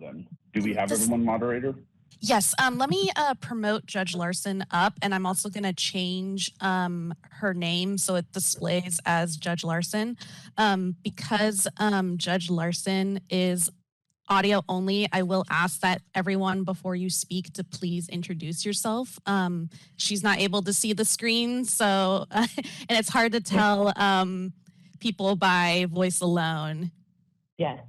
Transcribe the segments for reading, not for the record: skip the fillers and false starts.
then. Do we have Just, everyone, moderator? yes, let me promote Judge Larson up, and I'm also going to change her name so it displays as Judge Larson. Because Judge Larson is audio only, I will ask that everyone before you speak to please introduce yourself. She's not able to see the screen, so and it's hard to tell people by voice alone. Yes.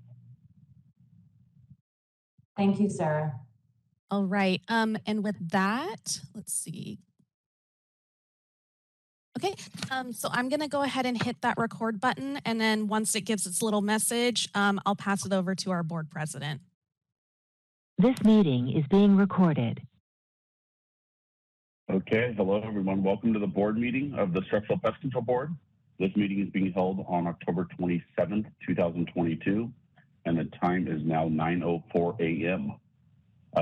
Thank you, Sarah. All right, and with that, let's see. Okay, so I'm gonna go ahead and hit that record button, and then once it gives its little message, I'll pass it over to our board president. This meeting is being recorded. Okay, hello everyone. Welcome to the board meeting of the Structural Pest Control Board. This meeting is being held on October 27th, 2022, and the time is now 9:04 a.m.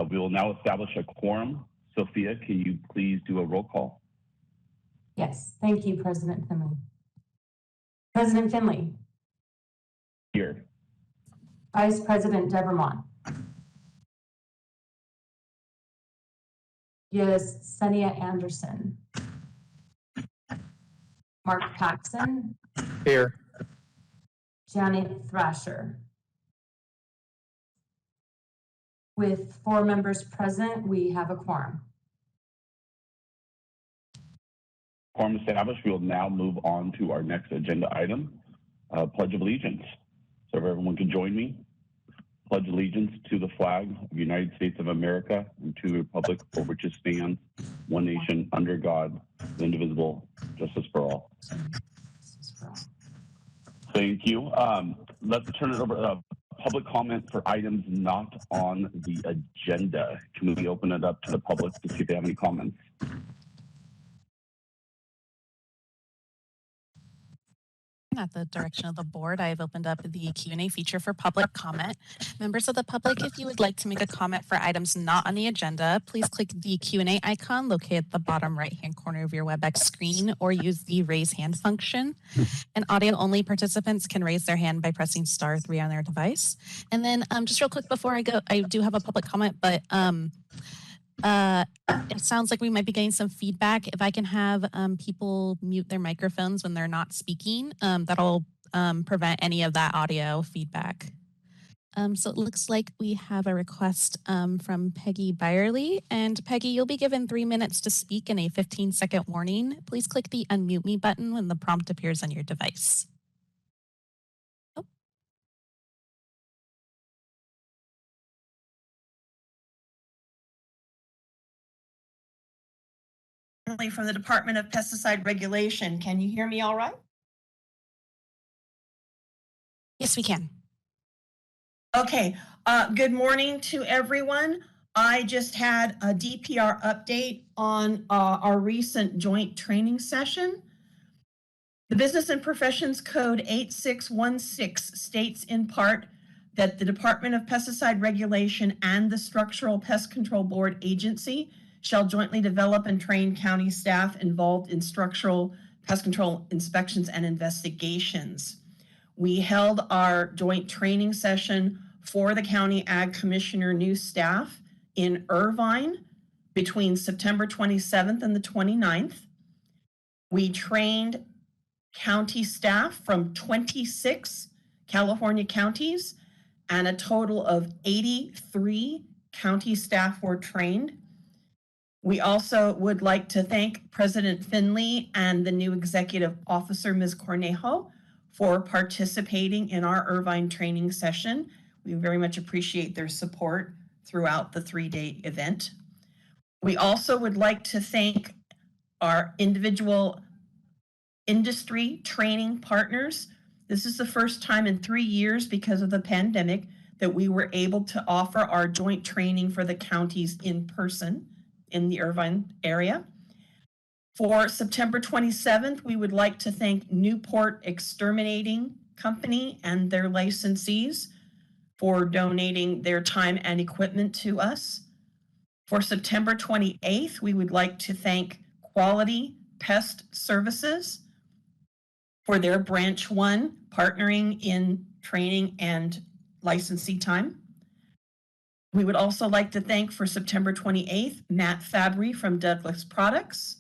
We will now establish a quorum. Sophia, can you please do a roll call? Yes, thank you, President Finley. President Finley. Here. Vice President Devermont. Yesenia Anderson. Mark Paxson. Here. Janet Thrasher. With 4 members present, we have a quorum. Quorum established. We will now move on to our next agenda item, Pledge of Allegiance. So if everyone can join me. Pledge allegiance to the flag of the United States of America and to the republic for which it stands, one nation under God, indivisible, justice for all. Thank you. Let's turn it over to public comment for items not on the agenda. Can we open it up to the public to see if they have any comments? At the direction of the board, I have opened up the Q&A feature for public comment. Members of the public, if you would like to make a comment for items not on the agenda, please click the Q&A icon located at the bottom right-hand corner of your WebEx screen or use the raise hand function. And audio-only participants can raise their hand by pressing *3 on their device. And then just real quick before I go, I do have a public comment, but it sounds like we might be getting some feedback. If I can have people mute their microphones when they're not speaking, that'll prevent any of that audio feedback. So it looks like we have a request from Peggy Byerly. And Peggy, you'll be given 3 minutes to speak and a 15-second warning. Please click the unmute me button when the prompt appears on your device. From the Department of Pesticide Regulation. Can you hear me all right? Yes, we can. Okay, good morning to everyone. I just had a DPR update on our recent joint training session. The Business and Professions Code 8616 states in part that the Department of Pesticide Regulation and the Structural Pest Control Board agency shall jointly develop and train county staff involved in structural pest control inspections and investigations. We held our joint training session for the County Ag Commissioner new staff in Irvine between September 27th and the 29th. We trained county staff from 26 California counties, and a total of 83 county staff were trained. We also would like to thank President Finley and the new executive officer, Ms. Cornejo, for participating in our Irvine training session. We very much appreciate their support throughout the 3-day event. We also would like to thank our individual industry training partners. This is the first time in 3 years because of the pandemic that we were able to offer our joint training for the counties in person in the Irvine area. For September 27th, we would like to thank Newport Exterminating Company and their licensees for donating their time and equipment to us. For September 28th, we would like to thank Quality Pest Services for their Branch 1 partnering in training and licensee time. We would also like to thank for September 28th, Matt Fabry from Douglas Products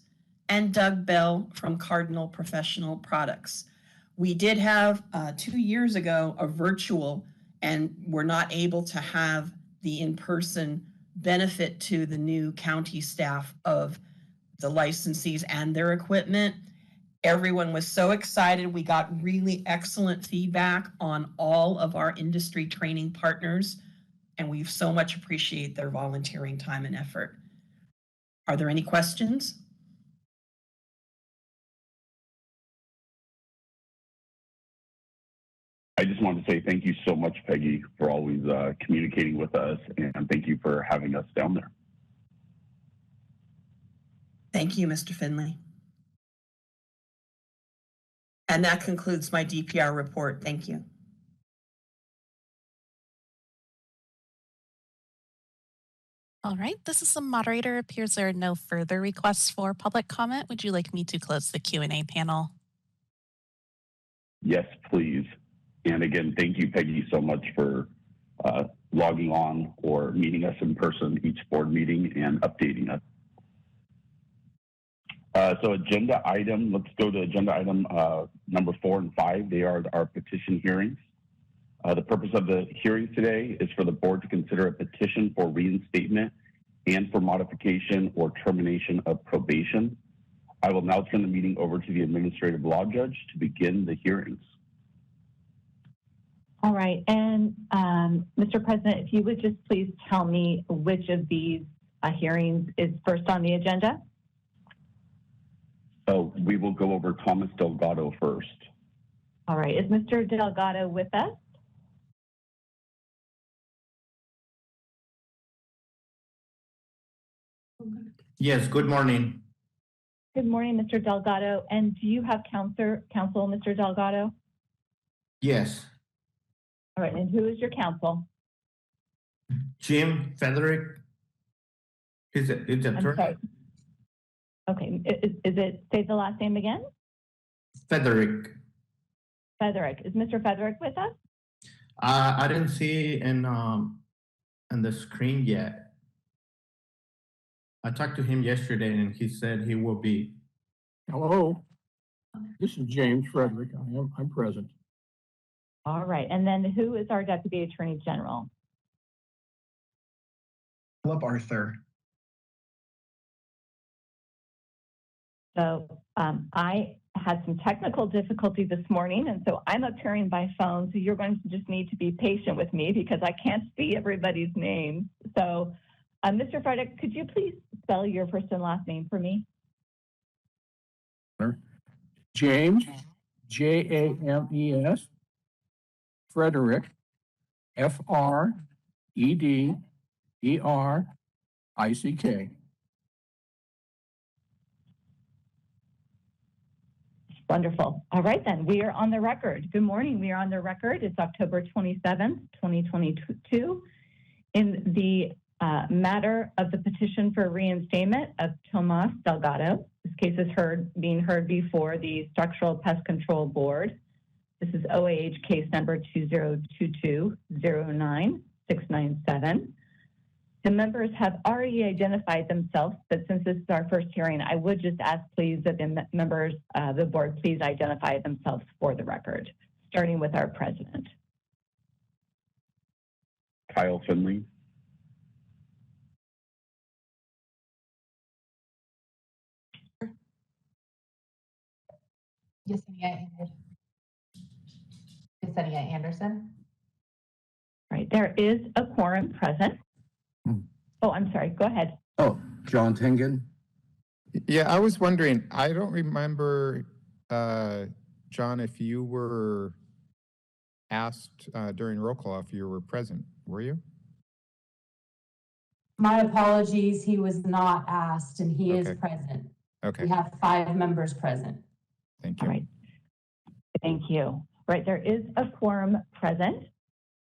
and Doug Bell from Cardinal Professional Products. We did have 2 years ago a virtual, and we're not able to have the in-person benefit to the new county staff of the licensees and their equipment. Everyone was so excited. We got really excellent feedback on all of our industry training partners, and we so much appreciate their volunteering time and effort. Are there any questions? I just wanted to say thank you so much, Peggy, for always communicating with us, and thank you for having us down there. Thank you, Mr. Finley. And that concludes my DPR report. Thank you. All right, this is the moderator. It appears there are no further requests for public comment. Would you like me to close the Q&A panel? Yes, please. And again, thank you, Peggy, so much for logging on or meeting us in person each board meeting and updating us. So agenda item, let's go to agenda item number 4 and 5. They are our petition hearings. The purpose of the hearings today is for the board to consider a petition for reinstatement and for modification or termination of probation. I will now turn the meeting over to the administrative law judge to begin the hearings. All right, and Mr. President, if you would just please tell me which of these hearings is first on the agenda? So we will go over Thomas Delgado first. All right, is Mr. Delgado with us? Yes, good morning. Good morning, Mr. Delgado. And do you have counsel, Mr. Delgado? Yes. All right, and who is your counsel? Jim Frederick. Is it I'm attorney? sorry. Okay, is it, say the last name again? Frederick. Frederick. Is Mr. Frederick with us? I didn't see in the screen yet. I talked to him yesterday and he said he will be. Hello, this is James Frederick. I'm present. All right, and then who is our Deputy Attorney General? Philip Arthur. So I had some technical difficulty this morning, and so I'm appearing by phone. So you're going to just need to be patient with me because I can't see everybody's names. So Mr. Frederick, could you please spell your first and last name for me? James, James, Frederick, Frederick. Wonderful. All right, then we are on the record. Good morning. We are on the record. It's October 27th, 2022. In the matter of the petition for reinstatement of Tomas Delgado. This case is being heard before the Structural Pest Control Board. This is OAH case number 2022-09697. The members have already identified themselves, but since this is our first hearing, I would just ask please that the members of the board please identify themselves for the record, starting with our president. Kyle Finley. Yesenia Anderson. Right, there is a quorum present. Oh, I'm sorry, go ahead. Oh, John Tengen. Yeah, I was wondering, I don't remember, John, if you were asked during roll call if you were present, were you? My apologies, he was not asked and he is Okay. present. Okay, We have 5 members present. thank All you. right, thank you. Right, there is a quorum present.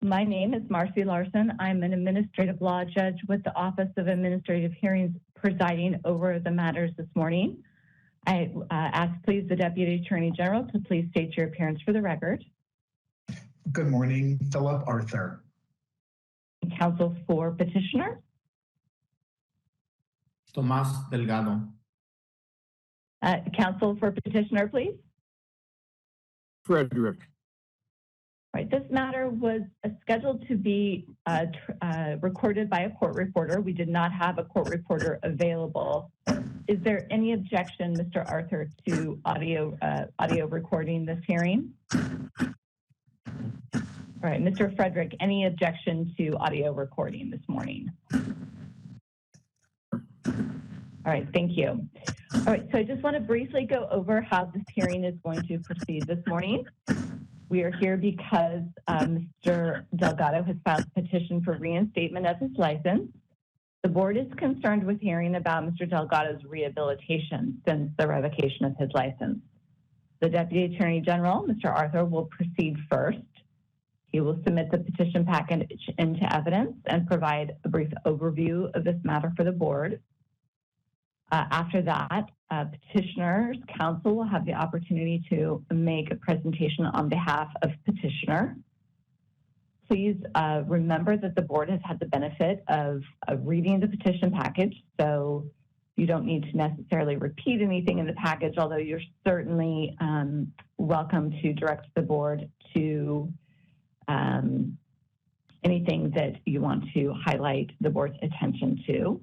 My name is Marcy Larson. I'm an administrative law judge with the Office of Administrative Hearings presiding over the matters this morning. I ask please the Deputy Attorney General to please state your appearance for the record. Good morning, Philip Arthur. Counsel for petitioner? Tomás Delgado. Counsel for petitioner, please. Frederick. All right, this matter was scheduled to be recorded by a court reporter. We did not have a court reporter available. Is there any objection, Mr. Arthur, to audio recording this hearing? All right, Mr. Frederick, any objection to audio recording this morning? All right, thank you. All right, so I just want to briefly go over how this hearing is going to proceed this morning. We are here because Mr. Delgado has filed a petition for reinstatement of his license. The board is concerned with hearing about Mr. Delgado's rehabilitation since the revocation of his license. The Deputy Attorney General, Mr. Arthur, will proceed first. He will submit the petition package into evidence and provide a brief overview of this matter for the board. After that, petitioner's counsel will have the opportunity to make a presentation on behalf of petitioner. Please remember that the board has had the benefit of reading the petition package, so you don't need to necessarily repeat anything in the package, although you're certainly welcome to direct the board to anything that you want to highlight the board's attention to.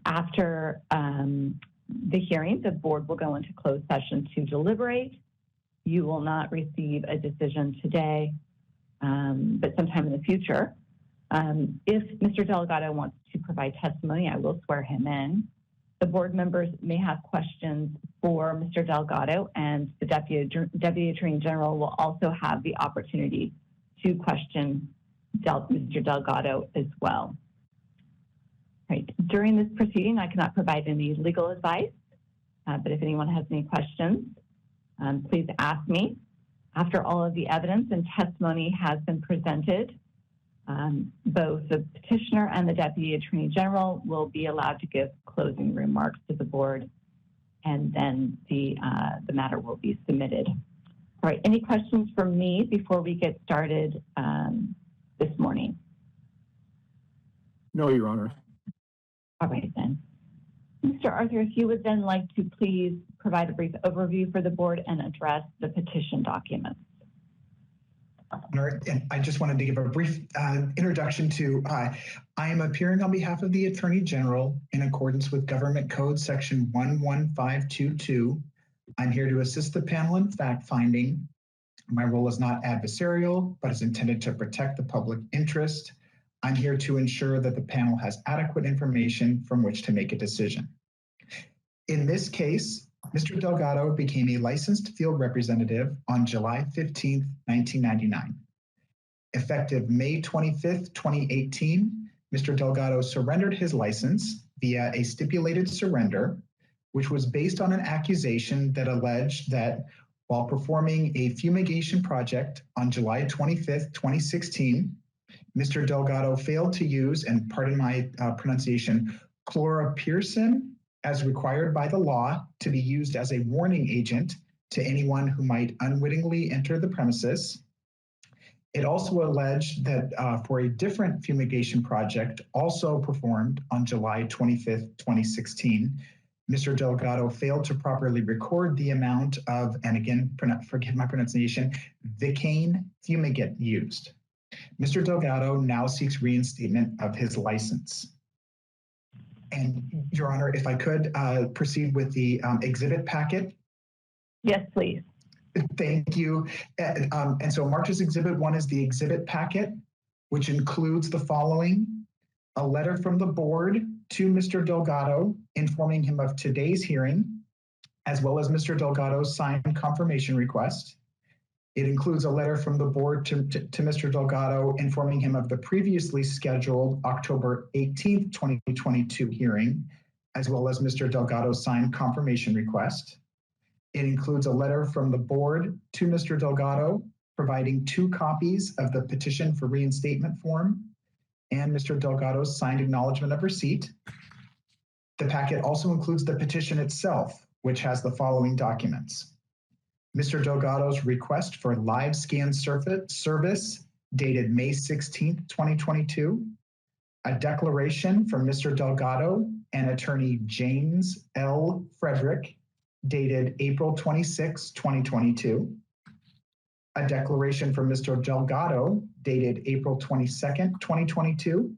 After the hearing, the board will go into closed session to deliberate. You will not receive a decision today, but sometime in the future. If Mr. Delgado wants to provide testimony, I will swear him in. The board members may have questions for Mr. Delgado, and the Deputy Attorney General will also have the opportunity to question Mr. Delgado as well. Right. During this proceeding, I cannot provide any legal advice, but if anyone has any questions, please ask me. After all of the evidence and testimony has been presented, both the petitioner and the Deputy Attorney General will be allowed to give closing remarks to the board, and then the matter will be submitted. All right, any questions from me before we get started this morning? No, Your Honor. All right then. Mr. Arthur, if you would then like to please provide a brief overview for the board and address the petition documents. And I just wanted to give a brief introduction to, I am appearing on behalf of the Attorney General in accordance with Government Code Section 11522. I'm here to assist the panel in fact-finding. My role is not adversarial, but is intended to protect the public interest. I'm here to ensure that the panel has adequate information from which to make a decision. In this case, Mr. Delgado became a licensed field representative on July 15th, 1999. Effective May 25th, 2018, Mr. Delgado surrendered his license via a stipulated surrender, which was based on an accusation that alleged that while performing a fumigation project on July 25th, 2016, Mr. Delgado failed to use, and pardon my pronunciation, chloropyrcin as required by the law to be used as a warning agent to anyone who might unwittingly enter the premises. It also alleged that for a different fumigation project also performed on July 25th, 2016, Mr. Delgado failed to properly record the amount of, and again, forgive my pronunciation, Vicane fumigant used. Mr. Delgado now seeks reinstatement of his license. And Your Honor, if I could proceed with the exhibit packet. Yes, please. Thank you. And so marked as Exhibit 1 is the exhibit packet, which includes the following: a letter from the board to Mr. Delgado informing him of today's hearing, as well as Mr. Delgado's signed confirmation request. It includes a letter from the board to Mr. Delgado informing him of the previously scheduled October 18th, 2022 hearing, as well as Mr. Delgado's signed confirmation request. It includes a letter from the board to Mr. Delgado providing 2 copies of the petition for reinstatement form and Mr. Delgado's signed acknowledgement of receipt. The packet also includes the petition itself, which has the following documents: Mr. Delgado's request for live scan service dated May 16th, 2022. A declaration from Mr. Delgado and attorney James L. Frederick, dated April 26, 2022. A declaration from Mr. Delgado, dated April 22nd, 2022.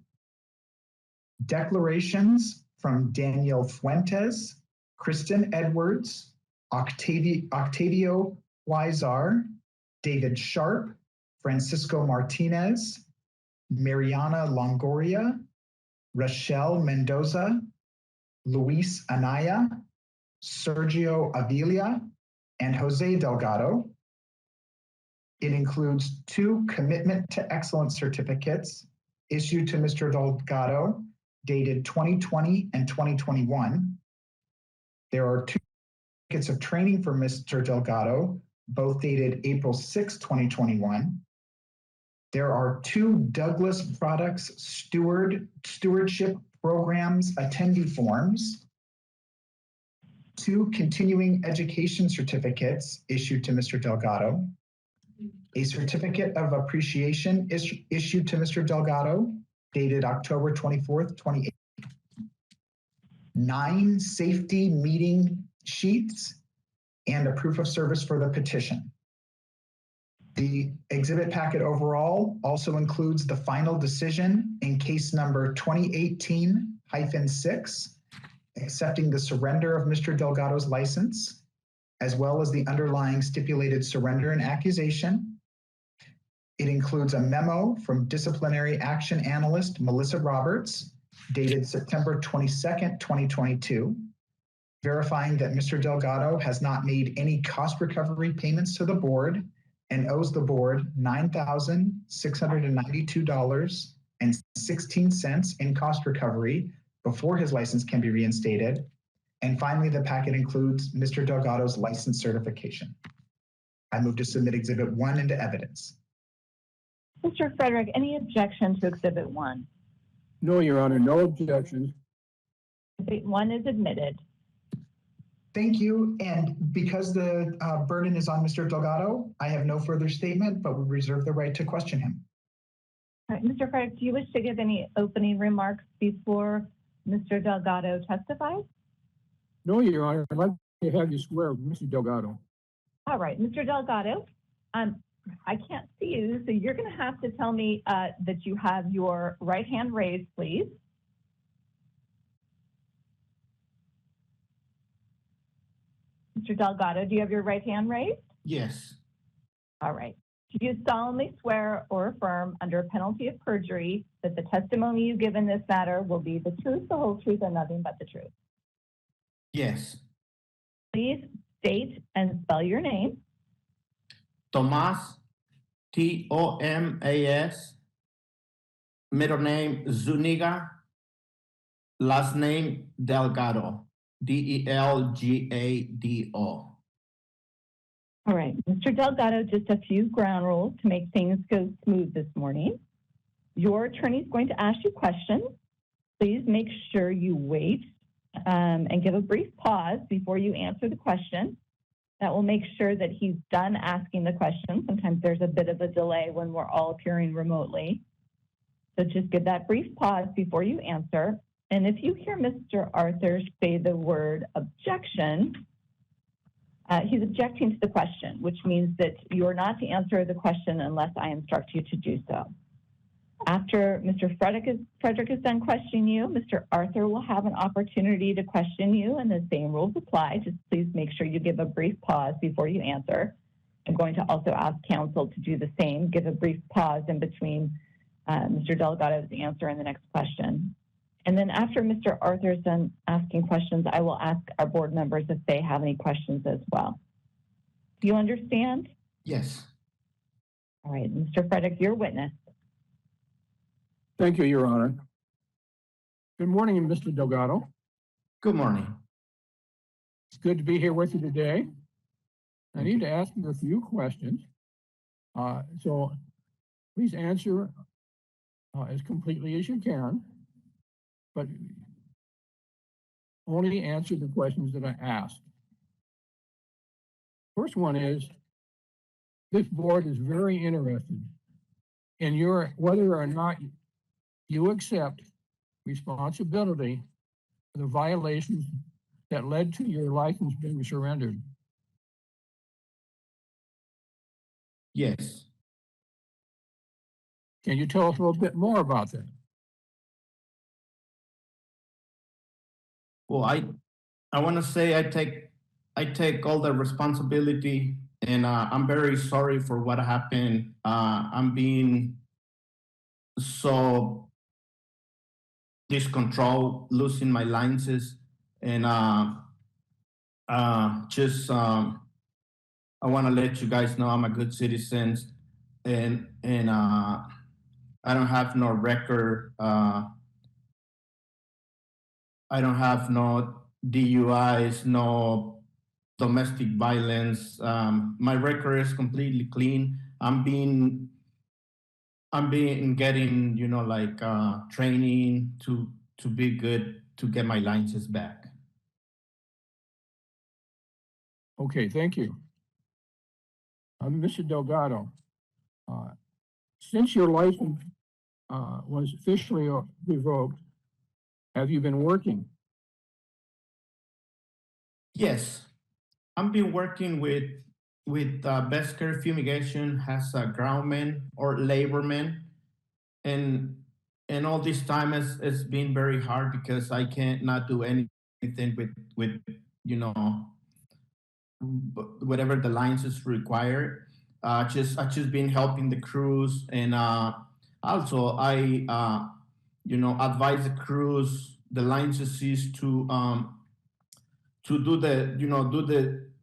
Declarations from Daniel Fuentes, Kristen Edwards, Octavio Huizar, David Sharp, Francisco Martinez, Mariana Longoria, Rochelle Mendoza, Luis Anaya, Sergio Avila, and Jose Delgado. It includes 2 commitment to excellence certificates issued to Mr. Delgado, dated 2020 and 2021. There are 2 certificates of training for Mr. Delgado, both dated April 6, 2021. There are 2 Douglas Products Stewardship Programs attendee forms, 2 continuing education certificates issued to Mr. Delgado, a certificate of appreciation issued to Mr. Delgado, dated October 24th, 2018. 9 safety meeting sheets, and a proof of service for the petition. The exhibit packet overall also includes the final decision in case number 2018-6, accepting the surrender of Mr. Delgado's license, as well as the underlying stipulated surrender and accusation. It includes a memo from disciplinary action analyst Melissa Roberts, dated September 22nd, 2022, verifying that Mr. Delgado has not made any cost recovery payments to the board and owes the board $9,692.16 in cost recovery before his license can be reinstated. And finally, the packet includes Mr. Delgado's license certification. I move to submit Exhibit 1 into evidence. Mr. Frederick, any objection to Exhibit 1? No, Your Honor, no objections. Exhibit 1 is admitted. Thank you. And because the burden is on Mr. Delgado, I have no further statement, but we reserve the right to question him. All right, Mr. Frederick, do you wish to give any opening remarks before Mr. Delgado testifies? No, Your Honor, I'd like to have you swear Mr. Delgado. All right, Mr. Delgado, I can't see you, so you're going to have to tell me that you have your right hand raised, please. Mr. Delgado, do you have your right hand raised? Yes. All right. Do you solemnly swear or affirm under penalty of perjury that the testimony you give in this matter will be the truth, the whole truth, and nothing but the truth? Yes. Please state and spell your name. Tomas, Tomas, middle name Zuniga, last name Delgado, Delgado. All right, Mr. Delgado, just a few ground rules to make things go smooth this morning. Your attorney is going to ask you questions. Please make sure you wait and give a brief pause before you answer the question. That will make sure that he's done asking the question. Sometimes there's a bit of a delay when we're all appearing remotely. So just give that brief pause before you answer. And if you hear Mr. Arthur say the word objection, he's objecting to the question, which means that you are not to answer the question unless I instruct you to do so. After Mr. Frederick is done questioning you, Mr. Arthur will have an opportunity to question you, and the same rules apply. Just please make sure you give a brief pause before you answer. I'm going to also ask counsel to do the same, give a brief pause in between Mr. Delgado's answer and the next question. And then after Mr. Arthur's done asking questions, I will ask our board members if they have any questions as well. Do you understand? Yes. All right, Mr. Frederick, your witness. Thank you, Your Honor. Good morning, Mr. Delgado. Good morning. It's good to be here with you today. I need to ask you a few questions. So please answer as completely as you can, but only answer the questions that I asked. First one is, this board is very interested in whether or not you accept responsibility for the violations that led to your license being surrendered? Yes. Can you tell us a little bit more about that? Well, I want to say I take all the responsibility, and I'm very sorry for what happened. I'm being so discontrol, losing my licenses, and just I want to let you guys know I'm a good citizen, and I don't have no record. I don't have no DUIs, no domestic violence. My record is completely clean. I'm being getting, like training to be good to get my license back. Okay, thank you. Mr. Delgado, since your license was officially revoked, have you been working? Yes, I've been working with Best Care Fumigation as a groundman or laborman, and all this time it's been very hard because I can't not do anything with whatever the licenses require. I just been helping the crews, and also I advise the crews, the licensees to do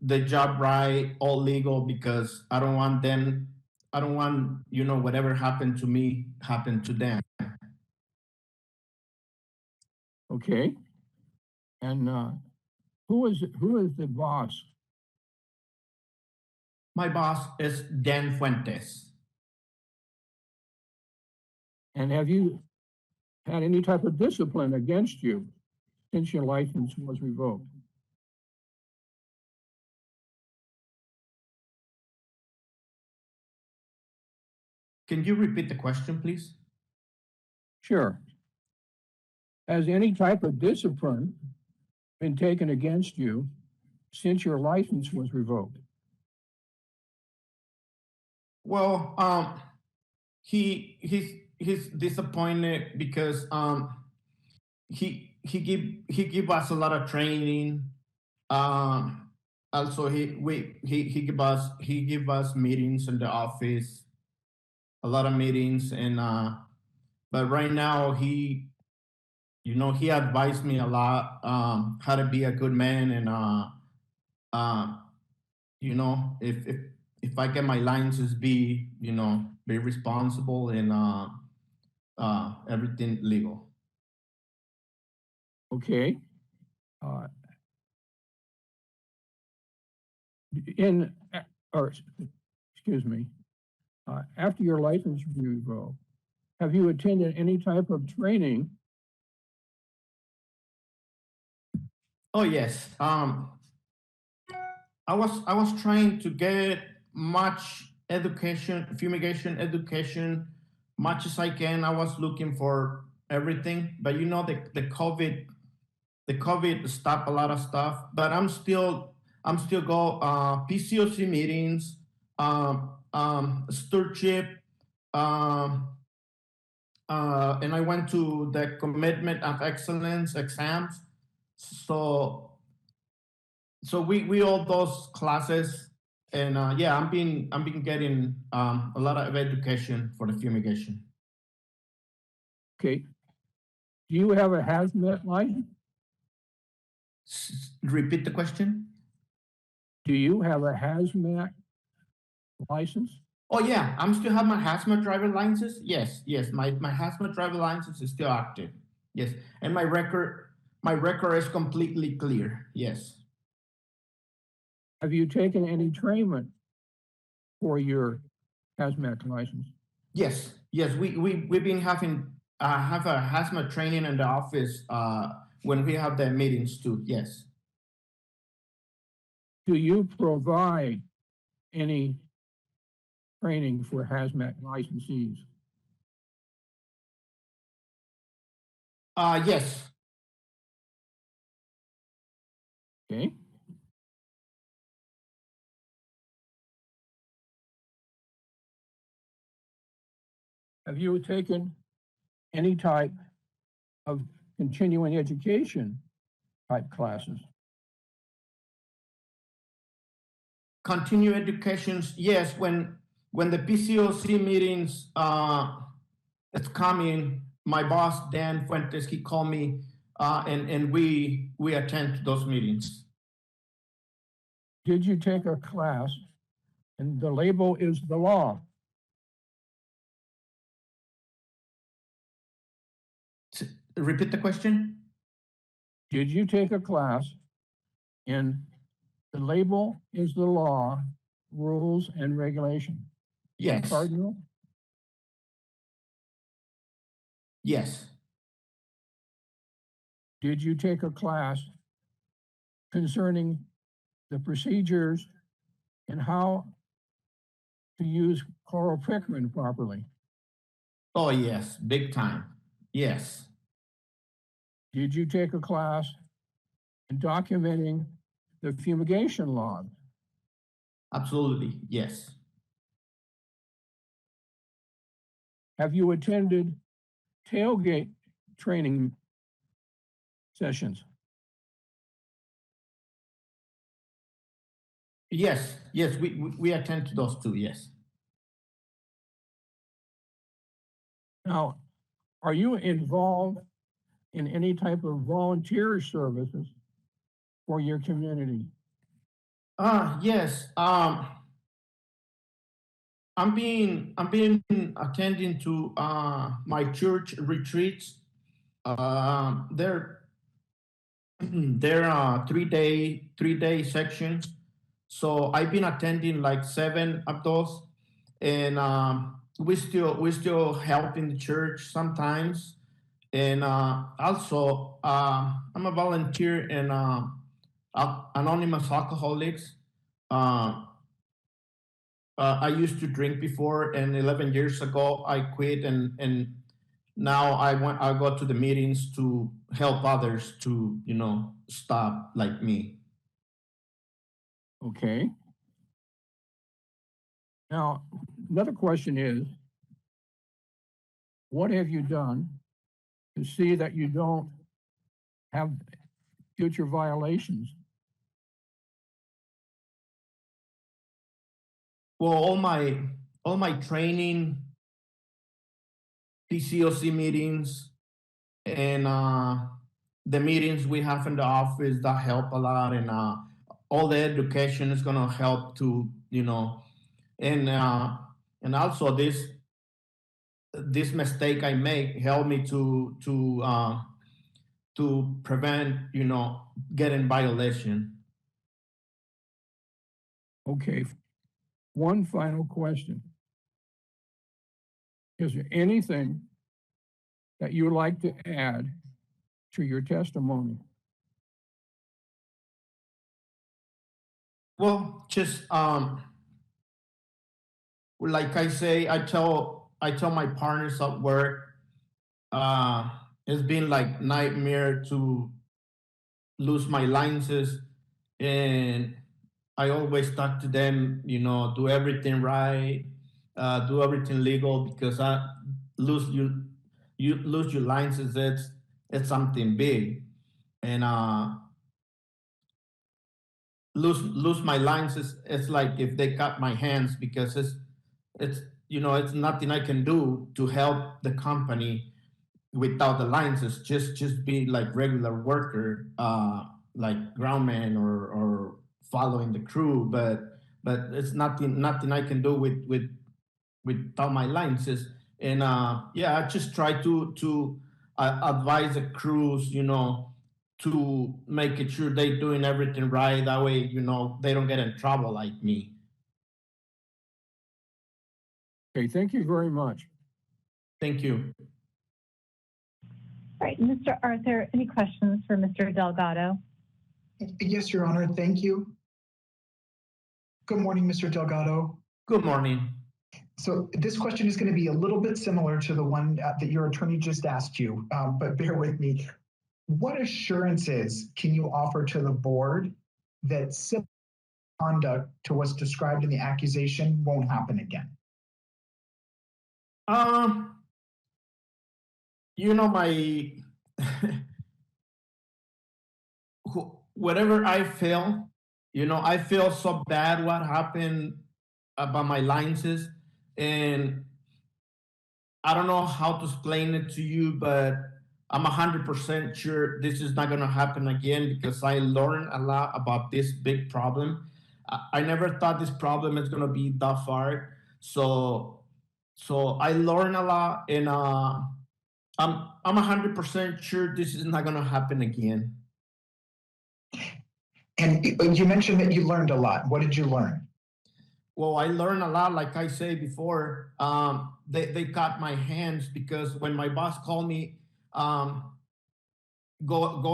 the job right, all legal, because I don't want whatever happened to me happen to them. Okay. And who is the boss? My boss is Dan Fuentes. And have you had any type of discipline against you since your license was revoked? Can you repeat the question, please? Sure. Has any type of discipline been taken against you since your license was revoked? Well, he's disappointed because he give us a lot of training. Also he give us meetings in the office, a lot of meetings, and but right now he advised me a lot how to be a good man, and if I get my licenses, be responsible and everything legal. Okay. Excuse me, after your license revoked, have you attended any type of training? Oh yes. I was trying to get much education, fumigation education, much as I can. I was looking for everything, but the COVID stopped a lot of stuff. But I'm still go PCOC meetings, stewardship, and I went to the Commitment of Excellence exams. So we all those classes, and yeah, I've been getting a lot of education for the fumigation. Okay. Do you have a hazmat license? Repeat the question. Do you have a hazmat license? Oh yeah, I'm still have my hazmat driver license. Yes, my hazmat driver license is still active. Yes, and my record is completely clear. Yes. Have you taken any training for your hazmat license? Yes. We've been having have a hazmat training in the office when we have the meetings too. Yes. Do you provide any training for hazmat licensees? Yes. Okay. Have you taken any type of continuing education type classes? Continue educations, yes. When the PCOC meetings it's coming, my boss Dan Fuentes, he called me and we attend to those meetings. Did you take a class and the label is the law? Repeat the question. Did you take a class in the label is the law, rules and regulation? Yes. Cardinal? Yes. Did you take a class concerning the procedures and how to use chlorpyrifrin properly? Oh, yes, big time. Yes. Did you take a class in documenting the fumigation log? Absolutely, yes. Have you attended tailgate training sessions? Yes, yes, we attend to those too, yes. Now, are you involved in any type of volunteer services for your community? Yes. I'm being attending to my church retreats. They're they're 3-day sections. So I've been attending like 7 of those, and we still help in the church sometimes. And also I'm a volunteer in Anonymous Alcoholics. I used to drink before, and 11 years ago I quit, and now I go to the meetings to help others to stop like me. Okay. Now, another question is, what have you done to see that you don't have future violations? Well, all my training, PCOC meetings, and the meetings we have in the office that help a lot, and all the education is gonna help to and also this mistake I make helped me to prevent getting violation. Okay. One final question. Is there anything that you would like to add to your testimony? Well, just like I say, I tell my partners at work, it's been like nightmare to lose my licenses, and I always talk to them, do everything right, do everything legal, because lose you lose your license, it's something big, and lose my license, it's like if they cut my hands, because it's it's nothing I can do to help the company without the licenses. Just be like regular worker, like groundman or following the crew, but it's nothing I can do without my licenses. And yeah, I just try to advise the crews, to make it sure they're doing everything right. That way, they don't get in trouble like me. Okay, thank you very much. Thank you. All right, Mr. Arthur, any questions for Mr. Delgado? Yes, Your Honor, thank you. Good morning, Mr. Delgado. Good morning. So this question is going to be a little bit similar to the one that your attorney just asked you, but bear with me. What assurances can you offer to the board that similar conduct to what's described in the accusation won't happen again? You know, my whatever I feel, you know, I feel so bad what happened about my licenses, and I don't know how to explain it to you, but I'm 100% sure this is not going to happen again because I learned a lot about this big problem. I never thought this problem is going to be that far. So I learned a lot, and I'm 100% sure this is not going to happen again. And you mentioned that you learned a lot. What did you learn? Well, I learned a lot, like I said before. They caught my hands because when my boss called me, go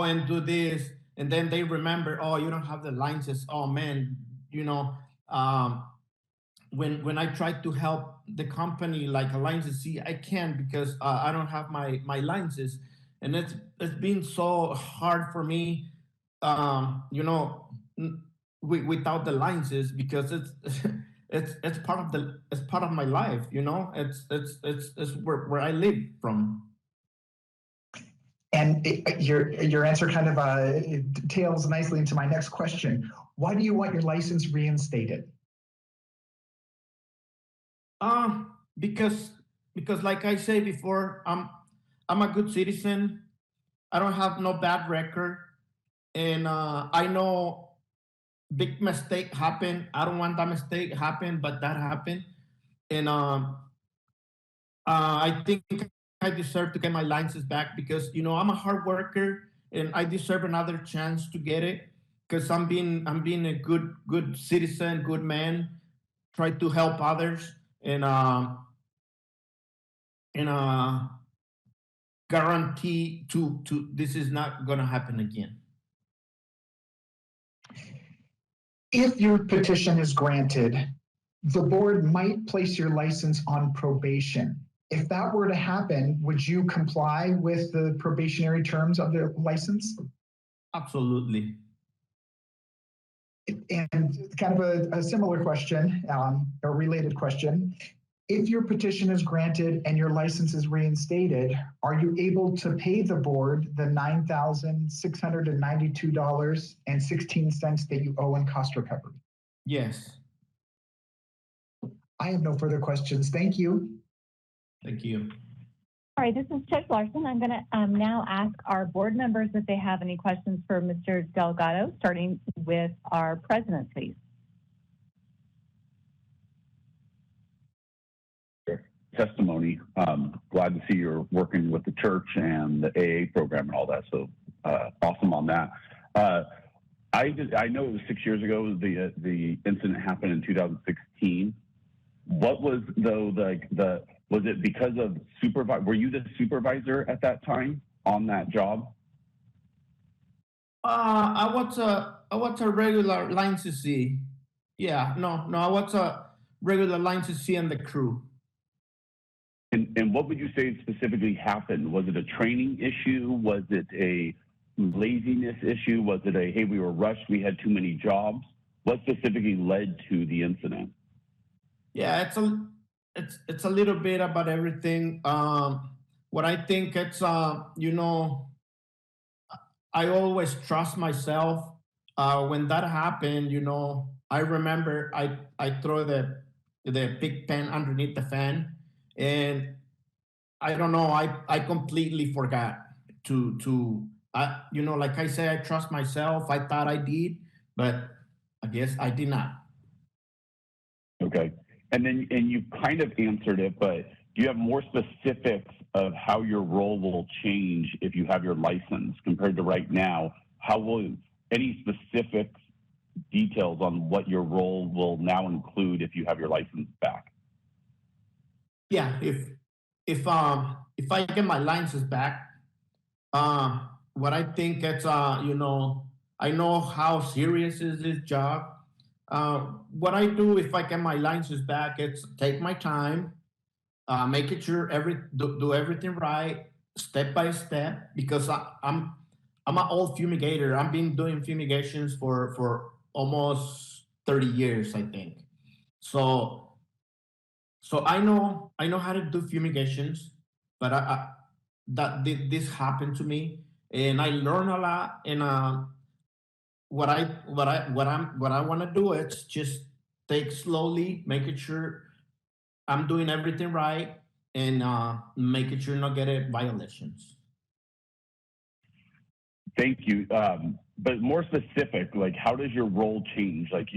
and do this, and then they remember, oh, you don't have the licenses. Oh man, you know, when I tried to help the company like a license, see, I can't because I don't have my licenses, and it's been so hard for me, you know, without the licenses because it's it's part of my life, you know. It's where I live from. And your answer kind of tails nicely into my next question. Why do you want your license reinstated? Because like I said before, I'm a good citizen. I don't have no bad record, and I know big mistake happened. I don't want that mistake happen, but that happened, and I think I deserve to get my license back because, you know, I'm a hard worker and I deserve another chance to get it because I'm being a good citizen, good man, try to help others, and guarantee to this is not gonna happen again. If your petition is granted, the board might place your license on probation. If that were to happen, would you comply with the probationary terms of the license? Absolutely. And kind of a similar question, a related question. If your petition is granted and your license is reinstated, are you able to pay the board the $9,692.16 that you owe in cost recovery? Yes. I have no further questions. Thank you. Thank you. All right, this is Judge Larson. I'm going to now ask our board members if they have any questions for Mr. Delgado, starting with our president, please. Testimony. Glad to see you're working with the church and the AA program and all that. So awesome on that. I know it was 6 years ago. The incident happened in 2016. What was was it because of supervisor? Were you the supervisor at that time on that job? I was a regular line to see. Yeah, no, I was a regular line to see in the crew. And what would you say specifically happened? Was it a training issue? Was it a laziness issue? Was it a, hey, we were rushed, we had too many jobs? What specifically led to the incident? Yeah, it's a little bit about everything. What I think it's you know, I always trust myself. When that happened, you know, I remember I throw the big pen underneath the fan, and I don't know, I completely forgot to you know, like I said, I trust myself. I thought I did, but I guess I did not. Okay. And you kind of answered it, but do you have more specifics of how your role will change if you have your license compared to right now? How will any specific details on what your role will now include if you have your license back? Yeah, if I get my license back, what I think it's you know, I know how serious is this job. What I do if I get my license back, it's take my time, making sure do everything right, step by step, because I'm an old fumigator. I've been doing fumigations for almost 30 years, I think. So I know how to do fumigations, but this happened to me, and I learned a lot. And what I want to do is just take slowly, making sure I'm doing everything right, and making sure not get violations. Thank you. But more specific, like how does your role change? Like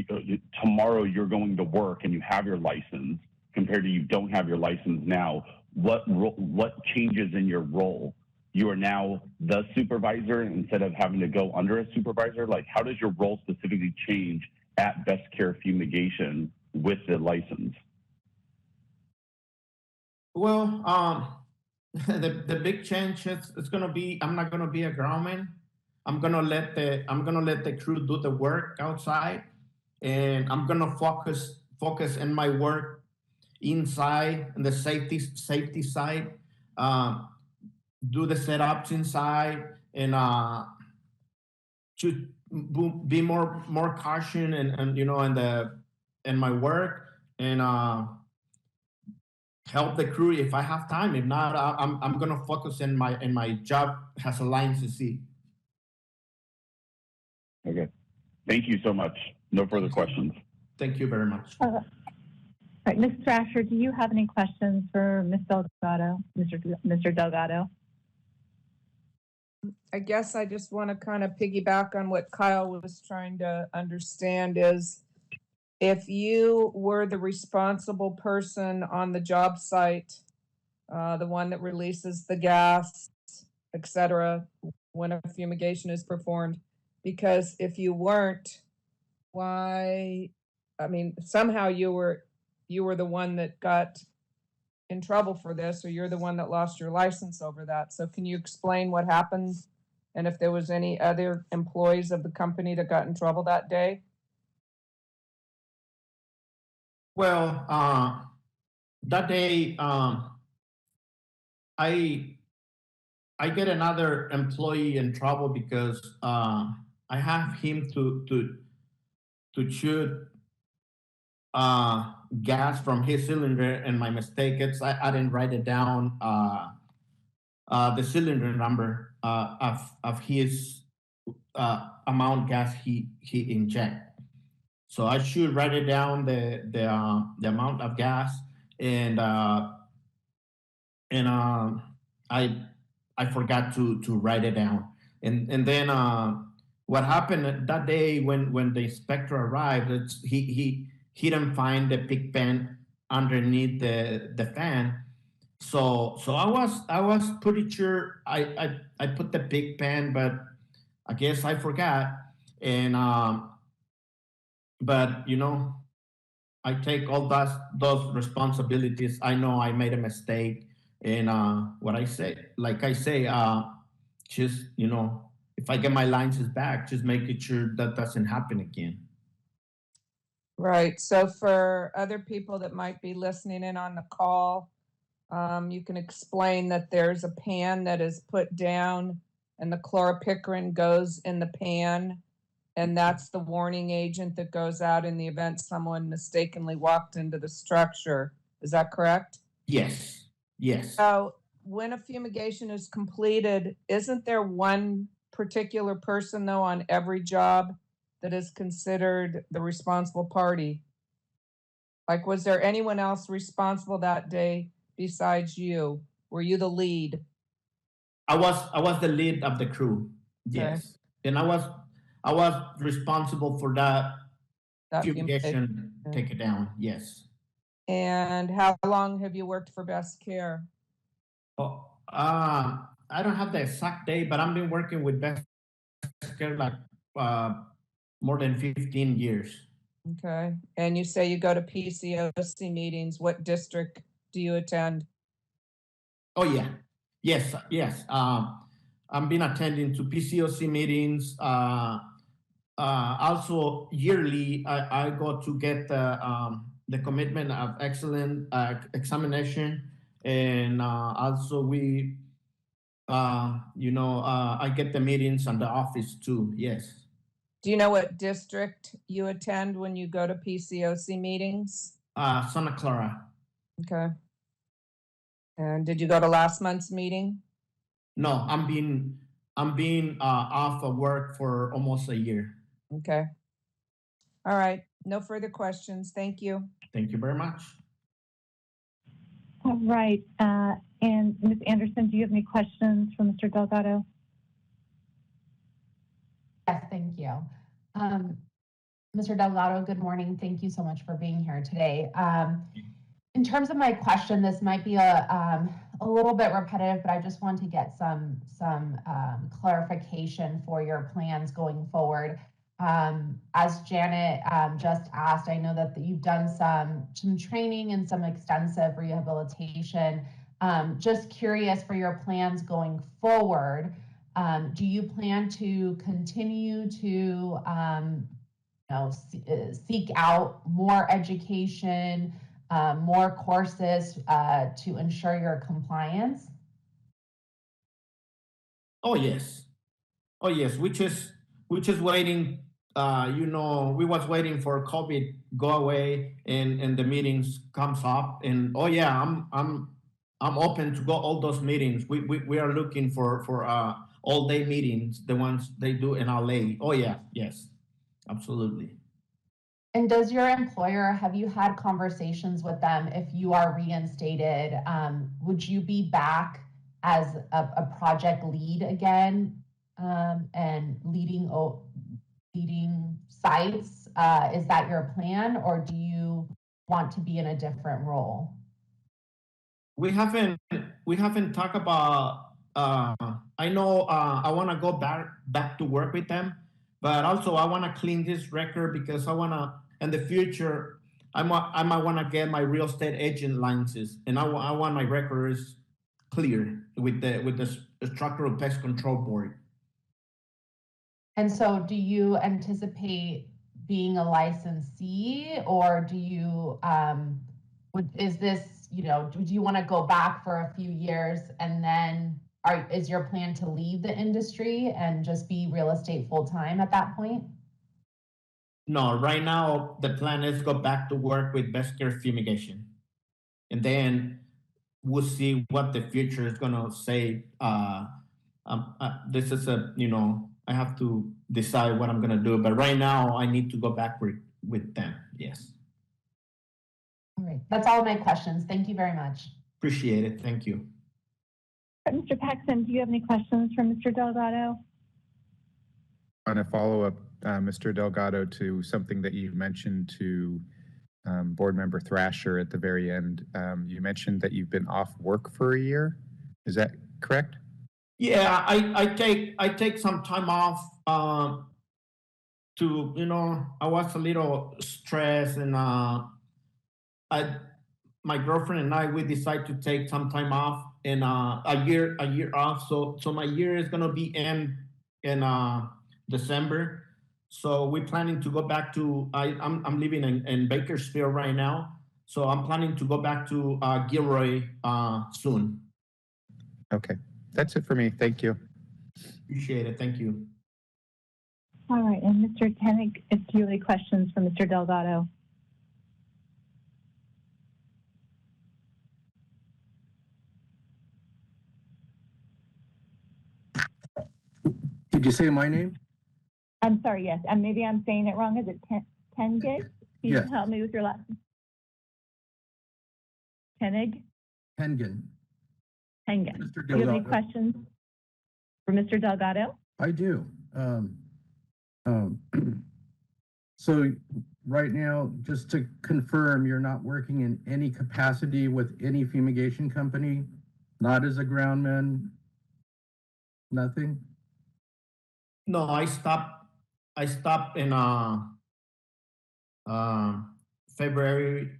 tomorrow you're going to work and you have your license compared to you don't have your license now. What changes in your role? You are now the supervisor instead of having to go under a supervisor. Like how does your role specifically change at Best Care Fumigation with the license? Well, the big change is it's gonna be I'm not gonna be a groundman. I'm gonna let the crew do the work outside, and I'm gonna focus in my work inside and the safety side. Do the setups inside, and to be more caution and you know in my work, and help the crew if I have time. If not, I'm gonna focus in my job as a line to see. Okay, thank you so much. No further questions. Thank you very much. All right, Ms. Thrasher, do you have any questions for Ms. Delgado, Mr. Delgado? I guess I just want to kind of piggyback on what Kyle was trying to understand is if you were the responsible person on the job site, the one that releases the gas, etc., when a fumigation is performed, because if you weren't, why? I mean, somehow you were the one that got in trouble for this, or you're the one that lost your license over that. So can you explain what happened, and if there was any other employees of the company that got in trouble that day? Well, that day, I get another employee in trouble because I have him to shoot gas from his cylinder, and my mistake is I didn't write it down, the cylinder number of his amount gas he inject. So I should write it down the amount of gas, and I forgot to write it down, and then what happened that day when the inspector arrived, he didn't find the pig pen underneath the fan. So I was pretty sure I put the pig pen, but I guess I forgot, and but you know, I take all those responsibilities. I know I made a mistake, and what I say, just you know, if I get my license back, just making sure that doesn't happen again. Right. So for other people that might be listening in on the call, you can explain that there's a pan that is put down and the chloropicrin goes in the pan, and that's the warning agent that goes out in the event someone mistakenly walked into the structure. Is that correct? Yes. Yes. So when a fumigation is completed, isn't there one particular person though on every job that is considered the responsible party? Like, was there anyone else responsible that day besides you? Were you the lead? I was the lead of the crew. Yes. Okay. And I was responsible for that fumigation, take it down. Yes. And how long have you worked for Best Care? Oh, I don't have the exact date, but I've been working with Best Care like more than 15 years. Okay. And you say you go to PCOC meetings. What district do you attend? Oh, yeah. Yes. Yes. I've been attending to PCOC meetings, also yearly, I go to get the commitment of excellent examination, and also I get the meetings on the office too. Yes. Do you know what district you attend when you go to PCOC meetings? Santa Clara. Okay. And did you go to last month's meeting? No, I'm being off of work for almost a year. Okay. All right. No further questions. Thank you. Thank you very much. All right. And Ms. Anderson, do you have any questions for Mr. Delgado? Yes, thank you. Mr. Delgado, good morning. Thank you so much for being here today. In terms of my question, this might be a little bit repetitive, but I just want to get some clarification for your plans going forward. As Janet just asked, I know that you've done some training and some extensive rehabilitation. Just curious for your plans going forward. Do you plan to continue to seek out more education, more courses to ensure your compliance? Oh yes, which is waiting. We was waiting for COVID go away and the meetings comes up, and oh yeah, I'm open to go all those meetings. We are looking for all day meetings, the ones they do in LA. Oh yeah, yes, absolutely. And does your employer, have you had conversations with them if you are reinstated? Would you be back as a project lead again and leading sites? Is that your plan, or do you want to be in a different role? We haven't talked about. I know I want to go back to work with them, but also I want to clean this record because I want to in the future. I might want to get my real estate agent licenses, and I want my records clear with the structural pest control board. And so, do you anticipate being a licensee, or do you is this, do you want to go back for a few years and then is your plan to leave the industry and just be real estate full time at that point? No, right now the plan is go back to work with Best Care Fumigation, and then we'll see what the future is gonna say. This is I have to decide what I'm gonna do, but right now I need to go back with them. Yes. All right, that's all of my questions. Thank you very much. Appreciate it. Thank you. Mr. Paxton, do you have any questions for Mr. Delgado? On a follow-up, Mr. Delgado, to something that you mentioned to Board Member Thrasher at the very end. You mentioned that you've been off work for a year. Is that correct? Yeah, I take some time off to I was a little stressed, and my girlfriend and I, we decided to take some time off, and a year off. So my year is gonna be end in December. So we're planning to go back to I'm living in Bakersfield right now. So I'm planning to go back to Gilroy soon. Okay, that's it for me. Thank you. Appreciate it. Thank you. All right, and Mr. Tenig, if you have any questions for Mr. Delgado. Did you say my name? I'm sorry, yes, and maybe I'm saying it wrong. Is it Tenig? Can you Yes. help me with your last name? Tenig? Hengen. Hengen. Mr. Do you have any Delgado. questions for Mr. Delgado? I do. So right now, just to confirm, you're not working in any capacity with any fumigation company, not as a groundman, nothing? No, I stopped in February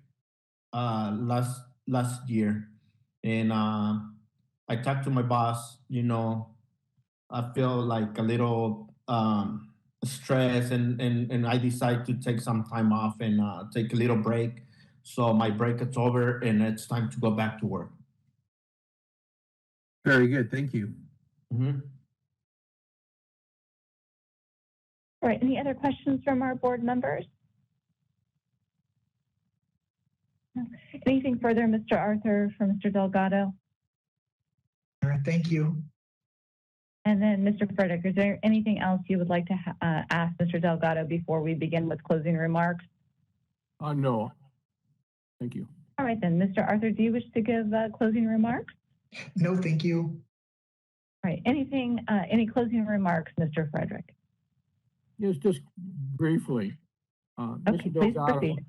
last year, and I talked to my boss. I feel like a little stress, and I decide to take some time off and take a little break. So my break is over and it's time to go back to work. Very good. Thank you. Mhm. All right, any other questions from our board members? No. Anything further, Mr. Arthur, from Mr. Delgado? All right, thank you. And then Mr. Frederick, is there anything else you would like to ask Mr. Delgado before we begin with closing remarks? No. Thank you. All right then, Mr. Arthur, do you wish to give closing remarks? No, thank you. All right, anything, any closing remarks, Mr. Frederick? Yes, just briefly. Okay, Mr. please Delgado proceed.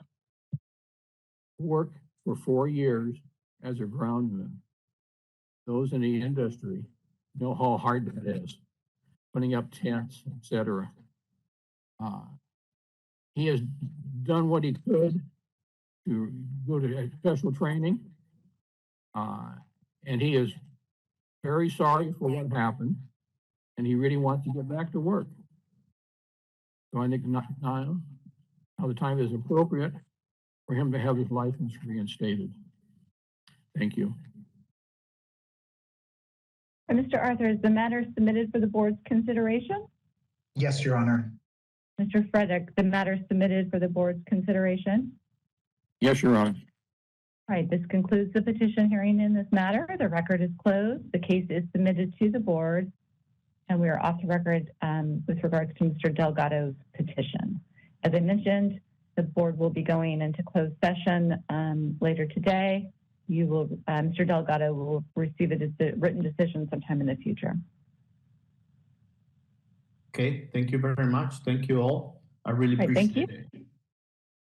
worked for 4 years as a groundsman. Those in the industry know how hard that is, putting up tents, etc. He has done what he could to go to special training, and he is very sorry for what happened, and he really wants to get back to work. So I think now the time is appropriate for him to have his license reinstated. Thank you. And Mr. Arthur, is the matter submitted for the board's consideration? Yes, Your Honor. Mr. Frederick, the matter submitted for the board's consideration? Yes, Your Honor. All right, this concludes the petition hearing in this matter. The record is closed. The case is submitted to the board, and we are off the record with regards to Mr. Delgado's petition. As I mentioned, the board will be going into closed session later today. You will, Mr. Delgado will receive a written decision sometime in the future. Okay, thank you very much. Thank you all. I really appreciate it.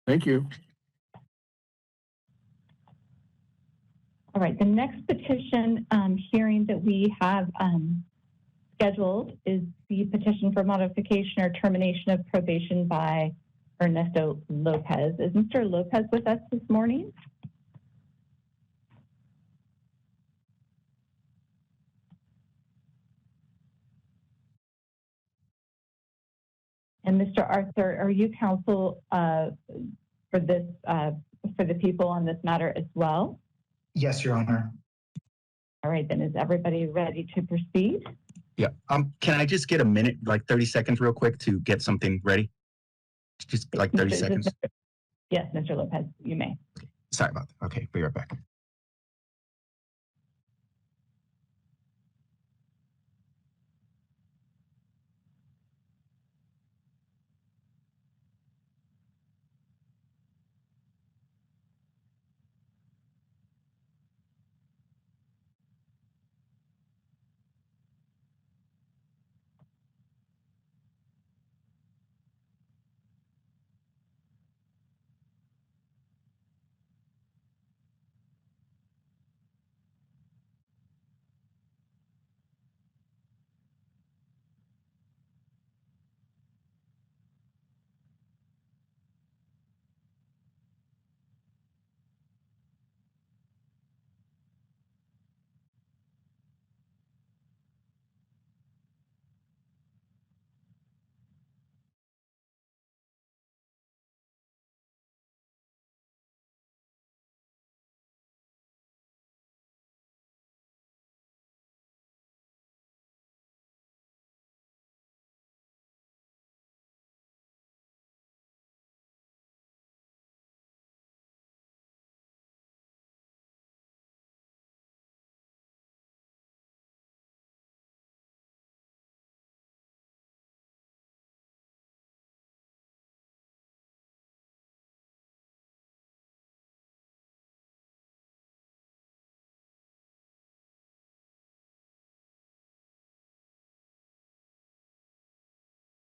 Thank you. All right, the next petition hearing that we have scheduled is the petition for modification or termination of probation by Ernesto Lopez. Is Mr. Lopez with us this morning? And Mr. Arthur, are you counsel for this for the people on this matter as well? Yes, Your Honor. All right, then is everybody ready to proceed? Yeah. Can I just get a minute, like 30 seconds real quick to get something ready? Just like 30 seconds. Yes, Mr. Lopez, you may. Sorry about that. Okay, be right back.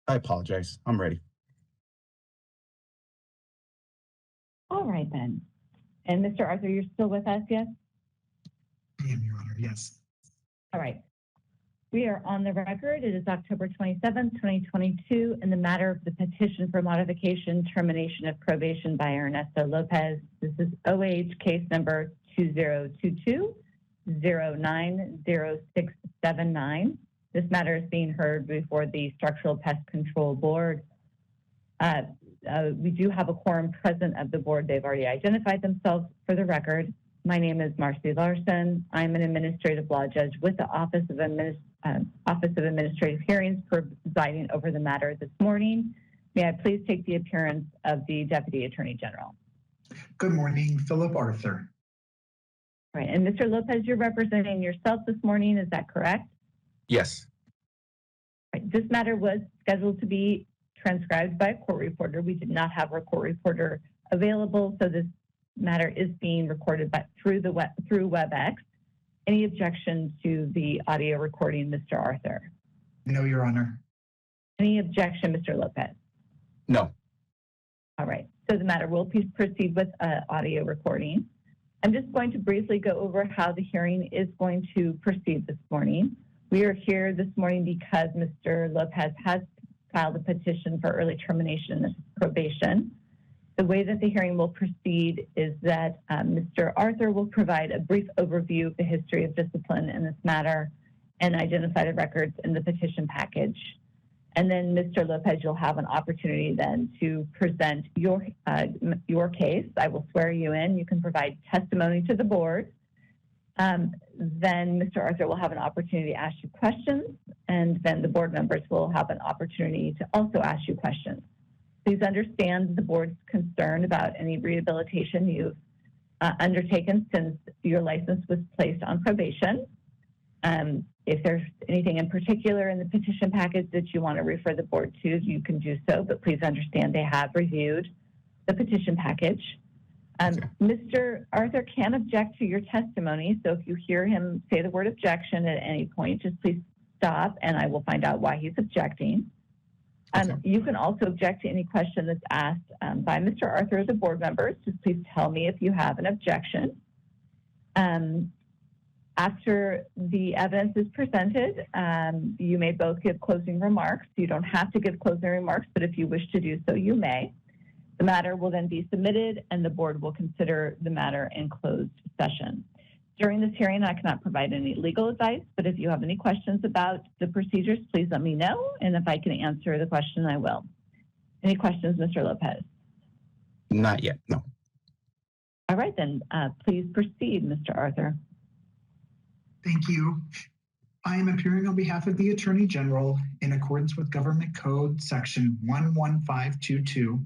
I apologize. I'm ready. All right then. And Mr. Arthur, you're still with us, yes? I am, Your Honor, yes. All right. We are on the record. It is October 27th, 2022, in the matter of the petition for modification, termination of probation by Ernesto Lopez. This is OH case number 2022-090679. This matter is being heard before the Structural Pest Control Board. We do have a quorum present of the board. They've already identified themselves for the record. My name is Marcy Larson. I'm an administrative law judge with the Office of Administrative Hearings, presiding over the matter this morning. May I please take the appearance of the Deputy Attorney General? Good morning, Philip Arthur. Right, and Mr. Lopez, you're representing yourself this morning, is that correct? Yes. Right. This matter was scheduled to be transcribed by a court reporter. We did not have a court reporter available, so this matter is being recorded through WebEx. Any objection to the audio recording, Mr. Arthur? No, Your Honor. Any objection, Mr. Lopez? No. All right, so the matter will proceed with audio recording. I'm just going to briefly go over how the hearing is going to proceed this morning. We are here this morning because Mr. Lopez has filed a petition for early termination of probation. The way that the hearing will proceed is that Mr. Arthur will provide a brief overview of the history of discipline in this matter and identify the records in the petition package. And then Mr. Lopez, you'll have an opportunity then to present your case. I will swear you in. You can provide testimony to the board. Then Mr. Arthur will have an opportunity to ask you questions, and then the board members will have an opportunity to also ask you questions. Please understand the board's concern about any rehabilitation you've undertaken since your license was placed on probation. If there's anything in particular in the petition package that you want to refer the board to, you can do so, but please understand they have reviewed the petition package. Mr. Arthur can object to your testimony, so if you hear him say the word objection at any point, just please stop and I will find out why he's objecting. You can also object to any question that's asked by Mr. Arthur or the board members. Just please tell me if you have an objection. After the evidence is presented, you may both give closing remarks. You don't have to give closing remarks, but if you wish to do so, you may. The matter will then be submitted and the board will consider the matter in closed session. During this hearing, I cannot provide any legal advice, but if you have any questions about the procedures, please let me know. And if I can answer the question, I will. Any questions, Mr. Lopez? Not yet, no. All right, then please proceed, Mr. Arthur. Thank you. I am appearing on behalf of the Attorney General in accordance with Government Code Section 11522.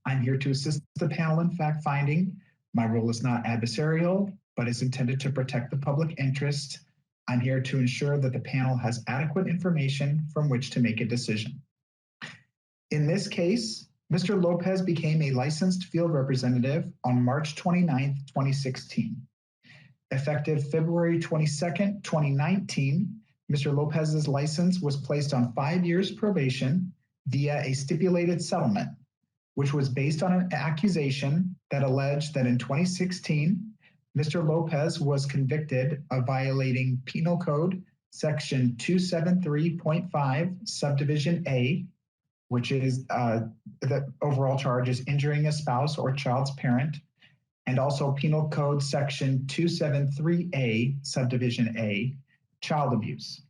I'm here to assist the panel in fact-finding. My role is not adversarial, but is intended to protect the public interest. I'm here to ensure that the panel has adequate information from which to make a decision. In this case, Mr. Lopez became a licensed field representative on March 29th, 2016. Effective February 22nd, 2019, Mr. Lopez's license was placed on 5 years probation via a stipulated settlement, which was based on an accusation that alleged that in 2016, Mr. Lopez was convicted of violating Penal Code Section 273.5, Subdivision A, which is the overall charge is injuring a spouse or child's parent, and also Penal Code Section 273A, Subdivision A, child abuse.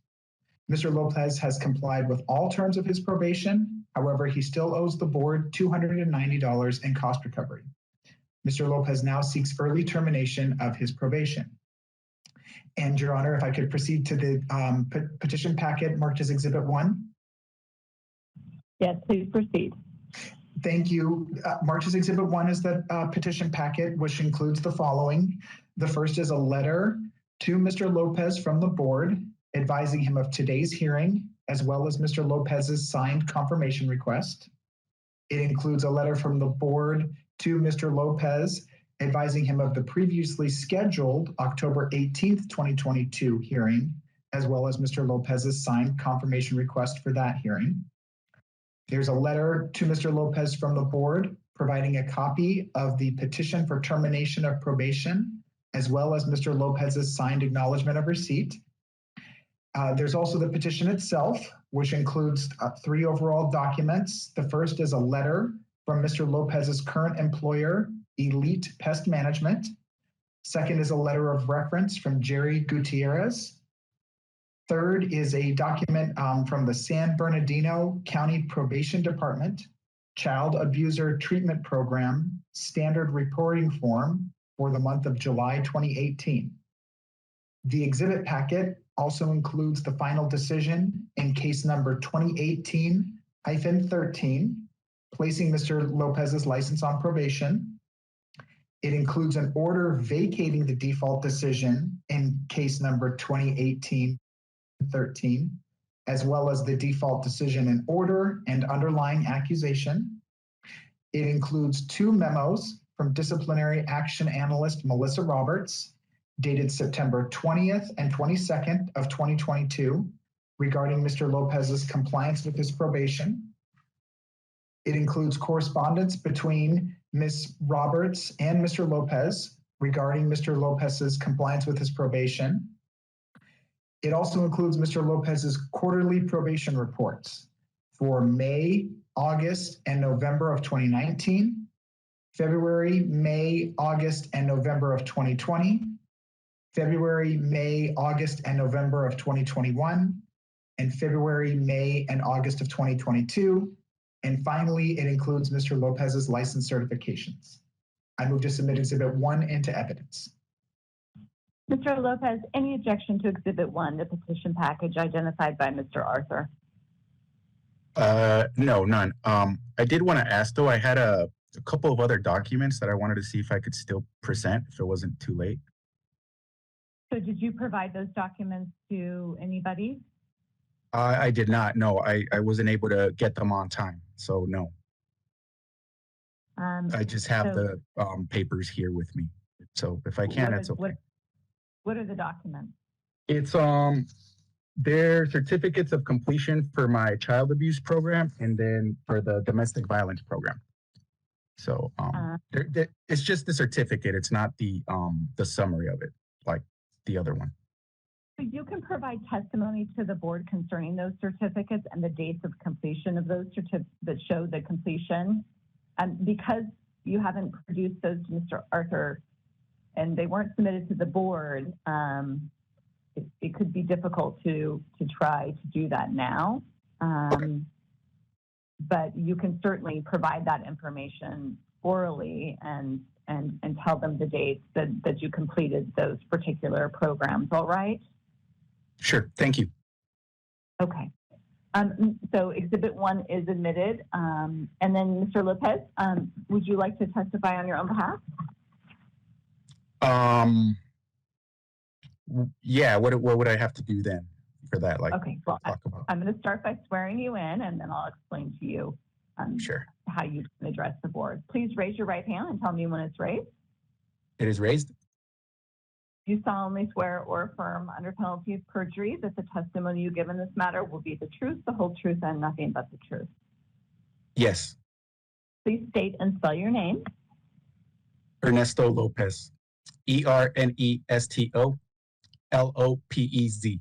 Mr. Lopez has complied with all terms of his probation. However, he still owes the board $290 in cost recovery. Mr. Lopez now seeks early termination of his probation. And Your Honor, if I could proceed to the petition packet marked as Exhibit 1. Yes, please proceed. Thank you. Marked as Exhibit 1 is the petition packet, which includes the following. The first is a letter to Mr. Lopez from the board advising him of today's hearing, as well as Mr. Lopez's signed confirmation request. It includes a letter from the board to Mr. Lopez advising him of the previously scheduled October 18th, 2022 hearing, as well as Mr. Lopez's signed confirmation request for that hearing. There's a letter to Mr. Lopez from the board providing a copy of the petition for termination of probation, as well as Mr. Lopez's signed acknowledgement of receipt. There's also the petition itself, which includes 3 overall documents. The first is a letter from Mr. Lopez's current employer, Elite Pest Management. Second is a letter of reference from Jerry Gutierrez. Third is a document from the San Bernardino County Probation Department, Child Abuser Treatment Program, Standard Reporting Form for the month of July 2018. The exhibit packet also includes the final decision in case number 2018-13, placing Mr. Lopez's license on probation. It includes an order vacating the default decision in case number 2018-13, as well as the default decision in order and underlying accusation. It includes 2 memos from disciplinary action analyst Melissa Roberts, dated September 20th and 22nd of 2022, regarding Mr. Lopez's compliance with his probation. It includes correspondence between Ms. Roberts and Mr. Lopez regarding Mr. Lopez's compliance with his probation. It also includes Mr. Lopez's quarterly probation reports for May, August, and November of 2019, February, May, August, and November of 2020, February, May, August, and November of 2021, and February, May, and August of 2022. And finally, it includes Mr. Lopez's license certifications. I move to submit Exhibit 1 into evidence. Mr. Lopez, any objection to Exhibit 1, the petition package identified by Mr. Arthur? No, none. I did want to ask though, I had a couple of other documents that I wanted to see if I could still present if it wasn't too late. So did you provide those documents to anybody? I did not. No, I wasn't able to get them on time. So no. I just have the papers here with me. So if I can, that's okay. What are the documents? It's their certificates of completion for my child abuse program and then for the domestic violence program. So it's just the certificate. It's not the summary of it like the other one. You can provide testimony to the board concerning those certificates and the dates of completion of those certificates that show the completion. Because you haven't produced those to Mr. Arthur and they weren't submitted to the board, it could be difficult to try to do that now. Okay. But you can certainly provide that information orally and tell them the dates that you completed those particular programs, all right? Sure, thank you. Okay. So Exhibit 1 is admitted. And then Mr. Lopez, would you like to testify on your own behalf? Yeah, what would I have to do then for that? Like, okay, well, I'm going to start by swearing you in and then I'll explain to you sure, how you can address the board. Please raise your right hand and tell me when it's raised. It is raised. You solemnly swear or affirm under penalty of perjury that the testimony you give in this matter will be the truth, the whole truth, and nothing but the truth. Yes. Please state and spell your name. Ernesto Lopez. ERNESTO LOPEZ.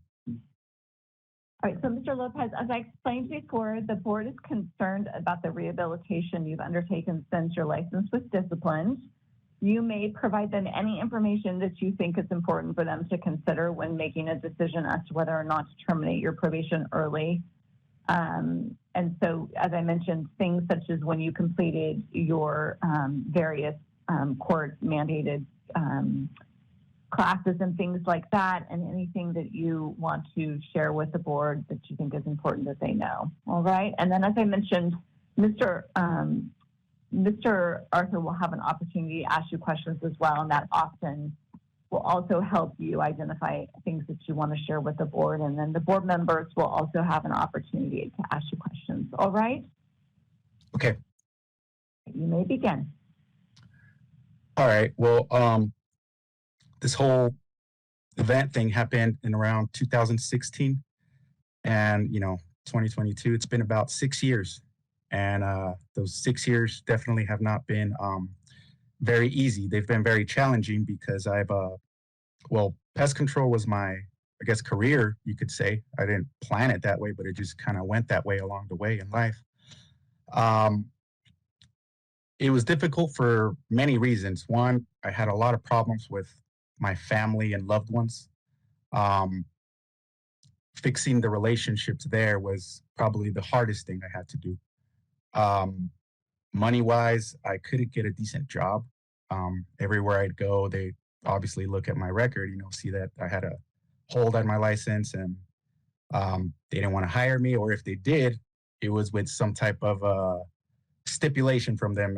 All right, so Mr. Lopez, as I explained before, the board is concerned about the rehabilitation you've undertaken since your license was disciplined. You may provide them any information that you think is important for them to consider when making a decision as to whether or not to terminate your probation early. And so, as I mentioned, things such as when you completed your various court-mandated classes and things like that, and anything that you want to share with the board that you think is important that they know. All right. And then, as I mentioned, Mr. Arthur will have an opportunity to ask you questions as well, and that often will also help you identify things that you want to share with the board. And then the board members will also have an opportunity to ask you questions. All right? Okay. You may begin. All right. Well, this whole event thing happened in around 2016, and 2022. It's been about 6 years. And those 6 years definitely have not been very easy. They've been very challenging because pest control was my, I guess, career, you could say. I didn't plan it that way, but it just kind of went that way along the way in life. It was difficult for many reasons. One, I had a lot of problems with my family and loved ones. fixing the relationships there was probably the hardest thing I had to do. Money wise, I couldn't get a decent job. Everywhere I'd go, they obviously look at my record, see that I had a hold on my license, and they didn't want to hire me, or if they did, it was with some type of stipulation from them,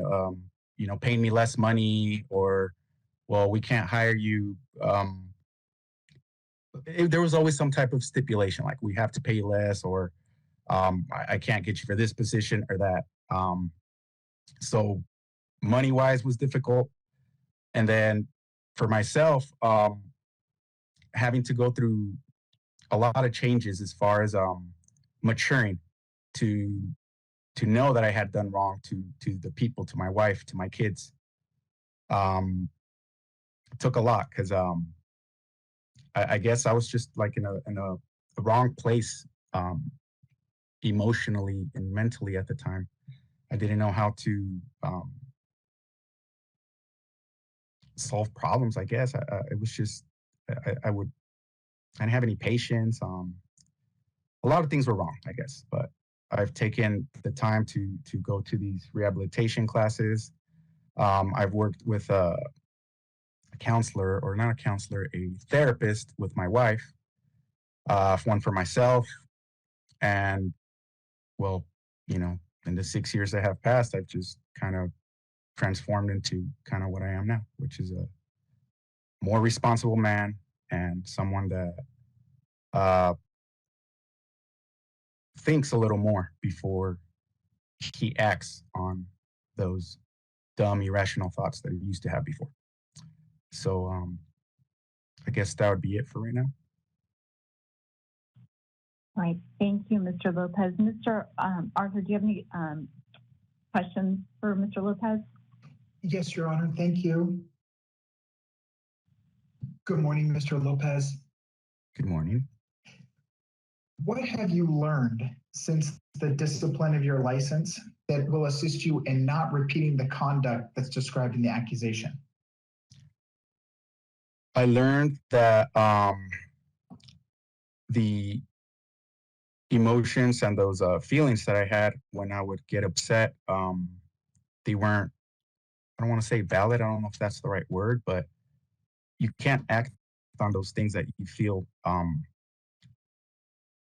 paying me less money, or, well, we can't hire you. There was always some type of stipulation, like we have to pay you less, or I can't get you for this position or that. So money wise was difficult. And then for myself, having to go through a lot of changes as far as maturing to know that I had done wrong to the people, to my wife, to my kids. It took a lot because I guess I was just like in a wrong place emotionally and mentally at the time. I didn't know how to solve problems, I guess. It was just, I didn't have any patience. A lot of things were wrong, I guess, but I've taken the time to go to these rehabilitation classes. I've worked with a counselor, or not a counselor, a therapist with my wife, one for myself. And well, in the 6 years that have passed, I've just kind of transformed into kind of what I am now, which is a more responsible man and someone that thinks a little more before he acts on those dumb, irrational thoughts that he used to have before. So I guess that would be it for right now. All right, thank you, Mr. Lopez. Mr. Arthur, do you have any questions for Mr. Lopez? Yes, Your Honor, thank you. Good morning, Mr. Lopez. Good morning. What have you learned since the discipline of your license that will assist you in not repeating the conduct that's described in the accusation? I learned that the emotions and those feelings that I had when I would get upset, they weren't, I don't want to say valid. I don't know if that's the right word, but you can't act on those things that you feel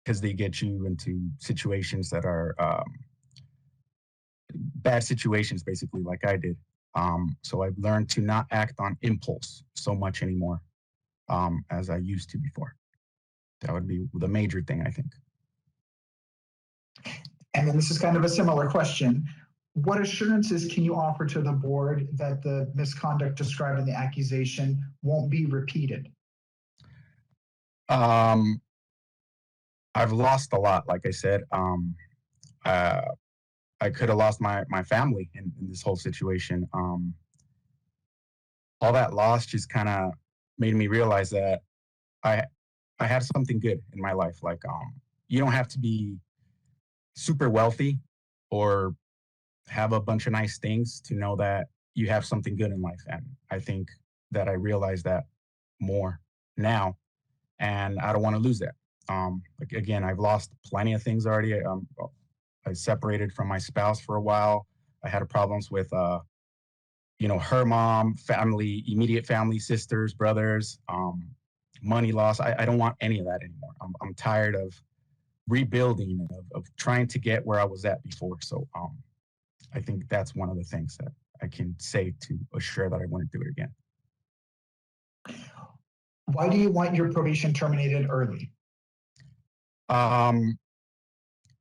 because they get you into situations that are bad situations, basically, like I did. So I've learned to not act on impulse so much anymore as I used to before. That would be the major thing, I think. And then this is kind of a similar question. What assurances can you offer to the board that the misconduct described in the accusation won't be repeated? I've lost a lot, like I said. I could have lost my family in this whole situation. All that loss just kind of made me realize that I had something good in my life. Like, you don't have to be super wealthy or have a bunch of nice things to know that you have something good in life. And I think that I realize that more now, and I don't want to lose that. Like, again, I've lost plenty of things already. I separated from my spouse for a while. I had problems with, her mom, family, immediate family, sisters, brothers, money loss. I don't want any of that anymore. I'm tired of rebuilding, of trying to get where I was at before. So I think that's one of the things that I can say to assure that I wouldn't do it again. Why do you want your probation terminated early?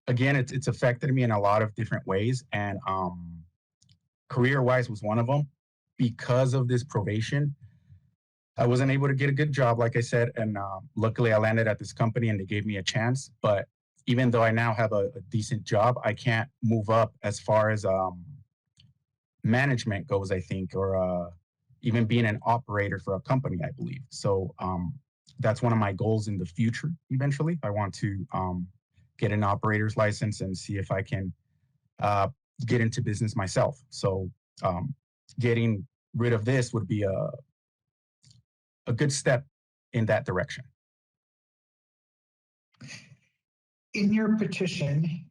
Again, it's affected me in a lot of different ways, and career-wise was one of them. Because of this probation, I wasn't able to get a good job, like I said, and luckily I landed at this company and they gave me a chance. But even though I now have a decent job, I can't move up as far as management goes, I think, or even being an operator for a company, I believe. So that's one of my goals in the future. Eventually, I want to get an operator's license and see if I can get into business myself. So getting rid of this would be a good step in that direction. In your petition,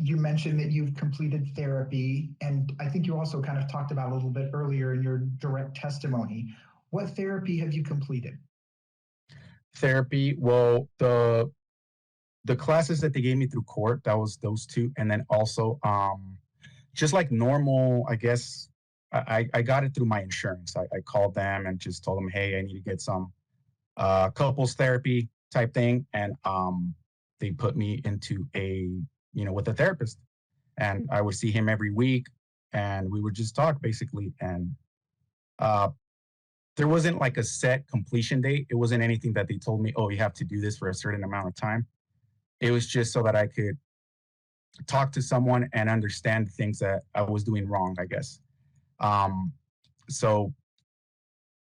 you mentioned that you've completed therapy, and I think you also kind of talked about a little bit earlier in your direct testimony. What therapy have you completed? Therapy, well, the classes that they gave me through court, that was those two, and then also just like normal, I guess I got it through my insurance. I called them and just told them, hey, I need to get some couples therapy type thing, and they put me into with a therapist, and I would see him every week, and we would just talk basically, and uh, there wasn't like a set completion date. It wasn't anything that they told me, oh, you have to do this for a certain amount of time. It was just so that I could talk to someone and understand things that I was doing wrong, I guess. So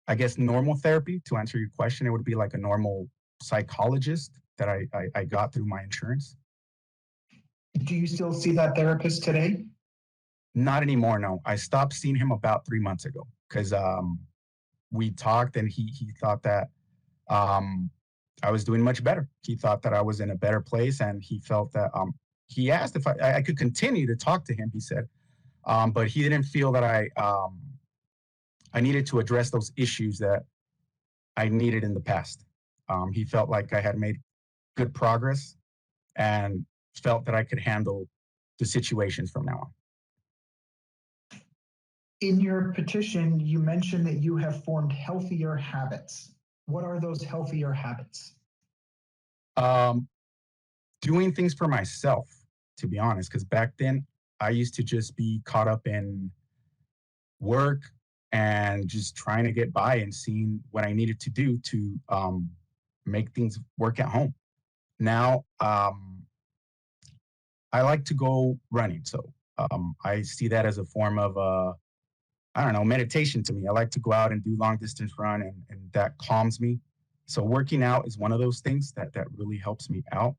I guess normal therapy, to answer your question, it would be like a normal psychologist that I got through my insurance. Do you still see that therapist today? Not anymore, no. I stopped seeing him about 3 months ago because we talked and he thought that I was doing much better. He thought that I was in a better place, and he felt that he asked if I could continue to talk to him, he said, but he didn't feel that I needed to address those issues that I needed in the past. He felt like I had made good progress and felt that I could handle the situations from now on. In your petition, you mentioned that you have formed healthier habits. What are those healthier habits? Doing things for myself, to be honest, because back then I used to just be caught up in work and just trying to get by and seeing what I needed to do to make things work at home. Now, I like to go running. So I see that as a form of, I don't know, meditation to me. I like to go out and do long distance run, and that calms me. So working out is one of those things that really helps me out.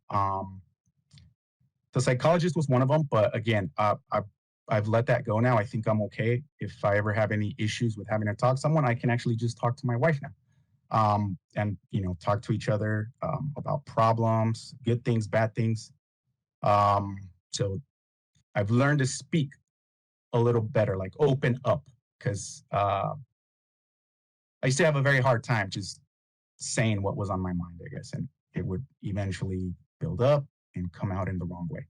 The psychologist was one of them, but again, I've let that go now. I think I'm okay. If I ever have any issues with having to talk to someone, I can actually just talk to my wife now, and talk to each other about problems, good things, bad things. So I've learned to speak a little better, like open up, because I used to have a very hard time just saying what was on my mind, I guess, and it would eventually build up and come out in the wrong way.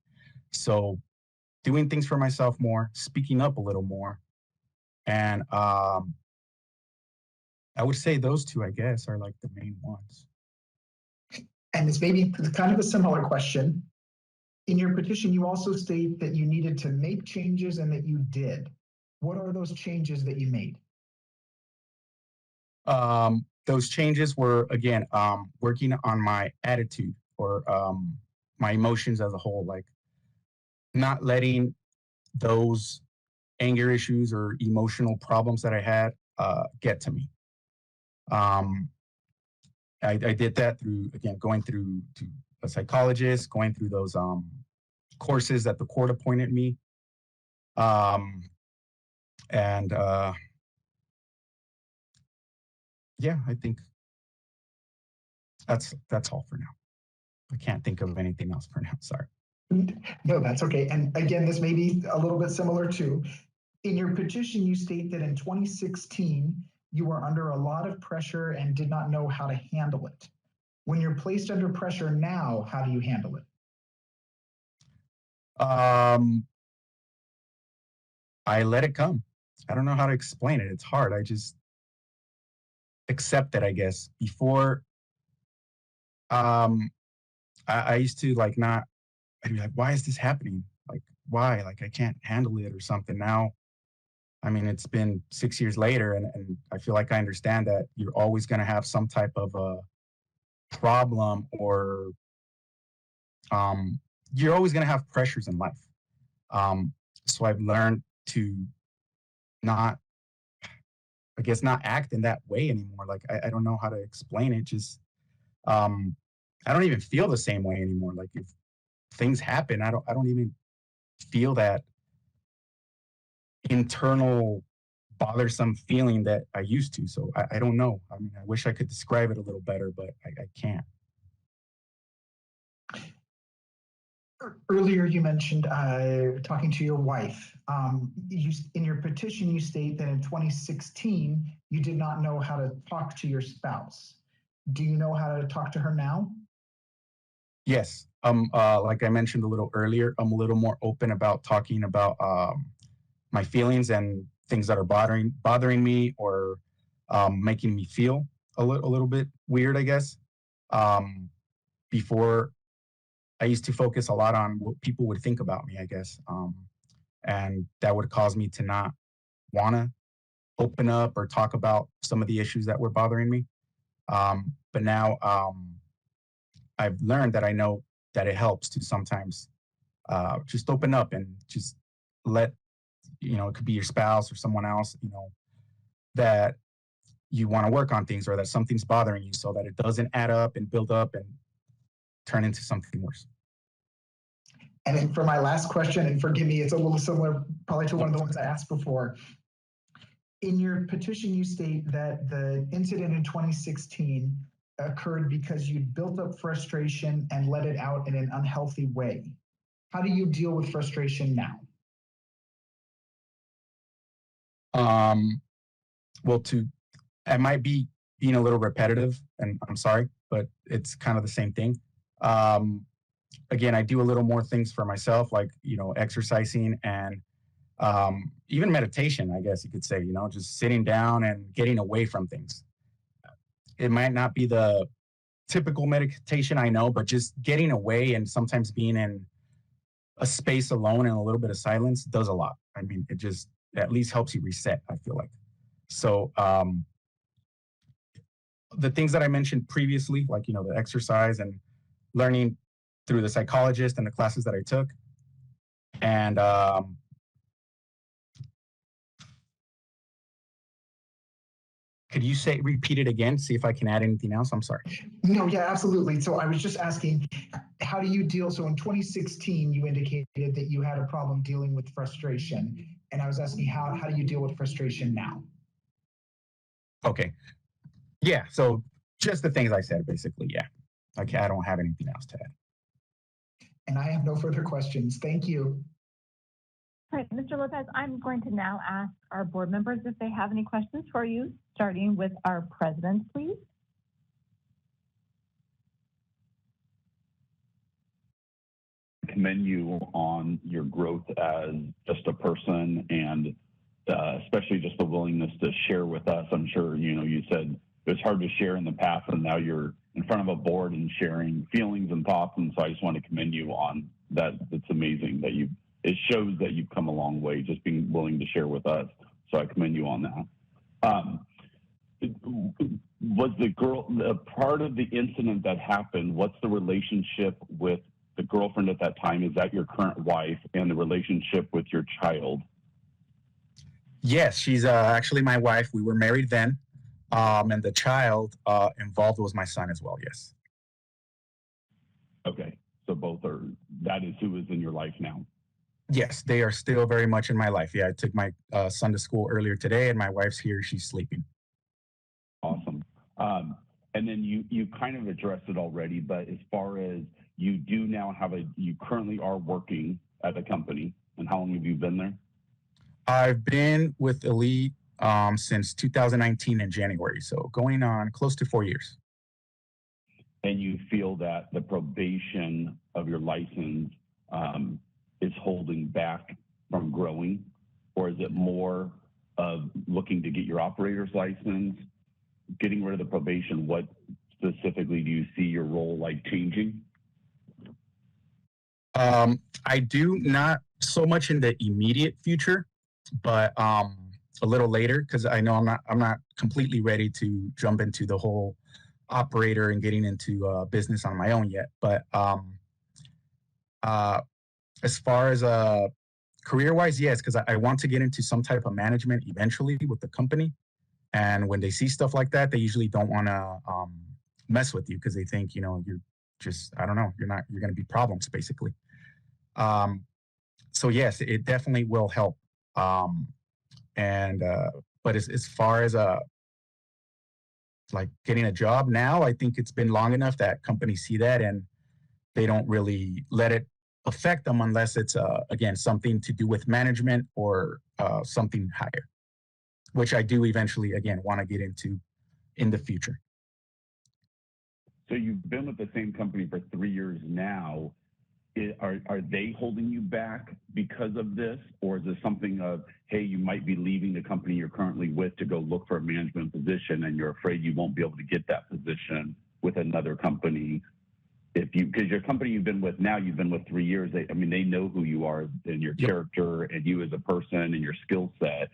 So doing things for myself more, speaking up a little more, and I would say those two, I guess, are like the main ones. And it's maybe kind of a similar question. In your petition, you also state that you needed to make changes and that you did. What are those changes that you made? Those changes were, again, working on my attitude or my emotions as a whole, like not letting those anger issues or emotional problems that I had get to me. I did that through, again, going through to a psychologist, going through those courses that the court appointed me. And yeah, I think that's all for now. I can't think of anything else for now. Sorry. No, that's okay. And again, this may be a little bit similar too. In your petition, you state that in 2016, you were under a lot of pressure and did not know how to handle it. When you're placed under pressure now, how do you handle it? I let it come. I don't know how to explain it. It's hard. I just accept it, I guess. Before, I used to like not, I'd be like, why is this happening? Like, why? Like, I can't handle it or something. Now, I mean, it's been 6 years later, and I feel like I understand that you're always going to have some type of a problem, or you're always going to have pressures in life. So I've learned to not, I guess, not act in that way anymore. Like, I don't know how to explain it. Just, I don't even feel the same way anymore. Like, if things happen, I don't even feel that internal bothersome feeling that I used to. So I don't know. I mean, I wish I could describe it a little better, but I can't. Earlier, you mentioned talking to your wife. In your petition, you state that in 2016, you did not know how to talk to your spouse. Do you know how to talk to her now? Yes. Like I mentioned a little earlier, I'm a little more open about talking about my feelings and things that are bothering me or making me feel a little bit weird, I guess. Before, I used to focus a lot on what people would think about me, I guess, and that would cause me to not want to open up or talk about some of the issues that were bothering me. But now I've learned that I know that it helps to sometimes just open up and just let, it could be your spouse or someone else, that you want to work on things or that something's bothering you so that it doesn't add up and build up and turn into something worse. And then for my last question, and forgive me, it's a little similar probably to one of the ones I asked before. In your petition, you state that the incident in 2016 occurred because you built up frustration and let it out in an unhealthy way. How do you deal with frustration now? Well, I might be being a little repetitive, and I'm sorry, but it's kind of the same thing. Again, I do a little more things for myself, like, exercising and even meditation, I guess you could say, just sitting down and getting away from things. It might not be the typical meditation, I know, but just getting away and sometimes being in a space alone and a little bit of silence does a lot. I mean, it just at least helps you reset, I feel like. So the things that I mentioned previously, like, the exercise and learning through the psychologist and the classes that I took. And could you repeat it again, see if I can add anything else? I'm sorry. No, yeah, absolutely. So I was just asking, how do you deal? So in 2016, you indicated that you had a problem dealing with frustration. And I was asking, how do you deal with frustration now? Okay. Yeah, so just the things I said, basically, yeah. Okay, I don't have anything else to add. And I have no further questions. Thank you. All right, Mr. Lopez, I'm going to now ask our board members if they have any questions for you, starting with our president, please. Commend you on your growth as just a person and especially just the willingness to share with us. I'm sure, you said it was hard to share in the past and now you're in front of a board and sharing feelings and thoughts. And so I just want to commend you on that. It's amazing that it shows that you've come a long way, just being willing to share with us. So I commend you on that. Was the girl, part of the incident that happened, what's the relationship with the girlfriend at that time? Is that your current wife, and the relationship with your child? Yes, she's actually my wife. We were married then. And the child involved was my son as well, yes. Okay, so that is who is in your life now? Yes, they are still very much in my life. Yeah, I took my son to school earlier today and my wife's here, she's sleeping. Awesome. And then you kind of addressed it already, but as far as you do now you currently are working at a company, and how long have you been there? I've been with Elite since 2019 in January, so going on close to 4 years. And you feel that the probation of your license is holding back from growing, or is it more of looking to get your operator's license, getting rid of the probation? What specifically do you see your role like changing? I do not so much in the immediate future, but a little later, because I know I'm not completely ready to jump into the whole operator and getting into business on my own yet. But as far as career-wise, yes, because I want to get into some type of management eventually with the company. And when they see stuff like that, they usually don't want to mess with you because they think, you're just, I don't know, you're going to be problems basically. So yes, it definitely will help. But as far as like getting a job now, I think it's been long enough that companies see that and they don't really let it affect them unless it's, again, something to do with management or something higher, which I do eventually, again, want to get into in the future. So you've been with the same company for 3 years now. Are they holding you back because of this? Or is this something of, hey, you might be leaving the company you're currently with to go look for a management position and you're afraid you won't be able to get that position with another company? Because your company you've been with now, you've been with 3 years. They know who you are and your character and you as a person and your skill set.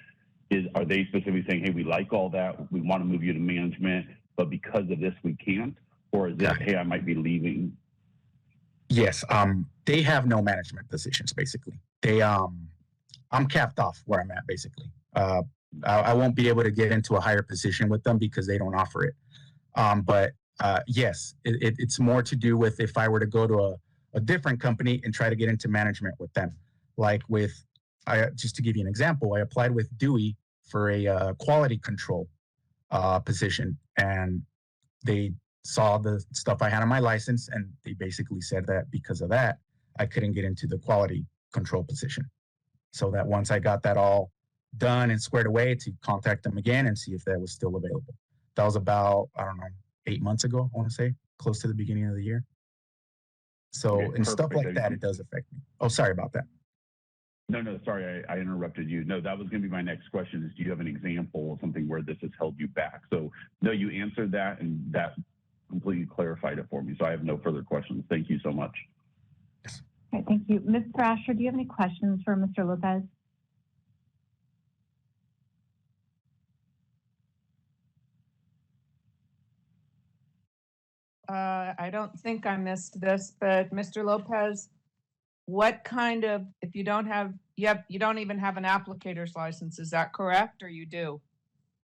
Are they specifically saying, hey, we like all that, we want to move you to management, but because of this, we can't? Or is it, hey, I might be leaving? Yes, they have no management positions, basically. I'm capped off where I'm at, basically. I won't be able to get into a higher position with them because they don't offer it. But yes, it's more to do with if I were to go to a different company and try to get into management with them. Like just to give you an example, I applied with Dewey for a quality control position, and they saw the stuff I had on my license, and they basically said that because of that, I couldn't get into the quality control position. So that once I got that all done and squared away, to contact them again and see if that was still available. That was about, I don't know, 8 months ago, I want to say, close to the beginning of the year. So, Okay, and stuff like that, it does affect me. Oh, sorry about that. No, sorry, I interrupted you. No, that was going to be my next question is, do you have an example of something where this has held you back? So, no, you answered that, and that completely clarified it for me. So I have no further questions. Thank you so much. Okay, thank you. Ms. Thrasher, do you have any questions for Mr. Lopez? I don't think I missed this, but Mr. Lopez, what kind of, if you don't have, you don't even have an applicator's license, is that correct, or you do?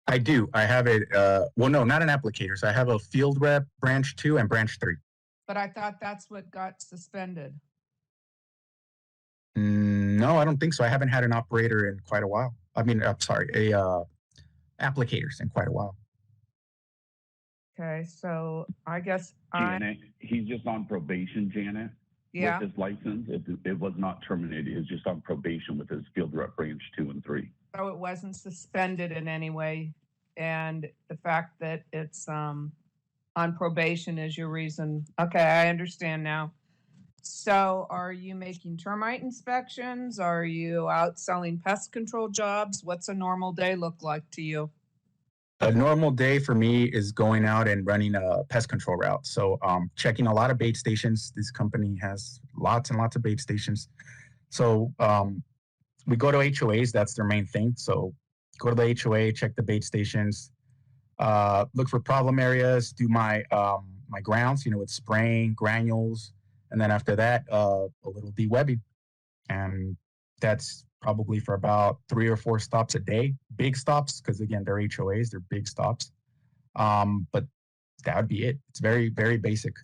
I do. I have it. Well, no, not an applicator. So I have a field rep, branch 2 and branch 3. But I thought that's what got suspended. No, I don't think so. I haven't had an operator in quite a while. I mean, I'm sorry, applicators in quite a while. Okay, so I guess Janet, he's just on probation, Janet. Yeah. With his license, it was not terminated. It's just on probation with his field rep branch 2 and 3. So it wasn't suspended in any way, and the fact that it's on probation is your reason. Okay, I understand now. So are you making termite inspections? Are you out selling pest control jobs? What's a normal day look like to you? A normal day for me is going out and running a pest control route. So checking a lot of bait stations. This company has lots and lots of bait stations. So we go to HOAs. That's their main thing. So go to the HOA, check the bait stations, look for problem areas, do my my grounds, with spraying, granules. And then after that, a little de-webbing. And that's probably for about 3 or 4 stops a day. Big stops, because again, they're HOAs, they're big stops. But that would be it. It's very, very basic.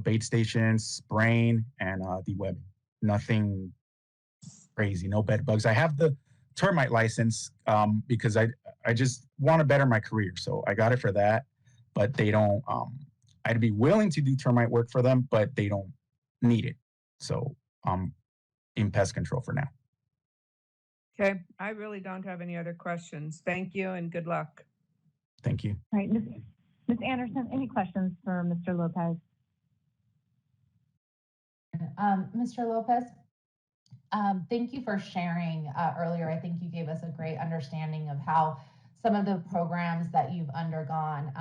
Bait stations, spraying, and de-webbing. Nothing crazy, no bed bugs. I have the termite license because I just want to better my career. So I got it for that, but they don't, I'd be willing to do termite work for them, but they don't need it. So I'm in pest control for now. Okay, I really don't have any other questions. Thank you and good luck. Thank you. All right, Ms. Anderson, any questions for Mr. Lopez? Mr. Lopez, thank you for sharing earlier. I think you gave us a great understanding of how some of the programs that you've undergone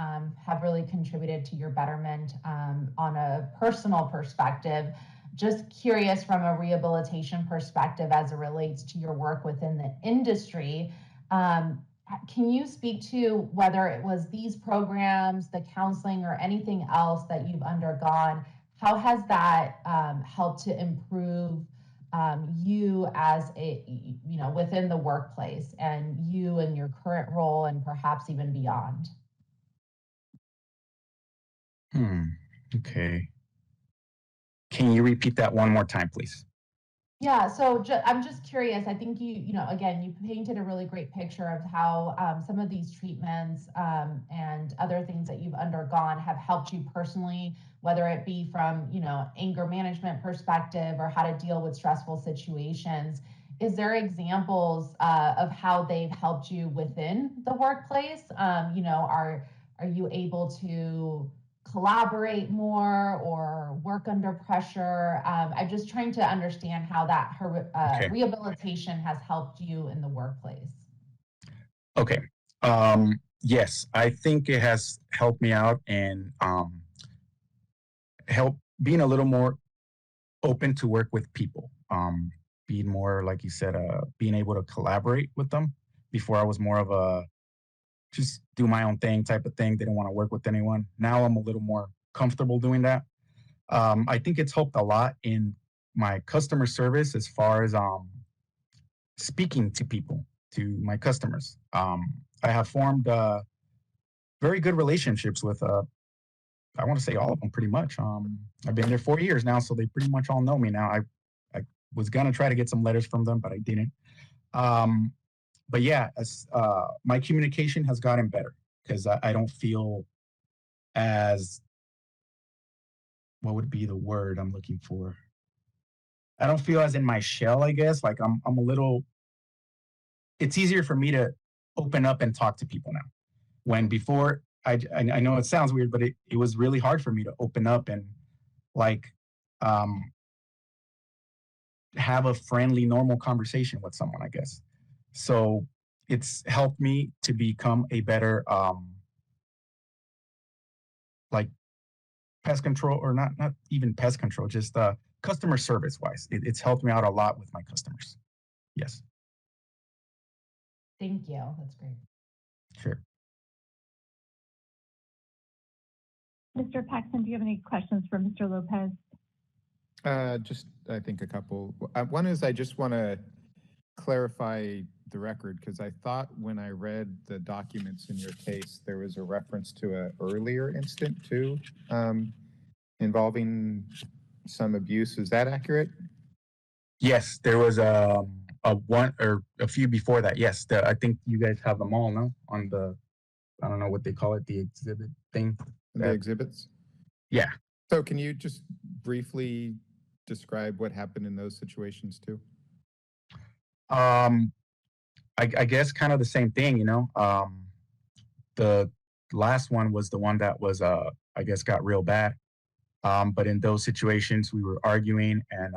have really contributed to your betterment on a personal perspective. Just curious from a rehabilitation perspective as it relates to your work within the industry. Can you speak to whether it was these programs, the counseling, or anything else that you've undergone? How has that helped to improve you as within the workplace and you and your current role and perhaps even beyond? Okay. Can you repeat that one more time, please? Yeah, so I'm just curious. I think again, you painted a really great picture of how some of these treatments and other things that you've undergone have helped you personally, whether it be from, anger management perspective or how to deal with stressful situations. Is there examples of how they've helped you within the workplace? Are you able to collaborate more or work under pressure? I'm just trying to understand how that Okay. rehabilitation has helped you in the workplace. Okay. Yes, I think it has helped me out and help being a little more open to work with people. Being more, like you said, being able to collaborate with them. Before I was more of a just do my own thing type of thing. Didn't want to work with anyone. Now I'm a little more comfortable doing that. I think it's helped a lot in my customer service as far as speaking to people, to my customers. I have formed very good relationships with, I want to say all of them pretty much. I've been there 4 years now, so they pretty much all know me now. I was going to try to get some letters from them, but I didn't. But yeah, my communication has gotten better because I don't feel as, what would be the word I'm looking for? I don't feel as in my shell, I guess. Like I'm a little, it's easier for me to open up and talk to people now. When before, I know it sounds weird, but it was really hard for me to open up and like um, have a friendly, normal conversation with someone, I guess. So it's helped me to become a better like pest control, or not even pest control, just customer service wise. It's helped me out a lot with my customers. Yes. Thank you. That's great. Sure. Mr. Paxton, do you have any questions for Mr. Lopez? Just, I think a couple. One is I just want to clarify the record because I thought when I read the documents in your case, there was a reference to an earlier incident too, involving some abuse. Is that accurate? Yes, there was a one or a few before that. Yes, I think you guys have them all, no? On the, I don't know what they call it, the exhibit thing. The exhibits? Yeah. So can you just briefly describe what happened in those situations too? I guess kind of the same thing, the last one was the one that was, I guess, got real bad. But in those situations, we were arguing and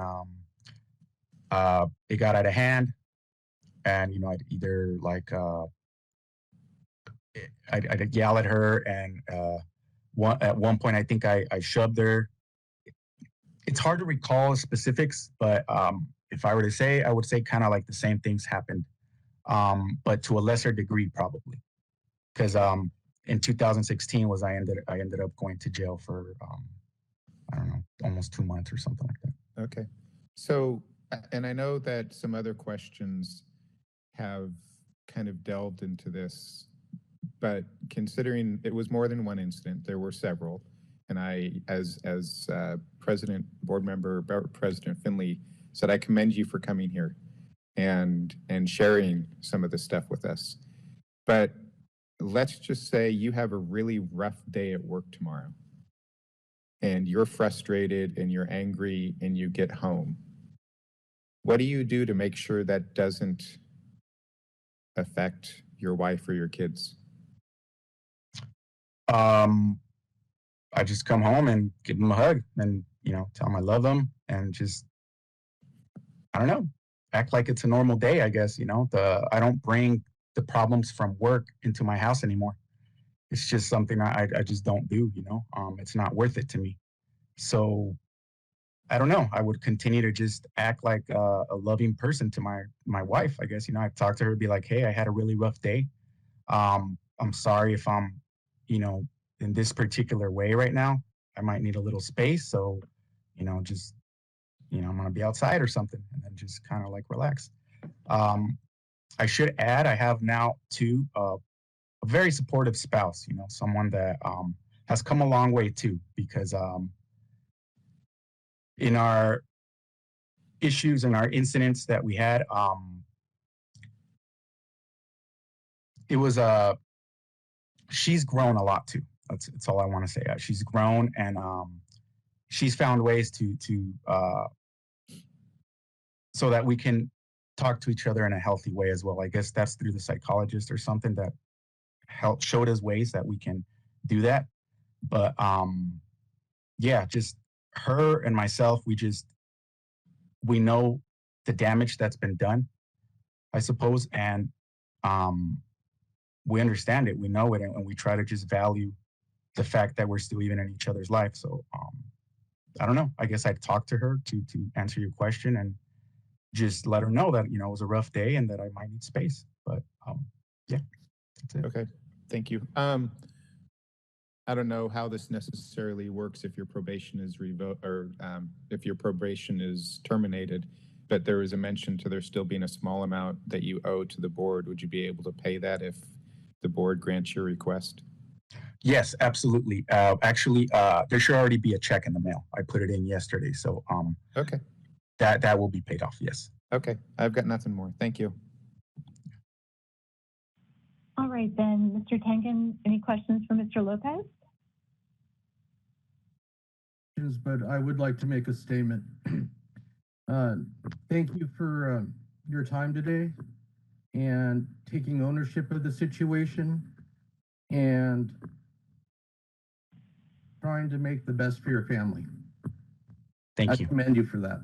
it got out of hand. And, I'd either like, I'd yell at her and at one point, I think I shoved her. It's hard to recall specifics, but if I were to say, I would say kind of like the same things happened, but to a lesser degree probably. Because in 2016 I ended up going to jail for I don't know, almost 2 months or something like that. Okay. So, and I know that some other questions have kind of delved into this, but considering it was more than one incident, there were several. And I, as board member President Finley said, I commend you for coming here and sharing some of this stuff with us. But let's just say you have a really rough day at work tomorrow and you're frustrated and you're angry and you get home. What do you do to make sure that doesn't affect your wife or your kids? I just come home and give them a hug and, tell them I love them and just, I don't know, act like it's a normal day, I guess, I don't bring the problems from work into my house anymore. It's just something I just don't do, it's not worth it to me. So I don't know. I would continue to just act like a loving person to my wife, I guess. I'd talk to her, be like, hey, I had a really rough day. I'm sorry if I'm, in this particular way right now. I might need a little space. So, just, I'm going to be outside or something and then just kind of like relax. I should add, I have now too, a very supportive spouse, someone that has come a long way too, because in issues and our incidents that we had, it was she's grown a lot too. That's all I want to say. She's grown, and she's found ways to so that we can talk to each other in a healthy way as well. I guess that's through the psychologist or something that showed us ways that we can do that. But yeah, just her and myself, we know the damage that's been done, I suppose, and we understand it, we know it, and we try to just value the fact that we're still even in each other's life. So I don't know. I guess I'd talk to her to answer your question and just let her know that, it was a rough day and that I might need space. But yeah, that's it. Okay, thank you. I don't know how this necessarily works if your probation is revoked or if your probation is terminated, but there was a mention to there still being a small amount that you owe to the board. Would you be able to pay that if the board grants your request? Yes, absolutely. Actually, there should already be a check in the mail. I put it in yesterday, so okay, that will be paid off. Yes. Okay, I've got nothing more. Thank you. All right, then, Mr. Tangen, any questions for Mr. Lopez? But I would like to make a statement. Thank you for your time today and taking ownership of the situation and trying to make the best for your family. Thank you. I commend you for that.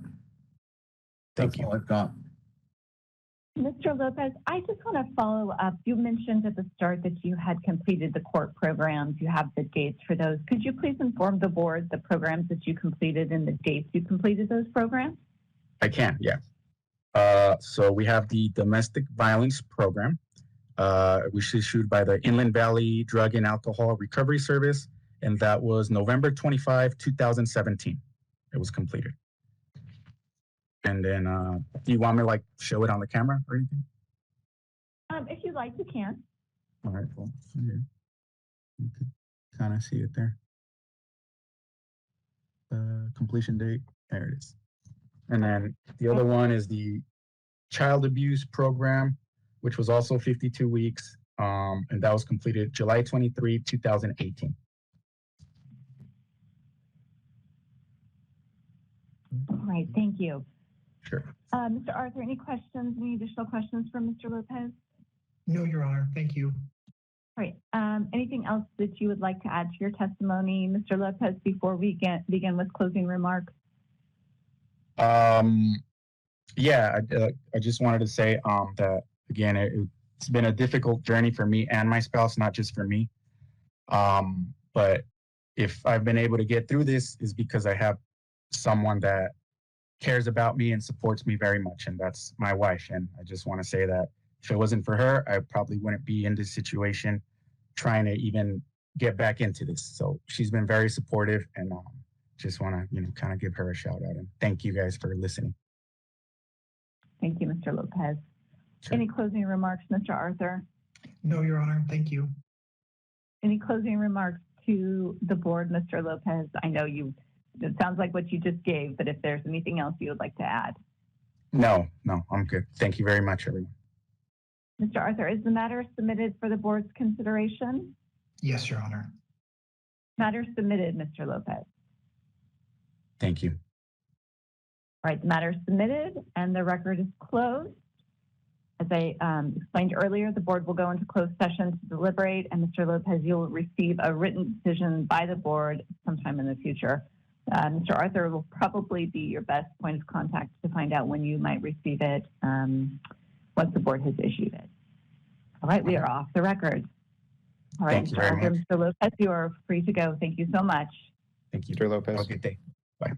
Thank That's you. all I've got. Mr. Lopez, I just want to follow up. You mentioned at the start that you had completed the court programs. You have the dates for those. Could you please inform the board the programs that you completed and the dates you completed those programs? I can, yeah. So we have the domestic violence program, which is issued by the Inland Valley Drug and Alcohol Recovery Service, and that was November 25, 2017. It was completed. And then, do you want me to like show it on the camera or anything? If you'd like, you can. All right, well, here. You can kind of see it there. Completion date, there it is. And then the other one is the child abuse program, which was also 52 weeks. And that was completed July 23, 2018. All right, thank you. Sure. Mr. Arthur, any questions, any additional questions for Mr. Lopez? No, Your Honor. Thank you. All right. Anything else that you would like to add to your testimony, Mr. Lopez, before we begin with closing remarks? Yeah, I just wanted to say that, again, it's been a difficult journey for me and my spouse, not just for me. But if I've been able to get through this is because I have someone that cares about me and supports me very much, and that's my wife. And I just want to say that if it wasn't for her, I probably wouldn't be in this situation trying to even get back into this. So she's been very supportive, and just want to, kind of give her a shout out and thank you guys for listening. Thank you, Mr. Lopez. Sure. Any closing remarks, Mr. Arthur? No, Your Honor. Thank you. Any closing remarks to the board, Mr. Lopez? I know it sounds like what you just gave, but if there's anything else you would like to add. No, I'm good. Thank you very much, everyone. Mr. Arthur, is the matter submitted for the board's consideration? Yes, Your Honor. Matter submitted, Mr. Lopez. Thank you. All right, the matter is submitted and the record is closed. As I explained earlier, the board will go into closed session to deliberate, and Mr. Lopez, you'll receive a written decision by the board sometime in the future. Mr. Arthur will probably be your best point of contact to find out when you might receive it once the board has issued it. All right, we are off the record. All right, Thank you Mr. very Arthur, much. Mr. Lopez, you are free to go. Thank you so much. Thank you. Mr. Lopez. Have a good day. Bye.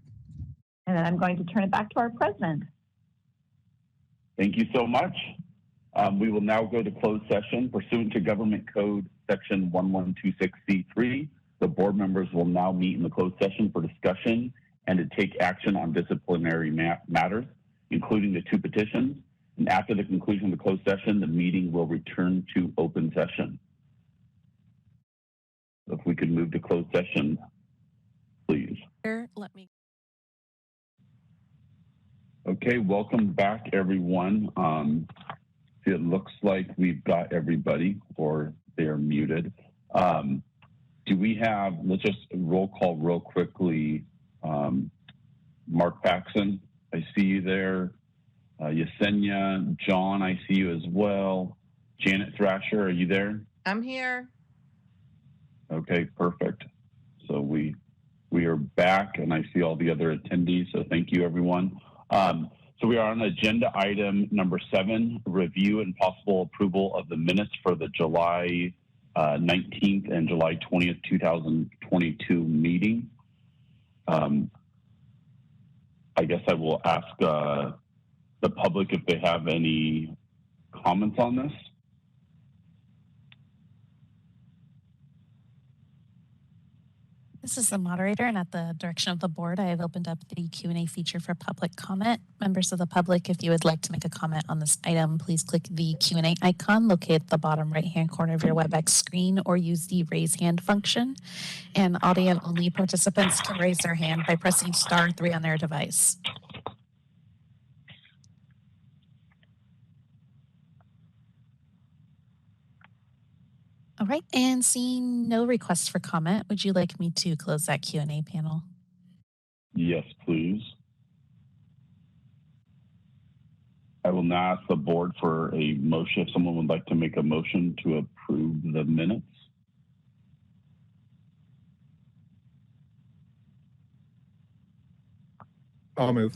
And then I'm going to turn it back to our president. Thank you so much. We will now go to closed session pursuant to Government Code Section 1126C3. The board members will now meet in the closed session for discussion and to take action on disciplinary matters, including the 2 petitions. And after the conclusion of the closed session, the meeting will return to open session. If we could move to closed session, please. Let me. Okay, welcome back, everyone. It looks like we've got everybody, or they're muted. Do we have, let's just roll call real quickly. Mark Paxson, I see you there. Yesenia, John, I see you as well. Janet Thrasher, are you there? I'm here. Okay, perfect. So we are back, and I see all the other attendees, so thank you, everyone. So we are on agenda item number 7, review and possible approval of the minutes for the July 19th and July 20th, 2022 meeting. I guess I will ask the public if they have any comments on this. This is the moderator, and at the direction of the board, I have opened up the Q&A feature for public comment. Members of the public, if you would like to make a comment on this item, please click the Q&A icon located at the bottom right-hand corner of your WebEx screen, or use the raise hand function. And audio-only participants can raise their hand by pressing *3 on their device. All right, and seeing no requests for comment, would you like me to close that Q&A panel? Yes, please. I will now ask the board for a motion, if someone would like to make a motion to approve the minutes. I'll move.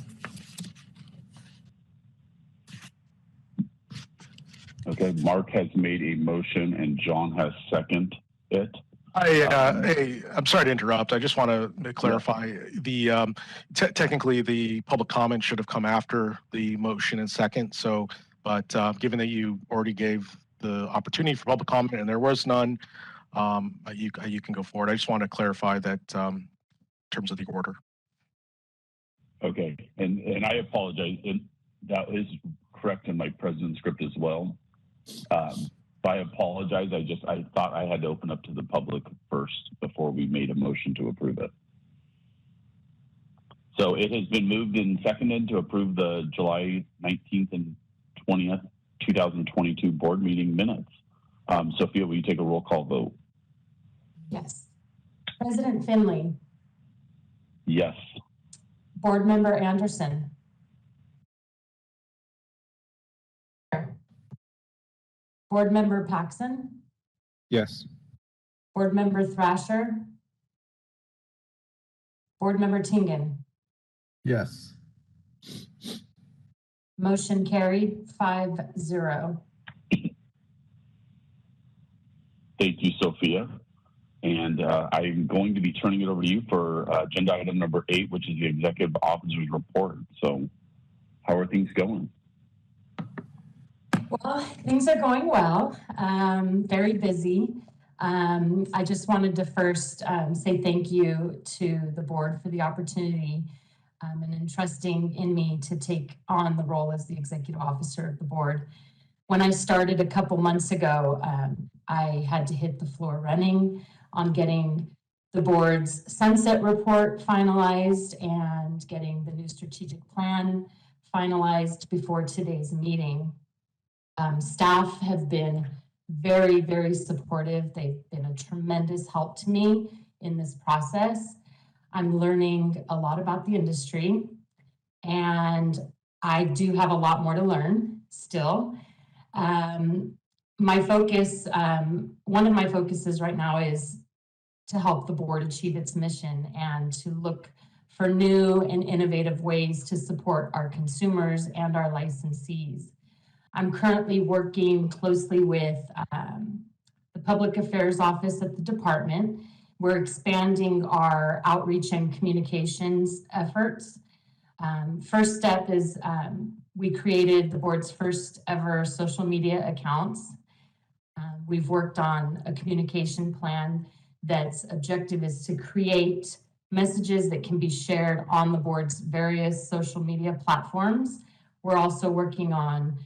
Okay, Mark has made a motion and John has seconded it. Hey, I'm sorry to interrupt. I just want to clarify the technically the public comment should have come after the motion and second. So, but given that you already gave the opportunity for public comment and there was none, you can go forward. I just want to clarify that in terms of the order. Okay, and I apologize. That is correct in my president's script as well. I apologize. I thought I had to open up to the public first before we made a motion to approve it. So it has been moved and seconded to approve the July 19th and 20th, 2022 board meeting minutes. Sophia, will you take a roll call vote? Yes. President Finley. Yes. Board Member Anderson. Board Member Paxson. Yes. Board Member Thrasher. Board Member Tingen. Yes. Motion carried 5-0. Thank you, Sophia. And I'm going to be turning it over to you for agenda item number 8, which is the executive officer's report. So how are things going? Well, things are going well, very busy. I just wanted to first say thank you to the board for the opportunity and entrusting in me to take on the role as the executive officer of the board. When I started a couple months ago, I had to hit the floor running on getting the board's sunset report finalized and getting the new strategic plan finalized before today's meeting. Staff have been very, very supportive. They've been a tremendous help to me in this process. I'm learning a lot about the industry, and I do have a lot more to learn still. My focus, one of my focuses right now is to help the board achieve its mission and to look for new and innovative ways to support our consumers and our licensees. I'm currently working closely with the Public Affairs Office at the department. We're expanding our outreach and communications efforts. First step is we created the board's first ever social media accounts. We've worked on a communication plan that's objective is to create messages that can be shared on the board's various social media platforms. We're also working on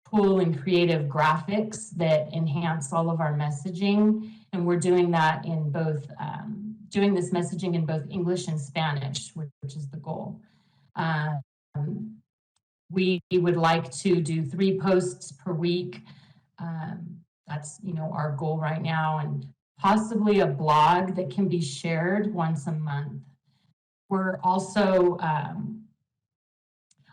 cool and creative graphics that enhance all of our messaging. And we're doing that in both, doing this messaging in both English and Spanish, which is the goal. we would like to do 3 posts per week. That's, our goal right now, and possibly a blog that can be shared once a month. We're also,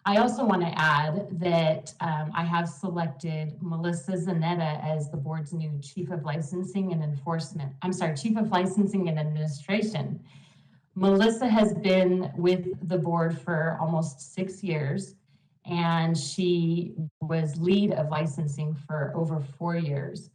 I also want to add that I have selected Melissa Zanetta as the board's new Chief of Licensing and Enforcement. I'm sorry, Chief of Licensing and Administration. Melissa has been with the board for almost 6 years, and she was lead of licensing for over 4 years.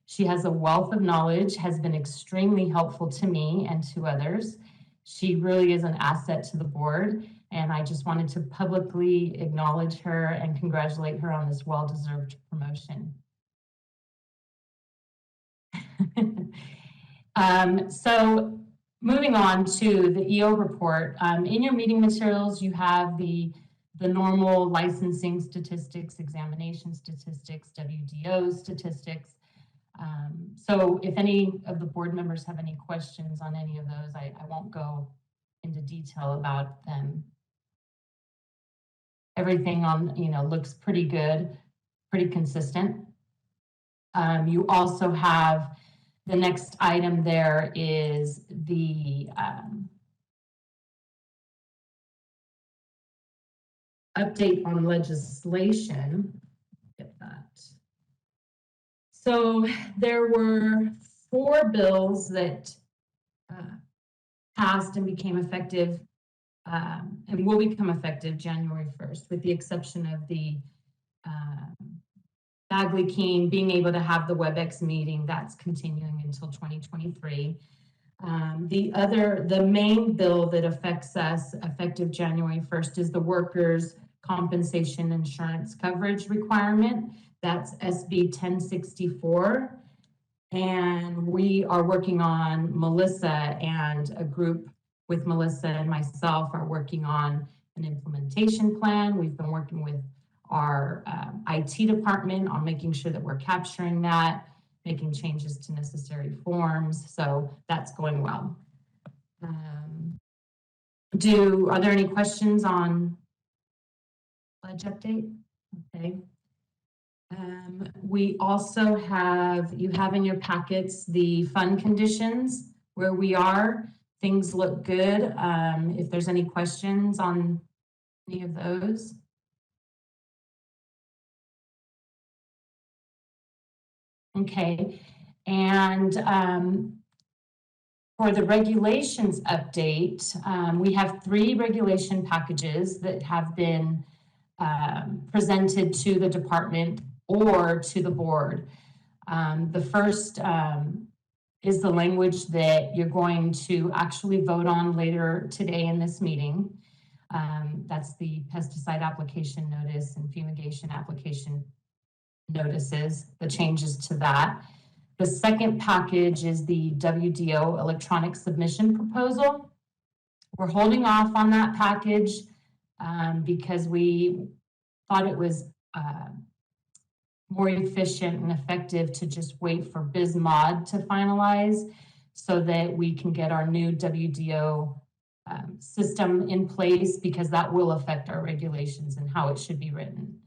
She has a wealth of knowledge, has been extremely helpful to me and to others. She really is an asset to the board, and I just wanted to publicly acknowledge her and congratulate her on this well-deserved promotion. So moving on to the EO report, in your meeting materials, you have the normal licensing statistics, examination statistics, WDO statistics. So if any of the board members have any questions on any of those, I won't go into detail about them. Everything on, looks pretty good, pretty consistent. You also have the next item there is the update on legislation. Get that. So there were 4 bills that passed and became effective and will become effective January 1st, with the exception of the Bagley-Keene being able to have the WebEx meeting. That's continuing until 2023. The main bill that affects us effective January 1st is the workers' compensation insurance coverage requirement. That's SB 1064. And we are working on, Melissa and a group with Melissa and myself are working on an implementation plan. We've been working with our IT department on making sure that we're capturing that, making changes to necessary forms. So that's going well. Are there any questions on pledge update? Okay. We also you have in your packets the fund conditions where we are. Things look good. If there's any questions on any of those. Okay, and for the regulations update, we have 3 regulation packages that have been presented to the department or to the board. The first is the language that you're going to actually vote on later today in this meeting. That's the pesticide application notice and fumigation application notices, the changes to that. The second package is the WDO electronic submission proposal. We're holding off on that package because we thought it was more efficient and effective to just wait for BizMod to finalize so that we can get our new WDO system in place, because that will affect our regulations and how it should be written.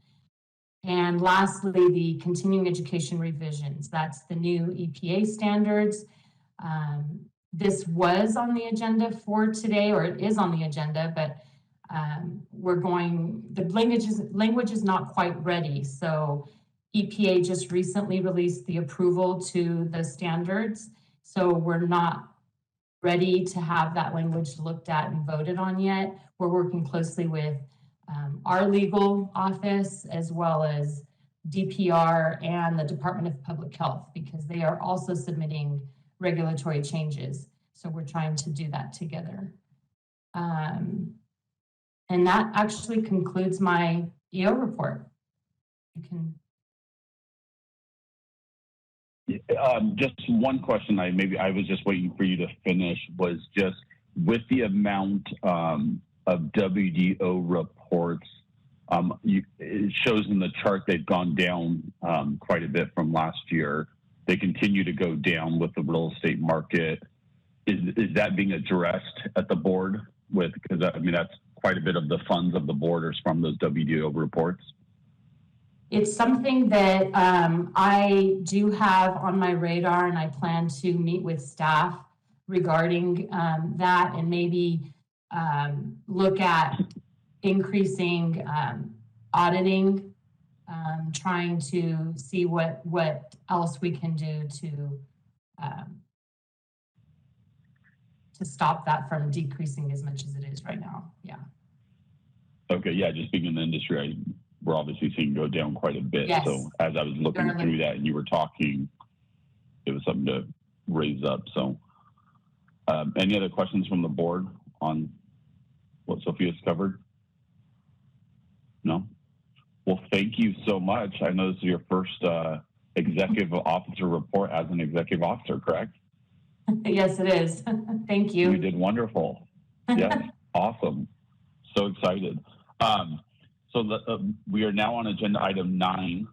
And lastly, the continuing education revisions. That's the new EPA standards. This was on the agenda for today, or it is on the agenda, but the language is not quite ready. So EPA just recently released the approval to the standards. So we're not ready to have that language looked at and voted on yet. We're working closely with our legal office as well as DPR and the Department of Public Health, because they are also submitting regulatory changes. So we're trying to do that together. And that actually concludes my EO report. You can. Just one question. I was just waiting for you to finish. Was just with the amount of WDO reports. It shows in the chart they've gone down quite a bit from last year. They continue to go down with the real estate market. Is that being addressed at the board? Because I mean, that's quite a bit of the funds of the board is from those WDO reports? It's something that I do have on my radar, and I plan to meet with staff regarding that, and maybe look at increasing auditing, trying to see what else we can do to stop that from decreasing as much as it is right now. Yeah. Okay, yeah, just being in the industry, we're obviously seeing it go down quite a bit. Yes. So as I was looking through that and you were talking, it was something to raise up. So any other questions from the board on what Sophia's covered? No? Well, thank you so much. I know this is your first executive officer report as an executive officer, correct? Yes, it is. Thank you. You did wonderful. Yes, awesome. So excited. We are now on agenda item 9,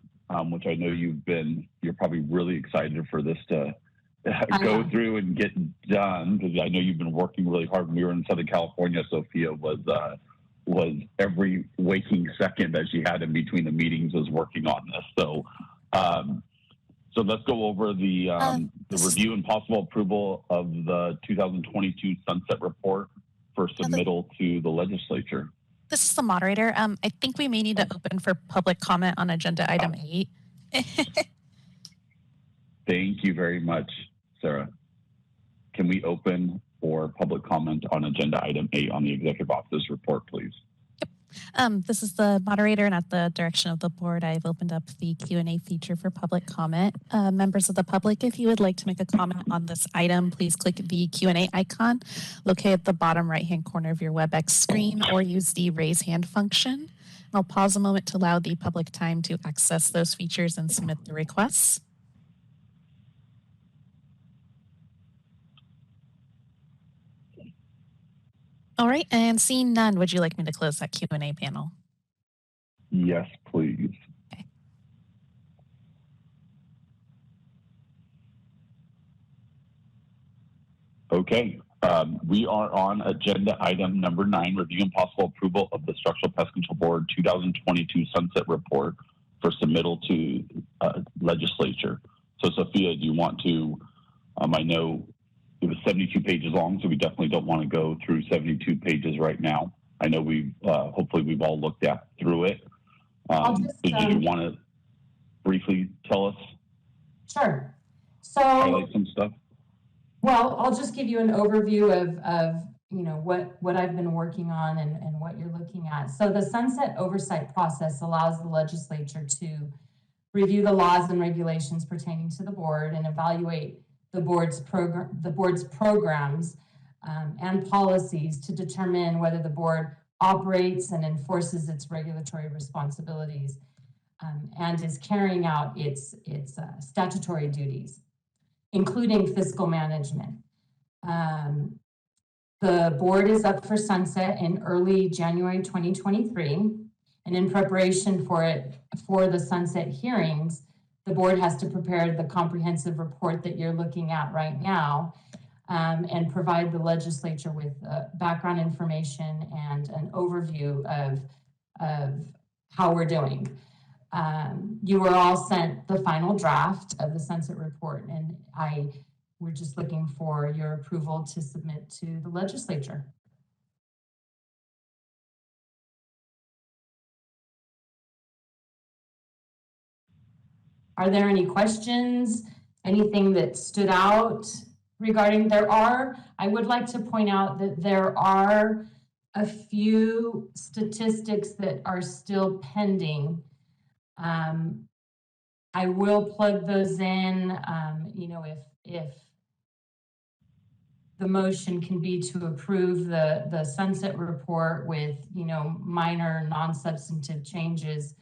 which I know you're probably really excited for this to go through and get done, because I know you've been working really hard. When we were in Southern California, Sophia was every waking second that she had in between the meetings was working on this. So let's go over the review and possible approval of the 2022 Sunset Report for submittal to the legislature. This is the moderator. I think we may need to open for public comment on agenda item 8. Thank you very much, Sarah. Can we open for public comment on agenda item 8 on the executive officer's report, please? This is the moderator, and at the direction of the board, I've opened up the Q&A feature for public comment. Members of the public, if you would like to make a comment on this item, please click the Q&A icon located at the bottom right-hand corner of your WebEx screen, or use the raise hand function. I'll pause a moment to allow the public time to access those features and submit the requests. All right, and seeing none, would you like me to close that Q&A panel? Yes, please. Okay, we are on agenda item number 9, review and possible approval of the Structural Pest Control Board 2022 Sunset Report for submittal to legislature. So Sophia, do you want to, I know it was 72 pages long, so we definitely don't want to go through 72 pages right now. I know hopefully we've all looked through it. Do you want to briefly tell us? Sure. So highlight some stuff. Well, I'll just give you an overview of what I've been working on and what you're looking at. So the sunset oversight process allows the legislature to review the laws and regulations pertaining to the board and evaluate the board's programs and policies to determine whether the board operates and enforces its regulatory responsibilities and is carrying out its statutory duties, including fiscal management. The board is up for sunset in early January 2023, and in preparation for the sunset hearings, the board has to prepare the comprehensive report that you're looking at right now and provide the legislature with background information and an overview of how we're doing. You were all sent the final draft of the sunset report, and we're just looking for your approval to submit to the legislature. Are there any questions? Anything that stood out regarding I would like to point out that there are a few statistics that are still pending. I will plug those in, if the motion can be to approve the sunset report with, minor non-substantive changes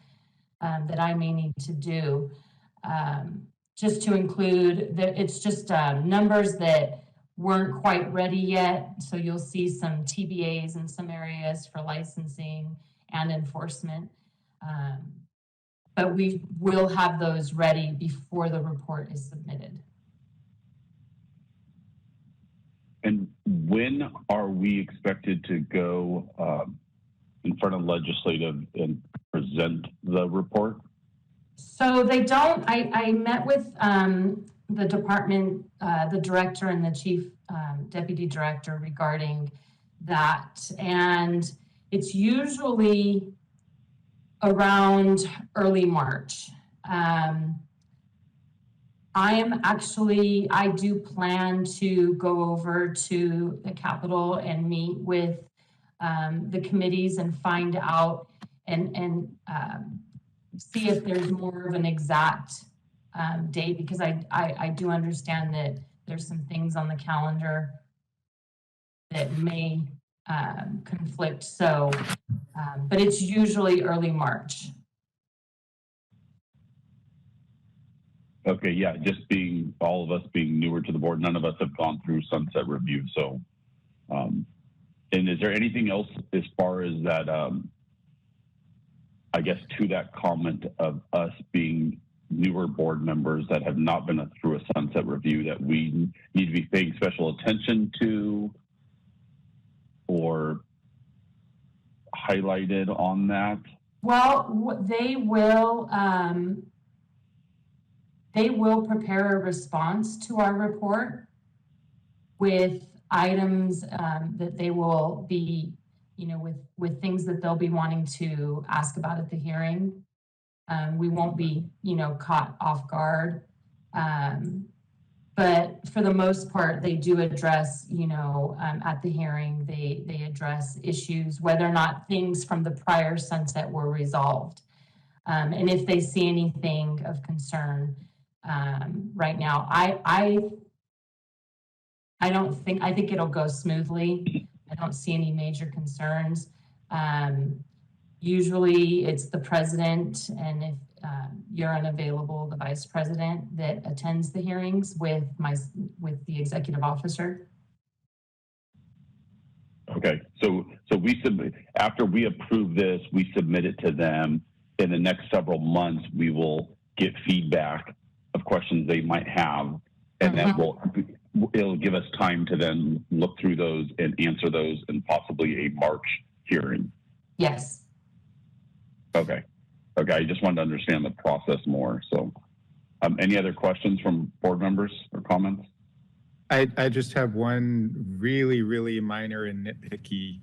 that I may need to do. Just to include that it's just numbers that weren't quite ready yet. So you'll see some TBAs in some areas for licensing and enforcement. But we will have those ready before the report is submitted. And when are we expected to go in front of legislative and present the report? So they don't, I met with the department, the director and the chief deputy director regarding that. And it's usually around early March. I do plan to go over to the Capitol and meet with the committees and find out and see if there's more of an exact date, because I do understand that there's some things on the calendar that may conflict. So, but it's usually early March. Okay, yeah, just being, all of us being newer to the board, none of us have gone through sunset review. So, and is there anything else as far as that, I guess, to that comment of us being newer board members that have not been through a sunset review that we need to be paying special attention to or highlighted on that? Well, they will prepare a response to our report with items that they will be, you know, with things that they'll be wanting to ask about at the hearing. We won't be, you know, caught off guard. But for the most part, they do address, you know, at the hearing, they address issues, whether or not things from the prior sunset were resolved. And if they see anything of concern right now, I think it'll go smoothly. I don't see any major concerns. Usually it's the president, and if you're unavailable, the vice president that attends the hearings with the executive officer. Okay, so we submit, after we approve this, we submit it to them. In the next several months, we will get feedback of questions they might have, and that it'll give us time to then look through those and answer those in possibly a March hearing. Yes. Okay. Okay, I just wanted to understand the process more. So any other questions from board members or comments? I just have one really, really minor and nitpicky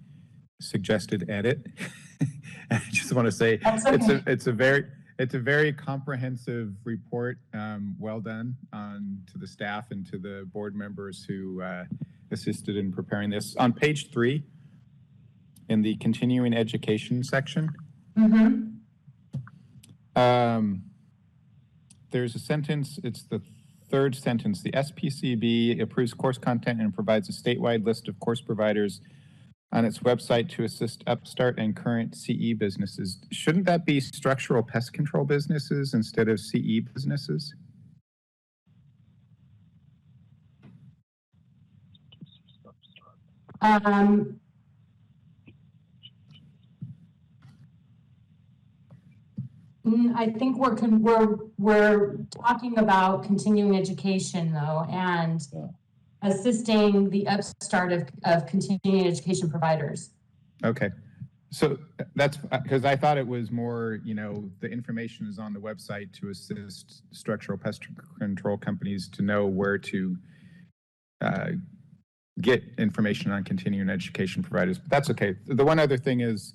suggested edit. I just want to say it's a very comprehensive report. Well done to the staff and to the board members who assisted in preparing this. On page 3, in the continuing education section, there's a sentence, it's the third sentence. The SPCB approves course content and provides a statewide list of course providers on its website to assist upstart and current CE businesses. Shouldn't that be structural pest control businesses instead of CE businesses? I think we're talking about continuing education though, and assisting the upstart of continuing education providers. Okay, so that's because I thought it was more, you know, the information is on the website to assist structural pest control companies to know where to get information on continuing education providers. But that's okay. The one other thing is,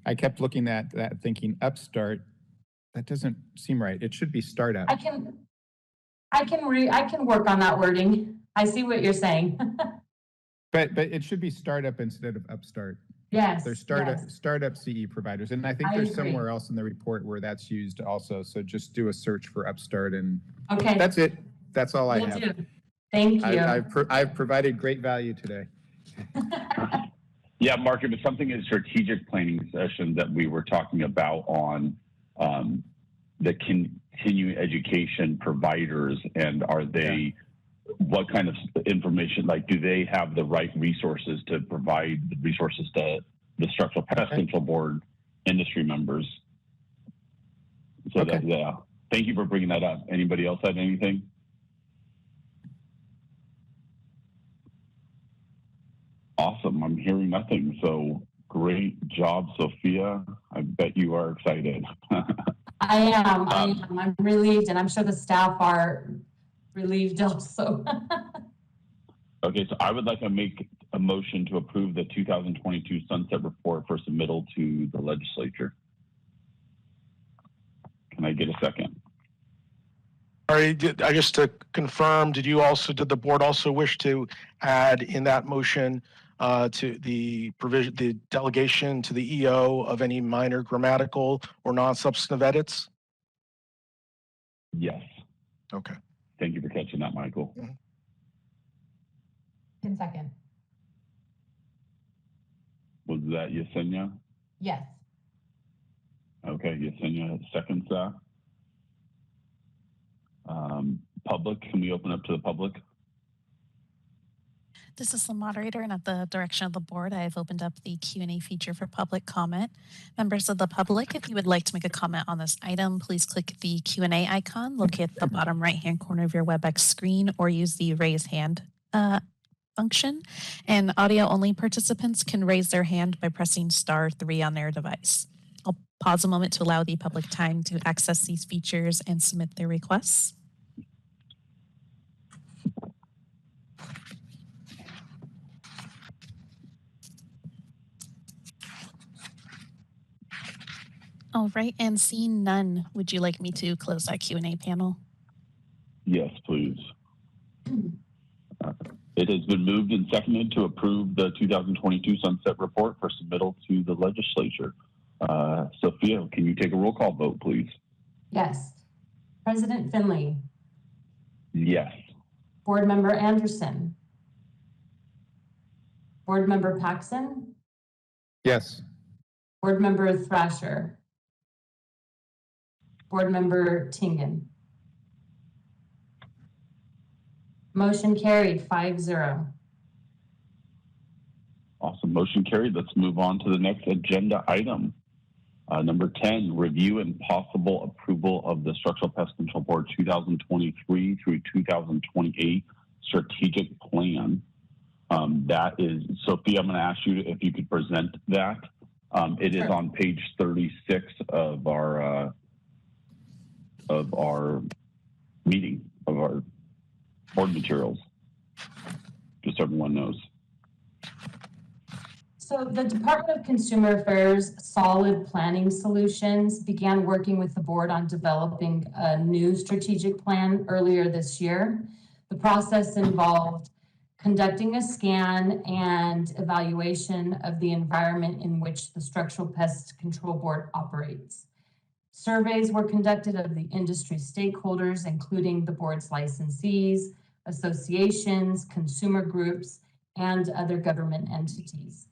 I kept looking at that thinking upstart. That doesn't seem right. It should be startup. I can work on that wording. I see what you're saying. but it should be startup instead of upstart. Yes. There's startup CE providers, and I think there's somewhere else in the report where that's used also. So just do a search for upstart, and that's it. That's all I have. Thank you. I've provided great value today. Yeah, Mark, it was something in strategic planning session that we were talking about on the continuing education providers, and are they, what kind of information, like do they have the right resources to provide the resources to the Structural Pest Control Board industry members? So that, yeah, thank you for bringing that up. Anybody else have anything? Awesome, I'm hearing nothing. So Great job, Sophia. I bet you are excited. I am. I'm relieved, and I'm sure the staff are relieved also. Okay, so I would like to make a motion to approve the 2022 Sunset Report for submittal to the legislature. Can I get a second? All right, I just to confirm, did the board also wish to add in that motion to the provision, the delegation to the EO of any minor grammatical or non-substantive edits? Yes. Okay. Thank you for catching that, Michael. In second. Was that Yesenia? Yes. Okay, Yesenia seconds that. Public, can we open up to the public? This is the moderator, and at the direction of the board, I have opened up the Q&A feature for public comment. Members of the public, if you would like to make a comment on this item, please click the Q&A icon located at the bottom right-hand corner of your WebEx screen, or use the raise hand function. And audio-only participants can raise their hand by pressing *3 on their device. I'll pause a moment to allow the public time to access these features and submit their requests. All right, and seeing none, would you like me to close that Q&A panel? Yes, please. It has been moved and seconded to approve the 2022 Sunset Report for submittal to the legislature. Sophia, can you take a roll call vote, please? Yes. President Finley. Yes. Board Member Anderson. Board Member Paxson. Yes. Board Member Thrasher. Board Member Tingen. Motion carried 5-0. Awesome. Motion carried. Let's move on to the next agenda item. Number 10, review and possible approval of the Structural Pest Control Board 2023 through 2028 strategic plan. That is, Sophia, I'm going to ask you if you could present that. It is on page 36 of our meeting, of our board materials, just so everyone knows. So the Department of Consumer Affairs Solid Planning Solutions began working with the board on developing a new strategic plan earlier this year. The process involved conducting a scan and evaluation of the environment in which the Structural Pest Control Board operates. Surveys were conducted of the industry stakeholders, including the board's licensees, associations, consumer groups, and other government entities.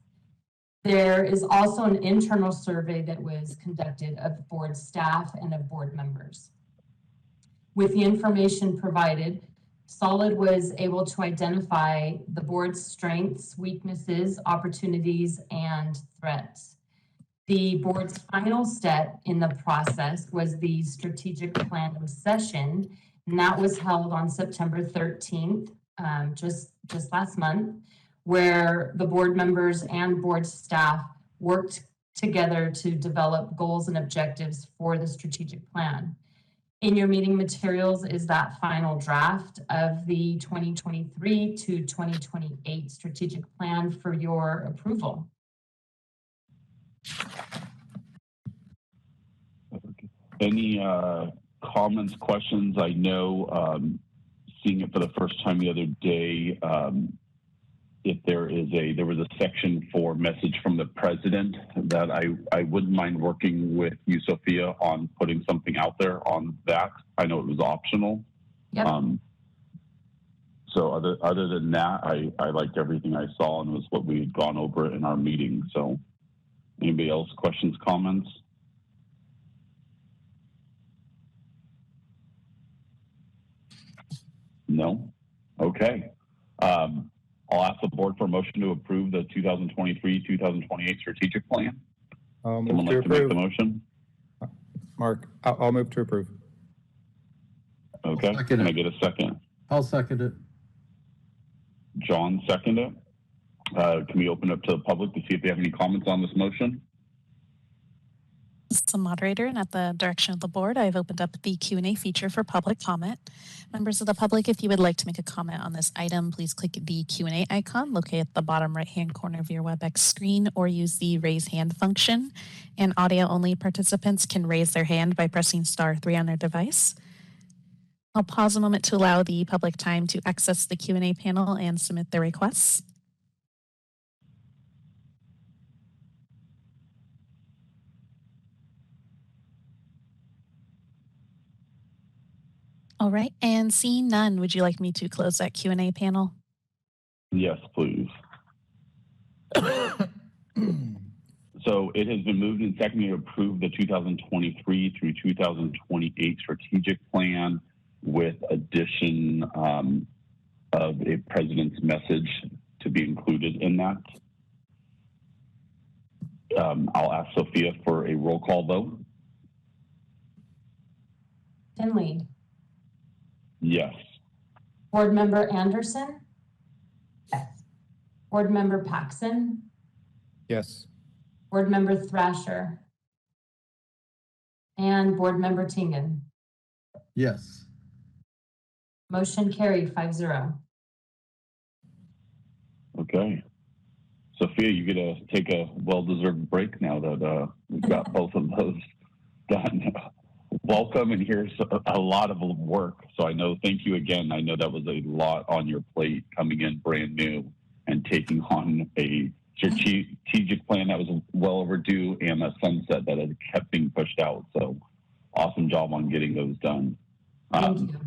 There is also an internal survey that was conducted of board staff and of board members. With the information provided, Solid was able to identify the board's strengths, weaknesses, opportunities, and threats. The board's final step in the process was the strategic planning session, and that was held on September 13th, just last month, where the board members and board staff worked together to develop goals and objectives for the strategic plan. In your meeting materials is that final draft of the 2023 to 2028 strategic plan for your approval. Any comments, questions? I know seeing it for the first time the other day, if there was a section for message from the president that I wouldn't mind working with you, Sophia, on putting something out there on that. I know it was optional. Yep. So other than that, I liked everything I saw and was what we had gone over in our meeting. So anybody else, questions, comments? No? Okay. I'll ask the board for a motion to approve the 2023-2028 strategic plan. Someone like to make the motion? Mark, I'll move to approve. Okay. Can I get a second? I'll second it. John seconded it. Can we open up to the public to see if they have any comments on this motion? As the moderator and at the direction of the board, I've opened up the Q&A feature for public comment. Members of the public, if you would like to make a comment on this item, please click the Q&A icon located at the bottom right-hand corner of your WebEx screen or use the raise hand function. And audio-only participants can raise their hand by pressing *3 on their device. I'll pause a moment to allow the public time to access the Q&A panel and submit their requests. All right, and seeing none, would you like me to close that Q&A panel? Yes, please. So it has been moved and seconded to approve the 2023 through 2028 strategic plan with addition of a president's message to be included in that. I'll ask Sophia for a roll call vote. Finley. Yes. Board Member Anderson? Yes. Board Member Paxson? Yes. Board Member Thrasher? And Board Member Tingen? Yes. Motion carried 5-0. Okay. Sophia, you get to take a well-deserved break now that we've got both of those done. Welcome, and here's a lot of work. So I know, thank you again. I know that was a lot on your plate coming in brand new and taking on a strategic plan that was well overdue and a sunset that had kept being pushed out. So awesome job on getting those done. Thank you.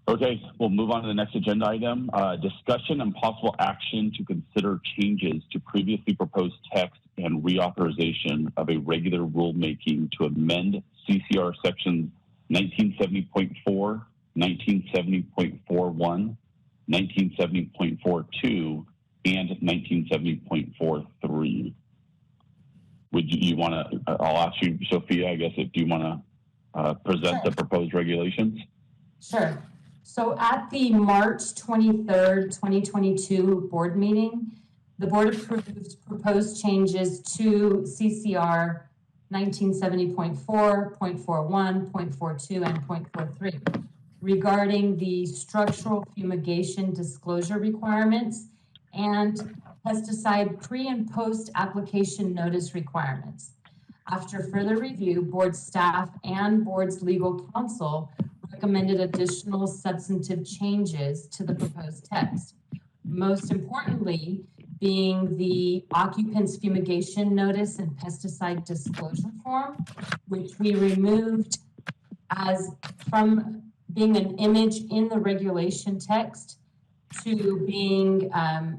Okay, we'll move on to the next agenda item. Discussion and possible action to consider changes to previously proposed text and reauthorization of a regular rulemaking to amend CCR sections 1970.4, 1970.41, 1970.42, and 1970.43. Would you want to, I'll ask you, Sophia, I guess, if you want to present the proposed regulations? Sure. So at the March 23rd, 2022 board meeting, the board approved proposed changes to CCR 1970.4, .41, .42, and .43 regarding the structural fumigation disclosure requirements and pesticide pre and post application notice requirements. After further review, board staff and board's legal counsel recommended additional substantive changes to the proposed text. Most importantly, being the occupant's fumigation notice and pesticide disclosure form, which we removed as from being an image in the regulation text to being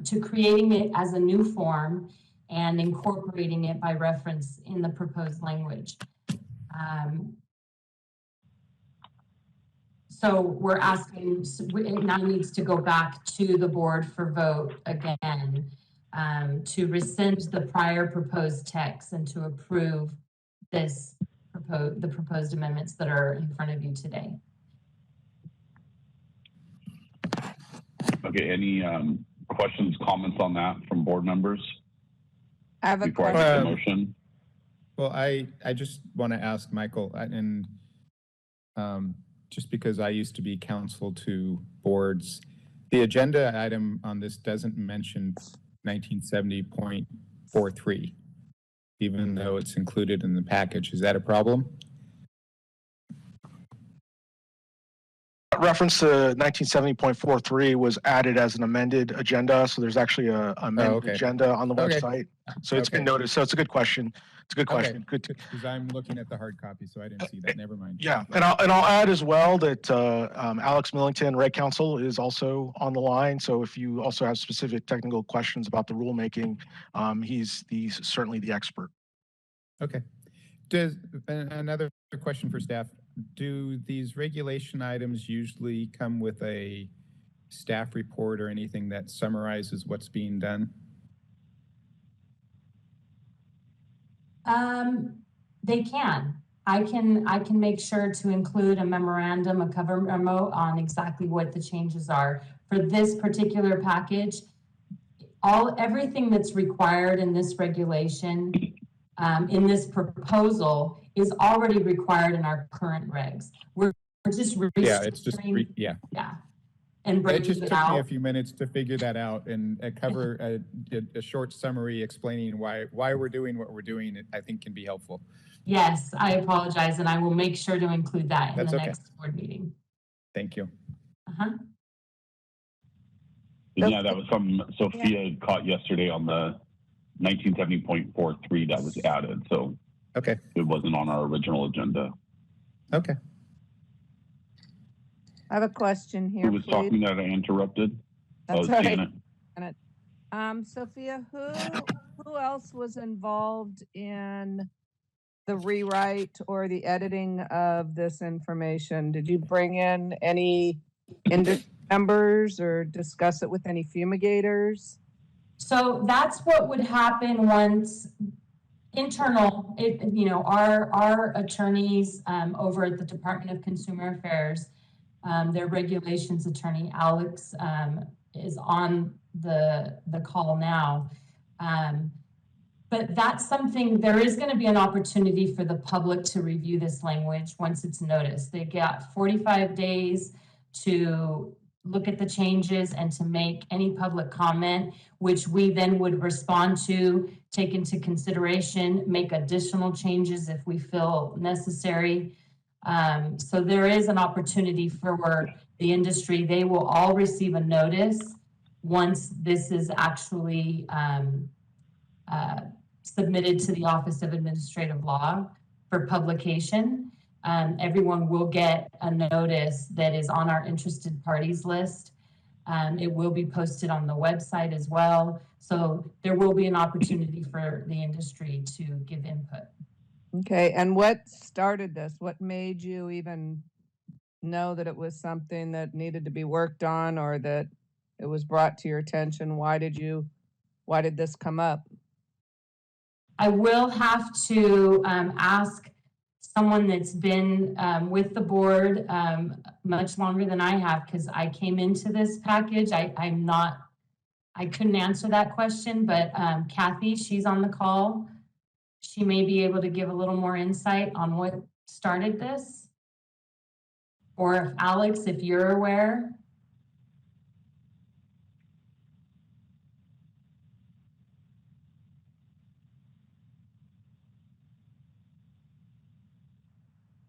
to creating it as a new form and incorporating it by reference in the proposed language. So we're asking, it now needs to go back to the board for vote again to rescind the prior proposed text and to approve the proposed amendments that are in front of you today. Okay, any questions, comments on that from board members? I have a before question. I make the motion? Well, I just want to ask Michael, and just because I used to be counsel to boards, the agenda item on this doesn't mention 1970.43, even though it's included in the package. Is that a problem? Reference to 1970.43 was added as an amended agenda, so there's actually a amended agenda on the website. So it's been noticed. So it's a good question. It's a good question. Good. Because I'm looking at the hard copy, so I didn't see that. Never mind. Yeah, and I'll add as well that Alex Millington, Reg Counsel, is also on the line. So if you also have specific technical questions about the rulemaking, he's certainly the expert. Okay. Does another question for staff? Do these regulation items usually come with a staff report or anything that summarizes what's being done? They can. I can make sure to include a memorandum, a cover memo on exactly what the changes are. For this particular package, everything that's required in this regulation, in this proposal, is already required in our current regs. We're just Yeah, it's just, yeah, It and just breaking took it me a out. few minutes to figure that out and cover a short summary explaining why we're doing what we're doing, I think can be helpful. Yes, I apologize, and I will make sure to include that in That's the okay. next board meeting. Thank you. Yeah, that was something Sophia caught yesterday on the 1970.43 that was added. So okay, it wasn't on our original agenda. Okay. I have a question here. Who was talking that I interrupted? That's right. Janet. Sophia, who else was involved in the rewrite or the editing of this information? Did you bring in any industry members or discuss it with any fumigators? So that's what would happen once internal, our attorneys over at the Department of Consumer Affairs, their regulations attorney, Alex, is on the call now. But that's something, there is going to be an opportunity for the public to review this language once it's noticed. They got 45 days to look at the changes and to make any public comment, which we then would respond to, take into consideration, make additional changes if we feel necessary. So there is an opportunity for the industry. They will all receive a notice once this is actually submitted to the Office of Administrative Law for publication. Everyone will get a notice that is on our interested parties list. It will be posted on the website as well. So there will be an opportunity for the industry to give input. Okay, and what started this? What made you even know that it was something that needed to be worked on or that it was brought to your attention? Why did this come up? I will have to ask someone that's been with the board much longer than I have, because I came into this package. I couldn't answer that question, but Kathy, she's on the call. She may be able to give a little more insight on what started this. Or if Alex, if you're aware.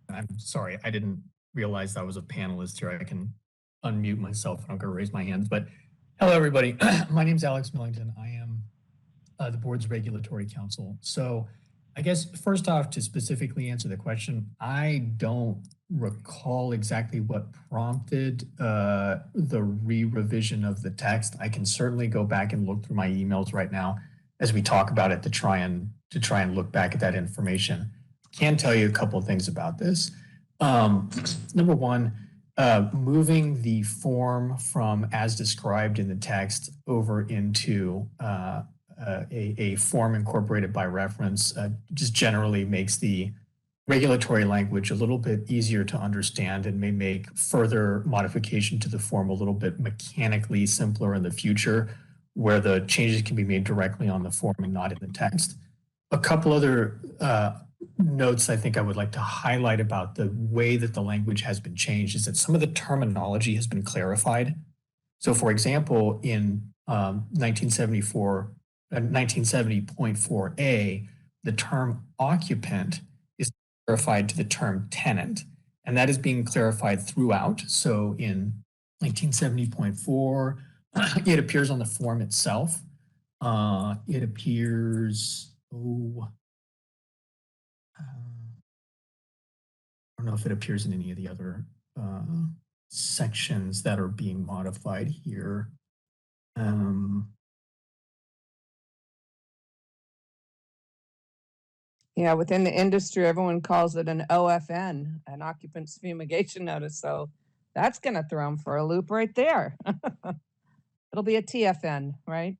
I'm sorry, I didn't realize I was a panelist here. I can unmute myself and I'm going to raise my hands. But hello, everybody. My name is Alex Millington. I am the board's regulatory counsel. So I guess first off, to specifically answer the question, I don't recall exactly what prompted the re-revision of the text. I can certainly go back and look through my emails right now as we talk about it to try and look back at that information. Can tell you a couple of things about this. Number one, moving the form from as described in the text over into a form incorporated by reference just generally makes the regulatory language a little bit easier to understand and may make further modification to the form a little bit mechanically simpler in the future, where the changes can be made directly on the form and not in the text. A couple other notes I think I would like to highlight about the way that the language has been changed is that some of the terminology has been clarified. So for example, in 1970.4a, the term occupant is clarified to the term tenant, and that is being clarified throughout. So in 1970.4, it appears on the form itself. It appears, I don't know if it appears in any of the other sections that are being modified here. Yeah, within the industry, everyone calls it an OFN, an occupant's fumigation notice. So that's going to throw them for a loop right there. It'll be a TFN, right?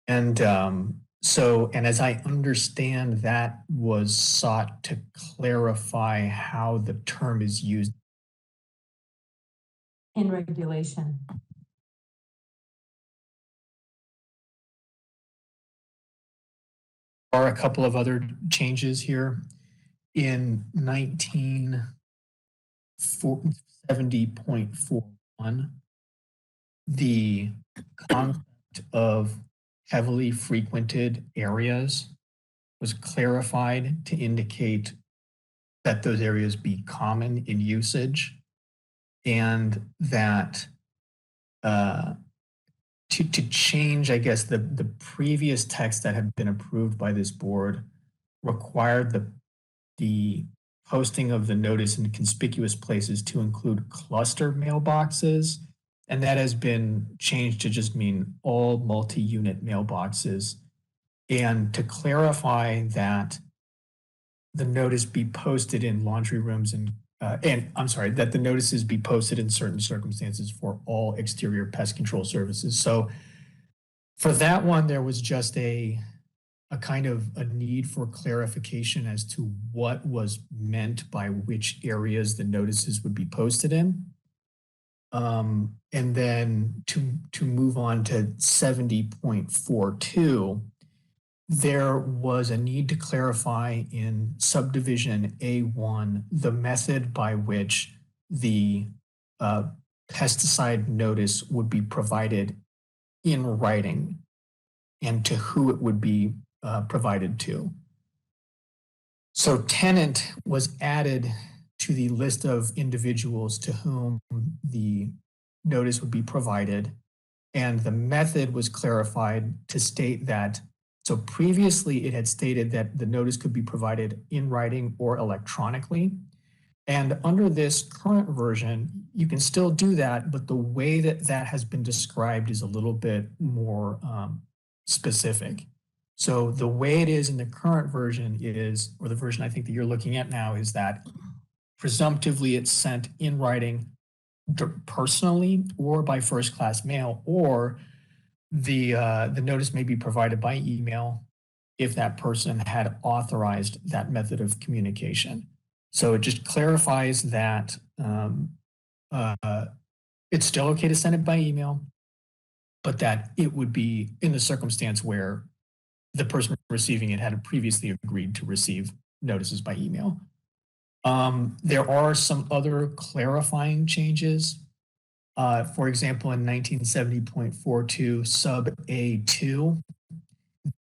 And and as I understand, that was sought to clarify how the term is used in regulation. are a couple of other changes here. In 1970.41, the concept of heavily frequented areas was clarified to indicate that those areas be common in usage, and that to change, I guess, the previous text that had been approved by this board required the posting of the notice in conspicuous places to include cluster mailboxes, and that has been changed to just mean all multi-unit mailboxes. And to clarify that the notice be posted in laundry rooms and I'm sorry, that the notices be posted in certain circumstances for all exterior pest control services. So for that one, there was just a kind of a need for clarification as to what was meant by which areas the notices would be posted in. And then to move on to 70.42, there was a need to clarify in subdivision A1 the method by which the pesticide notice would be provided in writing and to who it would be provided to. So tenant was added to the list of individuals to whom the notice would be provided, and the method was clarified to state that, so previously it had stated that the notice could be provided in writing or electronically. And under this current version, you can still do that, but the way that that has been described is a little bit more specific. So the way it is in the current version is, or the version I think that you're looking at now, is that presumptively it's sent in writing personally or by first class mail, or the notice may be provided by email if that person had authorized that method of communication. So it just clarifies that it's still okay to send it by email, but that it would be in the circumstance where the person receiving it had previously agreed to receive notices by email. There are some other clarifying changes. For example, in 1970.42 sub A2,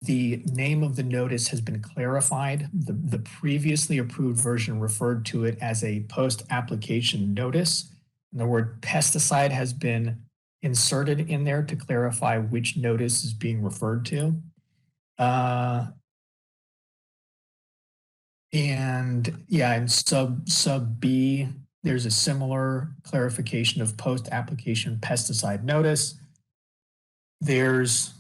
the name of the notice has been clarified. The previously approved version referred to it as a post-application notice. And the word pesticide has been inserted in there to clarify which notice is being referred to. And yeah, in sub B, there's a similar clarification of post-application pesticide notice. There's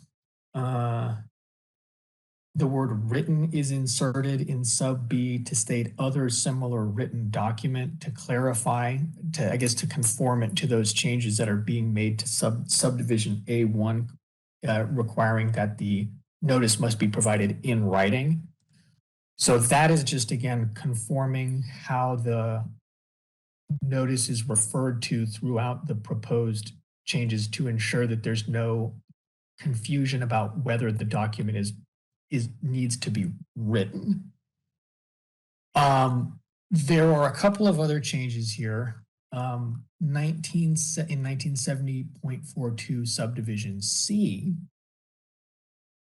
the word written is inserted in sub B to state other similar written document to clarify, I guess, to conform it to those changes that are being made to subdivision A1, requiring that the notice must be provided in writing. So that is just, again, conforming how the notice is referred to throughout the proposed changes to ensure that there's no confusion about whether the document needs to be written. There are a couple of other changes here. In 1970.42 subdivision C,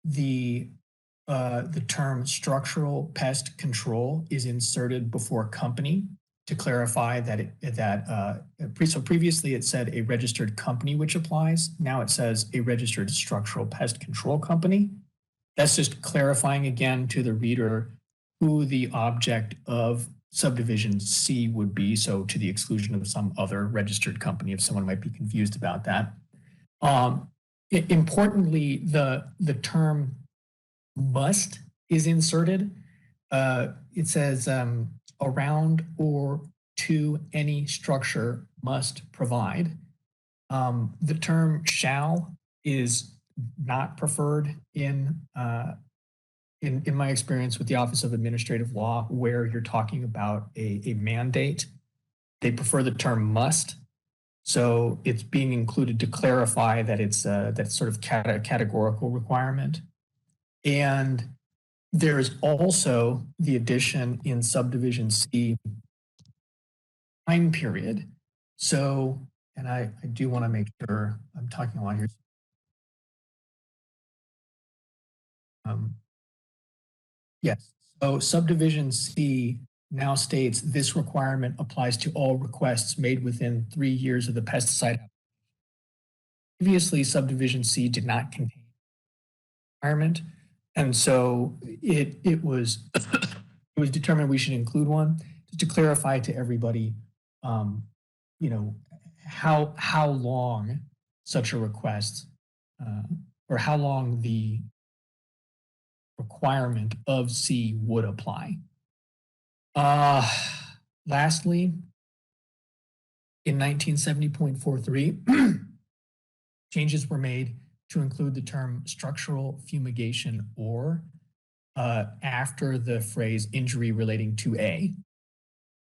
the term structural pest control is inserted before company to clarify that so previously it said a registered company which applies. Now it says a registered structural pest control company. That's just clarifying again to the reader who the object of subdivision C would be, so to the exclusion of some other registered company, if someone might be confused about that. Importantly, the term must is inserted. It says around or to any structure must provide. The term shall is not preferred in my experience with the Office of Administrative Law, where you're talking about a mandate. They prefer the term must. So it's being included to clarify that it's that sort of categorical requirement. And There is also the addition in subdivision C time period. So, and I do want to make sure I'm talking a lot here. Yes, so subdivision C now states this requirement applies to all requests made within 3 years of the pesticide. Previously, subdivision C did not contain requirement, and so it was it was determined we should include one just to clarify to everybody, you know, how long such a request or how long the requirement of C would apply. Lastly, in 1970.43, changes were made to include the term structural fumigation or after the phrase injury relating to A.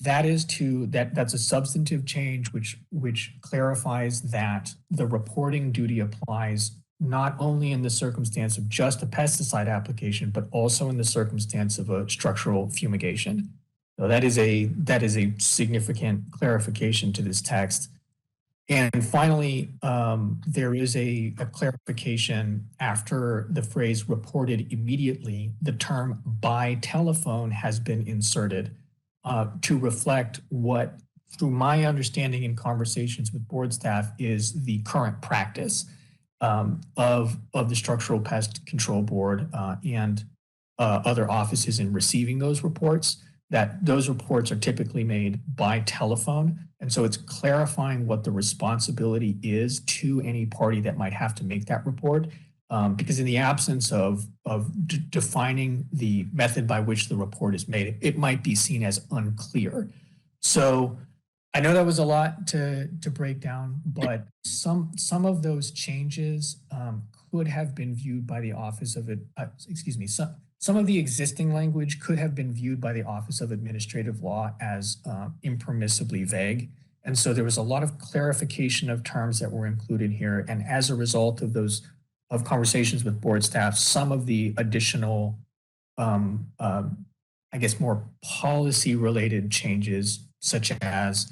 That's a substantive change which clarifies that the reporting duty applies not only in the circumstance of just a pesticide application, but also in the circumstance of a structural fumigation. So that is a significant clarification to this text. And finally, there is a clarification after the phrase reported immediately, the term by telephone has been inserted to reflect what, through my understanding in conversations with board staff, is the current practice of the Structural Pest Control Board and other offices in receiving those reports, that those reports are typically made by telephone. And so it's clarifying what the responsibility is to any party that might have to make that report. Because in the absence of defining the method by which the report is made, it might be seen as unclear. So I know that was a lot to break down, but some of those changes could have been viewed by the Office of some of the existing language could have been viewed by the Office of Administrative Law as impermissibly vague. And so there was a lot of clarification of terms that were included here. And as a result of those conversations with board staff, some of the additional, I guess, more policy related changes, such as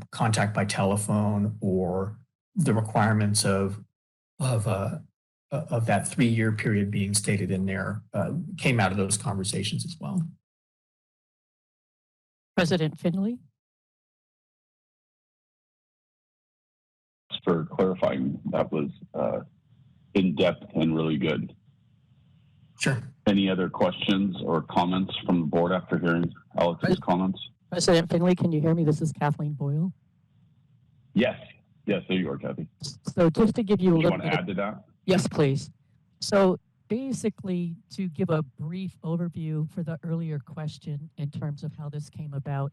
contact by telephone or the requirements of that 3-year period being stated in there, came out of those conversations as well. President Finley. For clarifying, that was in-depth and really good. Sure. Any other questions or comments from the board after hearing Alex's comments? President Finley, can you hear me? This is Kathleen Boyle. Yes. Yes, there you are, Kathy. So just to give you a little bit. You want to add to that? Yes, please. So basically, to give a brief overview for the earlier question in terms of how this came about,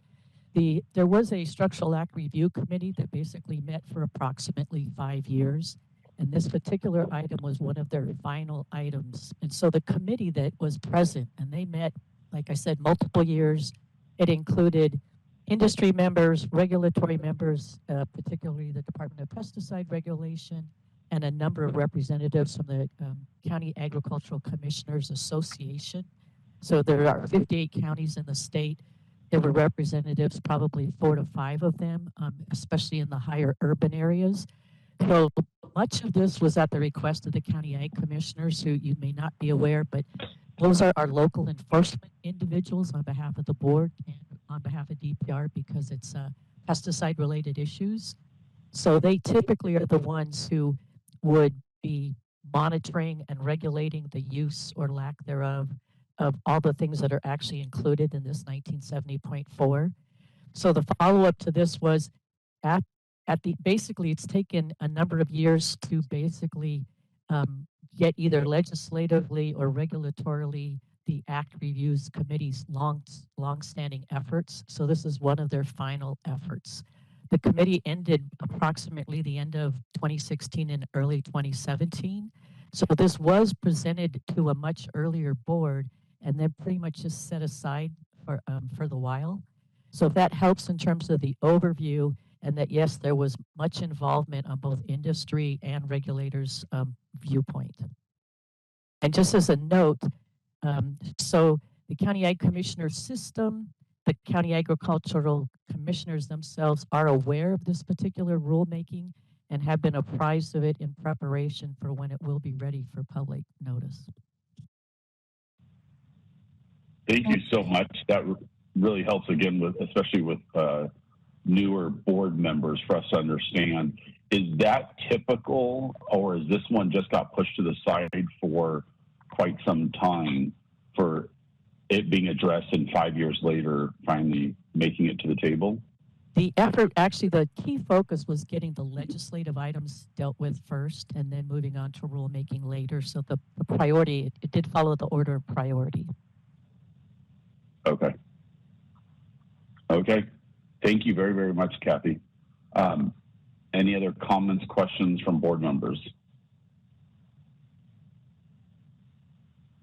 there was a Structural Act Review Committee that basically met for approximately 5 years. And this particular item was one of their final items. And so the committee that was present, and they met, like I said, multiple years. It included industry members, regulatory members, particularly the Department of Pesticide Regulation, and a number of representatives from the County Agricultural Commissioners Association. So there are 58 counties in the state. There were representatives, probably 4 to 5 of them, especially in the higher urban areas. So much of this was at the request of the County Ag Commissioners, who you may not be aware, but those are our local enforcement individuals on behalf of the board and on behalf of DPR, because it's pesticide-related issues. So they typically are the ones who would be monitoring and regulating the use or lack thereof of all the things that are actually included in this 1970.4. So the follow-up to this was basically it's taken a number of years to basically get either legislatively or regulatorily the Act Reviews Committee's long-standing efforts. So this is one of their final efforts. The committee ended approximately the end of 2016 and early 2017. So this was presented to a much earlier board and then pretty much just set aside for the while. So if that helps in terms of the overview, and that yes, there was much involvement on both industry and regulators' viewpoint. And just as a note, So the county ag commissioner system, the county agricultural commissioners themselves are aware of this particular rulemaking and have been apprised of it in preparation for when it will be ready for public notice. Thank you so much. That really helps again with, especially with newer board members, for us to understand. Is that typical, or is this one just got pushed to the side for quite some time for it being addressed and 5 years later finally making it to the table? The effort, actually, the key focus was getting the legislative items dealt with first and then moving on to rulemaking later. So the priority, it did follow the order of priority. Okay. Okay. Thank you very, very much, Kathy. Any other comments, questions from board members?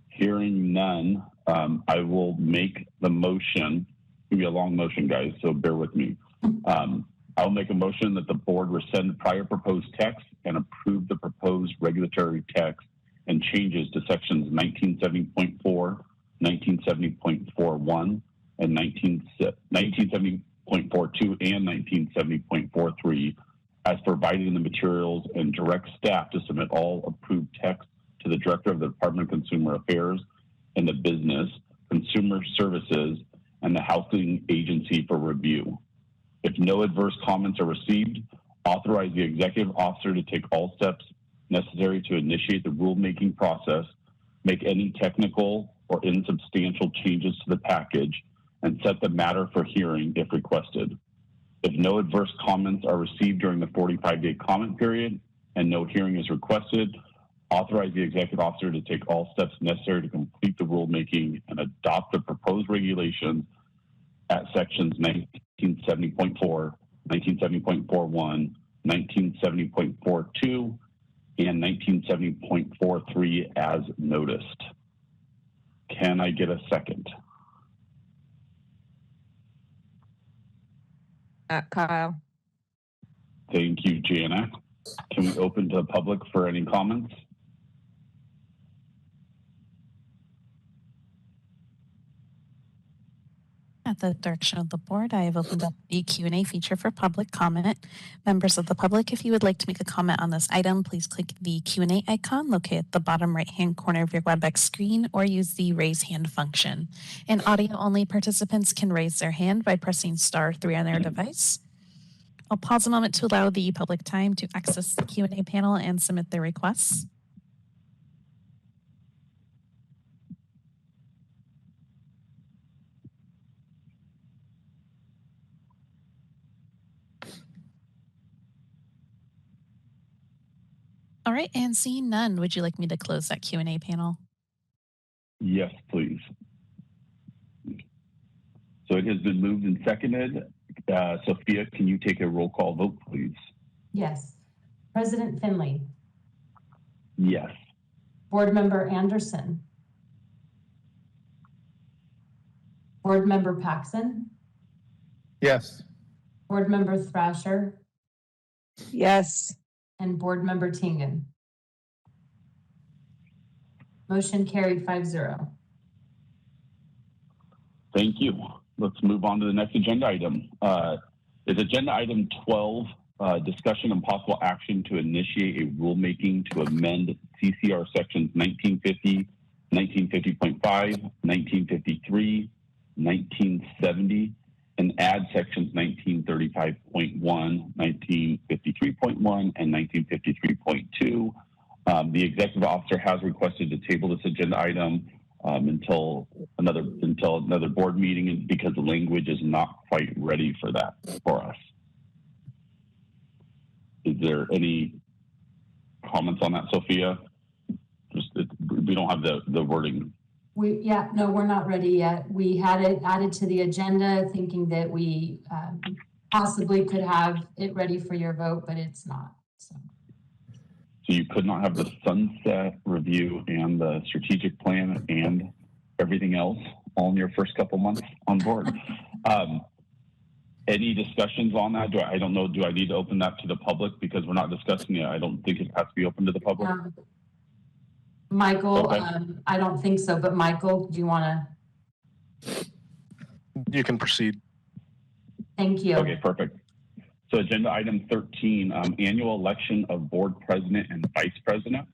Hearing none, I will make the motion. It's gonna be a long motion, guys, so bear with me. I'll make a motion that the board rescind prior proposed text and approve the proposed regulatory text and changes to sections 1970.4, 1970.41, and 1970.42 and 1970.43 as provided in the materials, and direct staff to submit all approved text to the Director of the Department of Consumer Affairs and the Business, Consumer Services, and the Housing Agency for review. If no adverse comments are received, authorize the executive officer to take all steps necessary to initiate the rulemaking process, make any technical or insubstantial changes to the package, and set the matter for hearing if requested. If no adverse comments are received during the 45-day comment period and no hearing is requested, authorize the executive officer to take all steps necessary to complete the rulemaking and adopt the proposed regulations at sections 1970.4, 1970.41, 1970.42, and 1970.43 as noticed. Can I get a second? Kyle. Thank you, Jana. Can we open to the public for any comments? At the direction of the board, I have opened up the Q&A feature for public comment. Members of the public, if you would like to make a comment on this item, please click the Q&A icon located at the bottom right-hand corner of your WebEx screen or use the raise hand function. And audio-only participants can raise their hand by pressing *3 on their device. I'll pause a moment to allow the public time to access the Q&A panel and submit their requests. All right, and seeing none, would you like me to close that Q&A panel? Yes, please. So it has been moved and seconded. Sophia, can you take a roll call vote, please? Yes. President Finley. Yes. Board Member Anderson. Board Member Paxson. Yes. Board Member Thrasher. Yes. And Board Member Tingen. Motion carried 5-0. Thank you. Let's move on to the next agenda item. Is agenda item 12, discussion and possible action to initiate a rulemaking to amend CCR sections 1950, 1950.5, 1953, 1970, and add sections 1935.1, 1953.1, and 1953.2. The executive officer has requested to table this agenda item until another board meeting because the language is not quite ready for that for us. Is there any comments on that, Sophia? We don't have the wording. No, we're not ready yet. We had it added to the agenda thinking that we possibly could have it ready for your vote, but it's not. So you could not have the sunset review and the strategic plan and everything else all in your first couple months on board. Any discussions on that? I don't know, do I need to open that to the public because we're not discussing it? I don't think it has to be open to the public. Michael, Okay. I don't think so, but Michael, do you want to? You can proceed. Thank you. Okay, perfect. So agenda item 13, annual election of board president and vice president.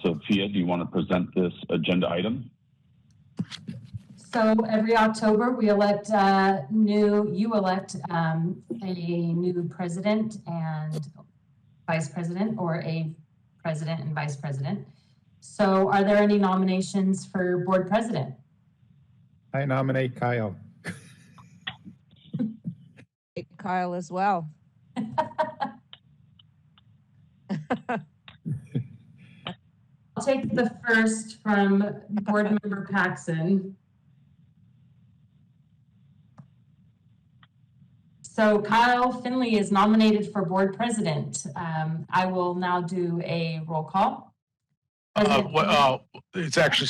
Sophia, do you want to present this agenda item? So every October we elect a new president and vice president, or a president and vice president. So are there any nominations for board president? I nominate Kyle. Kyle as well. I'll take the first from board member Paxson. So Kyle Finley is nominated for board president. I will now do a roll call. It's actually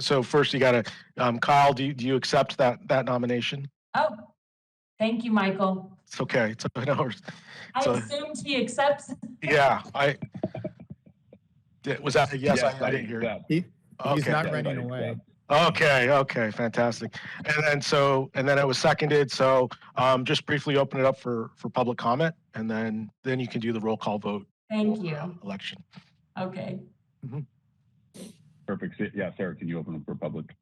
so first you got to, Kyle, do you accept that nomination? Oh, thank you, Michael. It's okay. It's I assumed he accepts. Yeah, was that a yes? Yes, I didn't hear. He's Okay. not running away. Okay, fantastic. And then it was seconded. So just briefly open it up for public comment, and then you can do the roll call vote. Thank you. Election. Okay. Mm-hmm. Perfect. Yeah, Sarah, can you open up for public?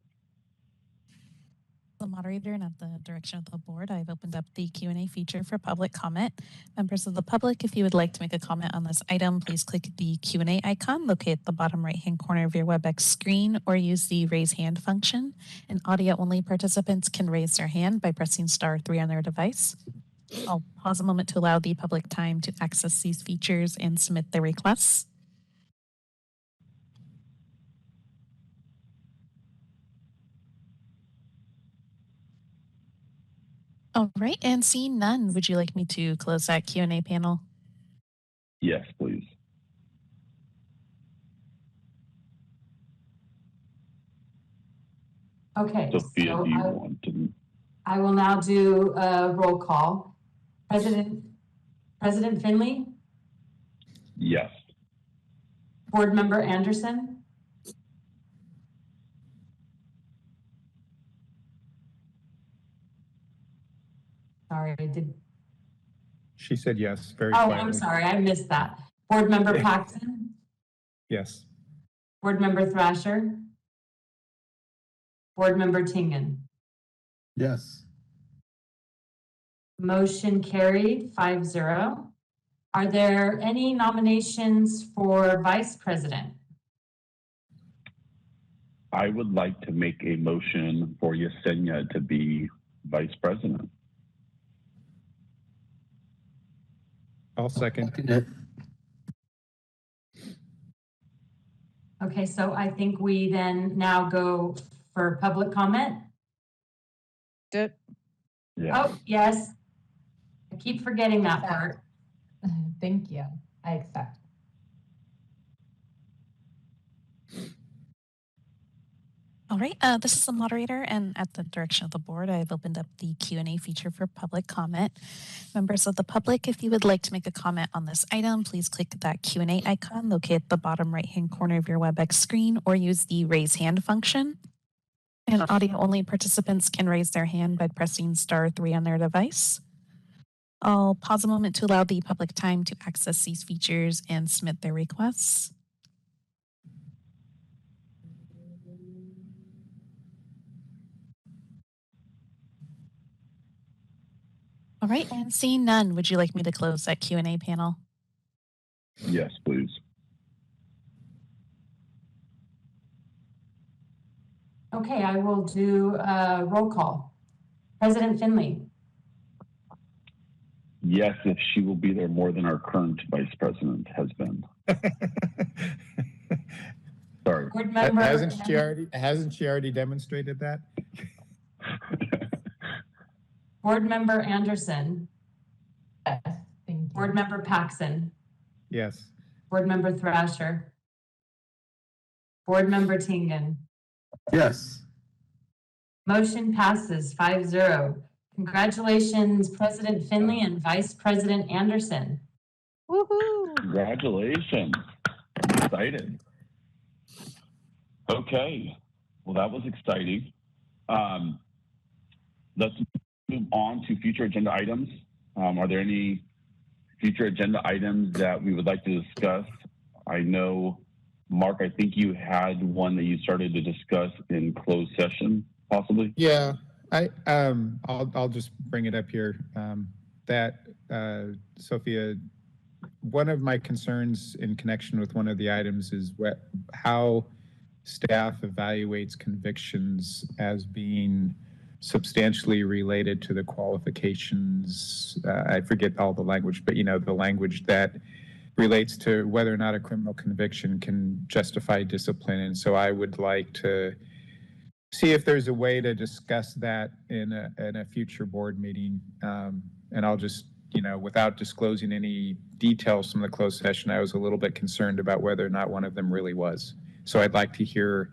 The moderator, and at the direction of the board, I've opened up the Q&A feature for public comment. Members of the public, if you would like to make a comment on this item, please click the Q&A icon located at the bottom right-hand corner of your WebEx screen, or use the raise hand function. And audio-only participants can raise their hand by pressing *3 on their device. I'll pause a moment to allow the public time to access these features and submit their requests. All right, and seeing none, would you like me to close that Q&A panel? Yes, please. Okay. Sophia, so do you want to? I will now do a roll call. President Finley? Yes. Board member Anderson? Sorry, I did. She said yes, very Oh, quietly. I'm sorry, I missed that. Board member Paxson? Yes. Board member Thrasher? Board member Tingen? Yes. Motion carried 5-0. Are there any nominations for vice president? I would like to make a motion for Yesenia to be vice president. I'll second. Okay, so I think we then now go for public comment. Yeah. Oh, yes. I keep forgetting that part. Thank you. I accept. All right, this is the moderator, and at the direction of the board, I've opened up the Q&A feature for public comment. Members of the public, if you would like to make a comment on this item, please click that Q&A icon located at the bottom right-hand corner of your WebEx screen, or use the raise hand function. And audio-only participants can raise their hand by pressing *3 on their device. I'll pause a moment to allow the public time to access these features and submit their requests. All right, and seeing none, would you like me to close that Q&A panel? Yes, please. Okay, I will do a roll call. President Finley? Yes, if she will be there more than our current vice president has been. Sorry. Board member, Hasn't she already demonstrated that? Board member Anderson? Yes, thank you. Board member Paxson? Yes. Board member Thrasher? Board member Tingen? Yes. Motion passes 5-0. Congratulations, President Finley and Vice President Anderson. Woohoo! Congratulations. I'm excited. Okay, well, that was exciting. Let's move on to future agenda items. Are there any future agenda items that we would like to discuss? I know, Mark, I think you had one that you started to discuss in closed session, possibly. Yeah, I'll just bring it up here. Sophia, one of my concerns in connection with one of the items is how staff evaluates convictions as being substantially related to the qualifications. I forget all the language, but the language that relates to whether or not a criminal conviction can justify discipline. And so I would like to see if there's a way to discuss that in a future board meeting. And I'll just, without disclosing any details from the closed session, I was a little bit concerned about whether or not one of them really was. So I'd like to hear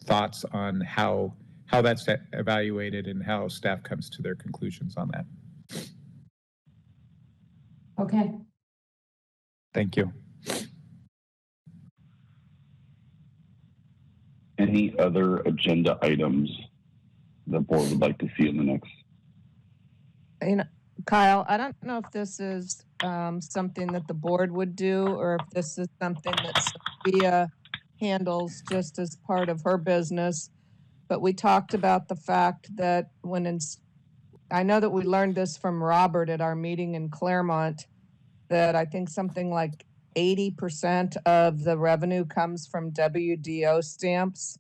thoughts on how that's evaluated and how staff comes to their conclusions on that. Okay. Thank you. Any other agenda items the board would like to see in the next? Kyle, I don't know if this is something that the board would do, or if this is something that Sophia handles just as part of her business. But we talked about the fact that I know that we learned this from Robert at our meeting in Claremont, that I think something like 80% of the revenue comes from WDO stamps,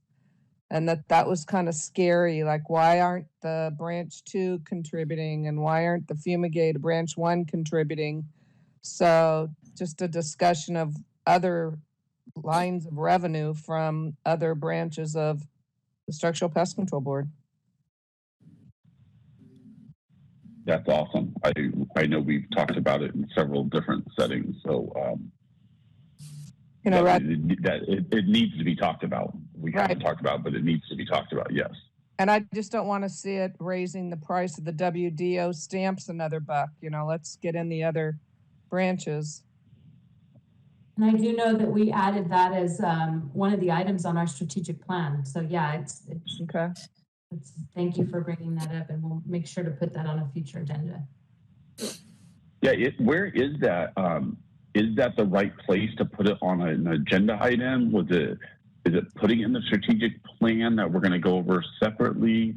and that was kind of scary. Like, why aren't the branch 2 contributing, and why aren't the fumigate branch 1 contributing? So just a discussion of other lines of revenue from other branches of the Structural Pest Control Board. That's awesome. I know we've talked about it in several different settings, so it needs to be talked about. We haven't talked about it, but it needs to be talked about, yes. And I just don't want to see it raising the price of the WDO stamps another buck. Let's get in the other branches. And I do know that we added that as one of the items on our strategic plan. So yeah, it's okay. Thank you for bringing that up, and we'll make sure to put that on a future agenda. Yeah, where is that? Is that the right place to put it on an agenda item? Is it putting it in the strategic plan that we're going to go over separately?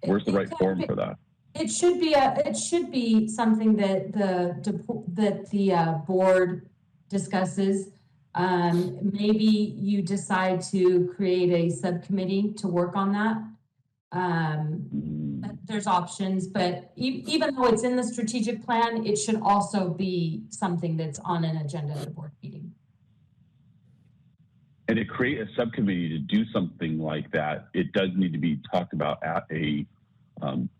Where's the right forum for that? It should be something that the board discusses. Maybe you decide to create a subcommittee to work on that. There's options, but even though it's in the strategic plan, it should also be something that's on an agenda at a board meeting. And to create a subcommittee to do something like that, it does need to be talked about at a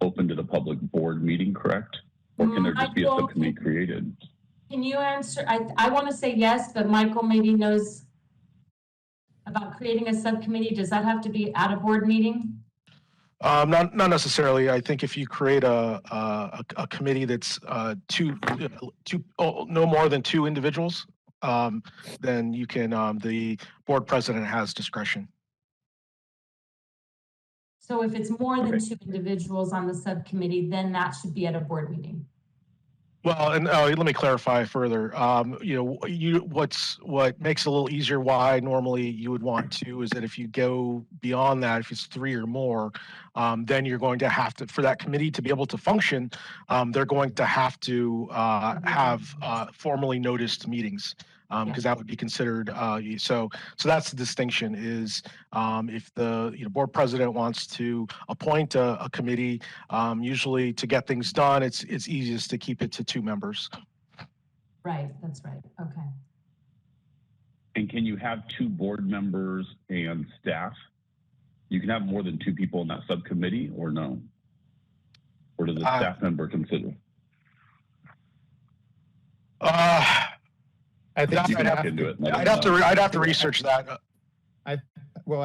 open to the public board meeting, correct? Or can there just be a subcommittee created? Can you answer? I want to say yes, but Michael maybe knows about creating a subcommittee. Does that have to be at a board meeting? Not necessarily. I think if you create a committee that's no more than 2 individuals, then you can, the board president has discretion. So if it's more than 2 individuals on the subcommittee, then that should be at a board meeting. Well, and let me clarify further. What makes it a little easier why normally you would want to is that if you go beyond that, if it's 3 or more, then you're going to have to, for that committee to be able to function, they're going to have to have formally noticed meetings. Because that would be considered. So that's the distinction. Is if the board president wants to appoint a committee, usually to get things done, it's easiest to keep it to 2 members. Right. That's right. Okay. And can you have 2 board members and staff? You can have more than 2 people in that subcommittee, or no? Or does the staff member consider? I think I'd have to research that. I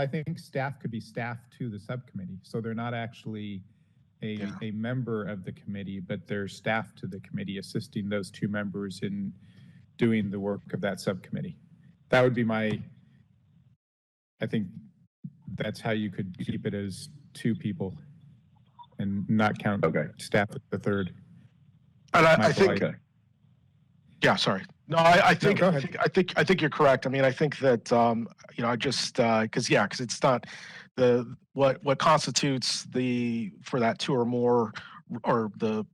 think staff could be staff to the subcommittee, so they're not actually a member of the committee, but they're staff to the committee, assisting those 2 members in doing the work of that subcommittee. That would be my I think that's how you could keep it as 2 people and not count staff at the third. And I Michael, think, yeah, sorry. No, I think, go I ahead. think you're correct. I mean, I think that, you know, I just, cause it's not what constitutes for that 2 or more, or the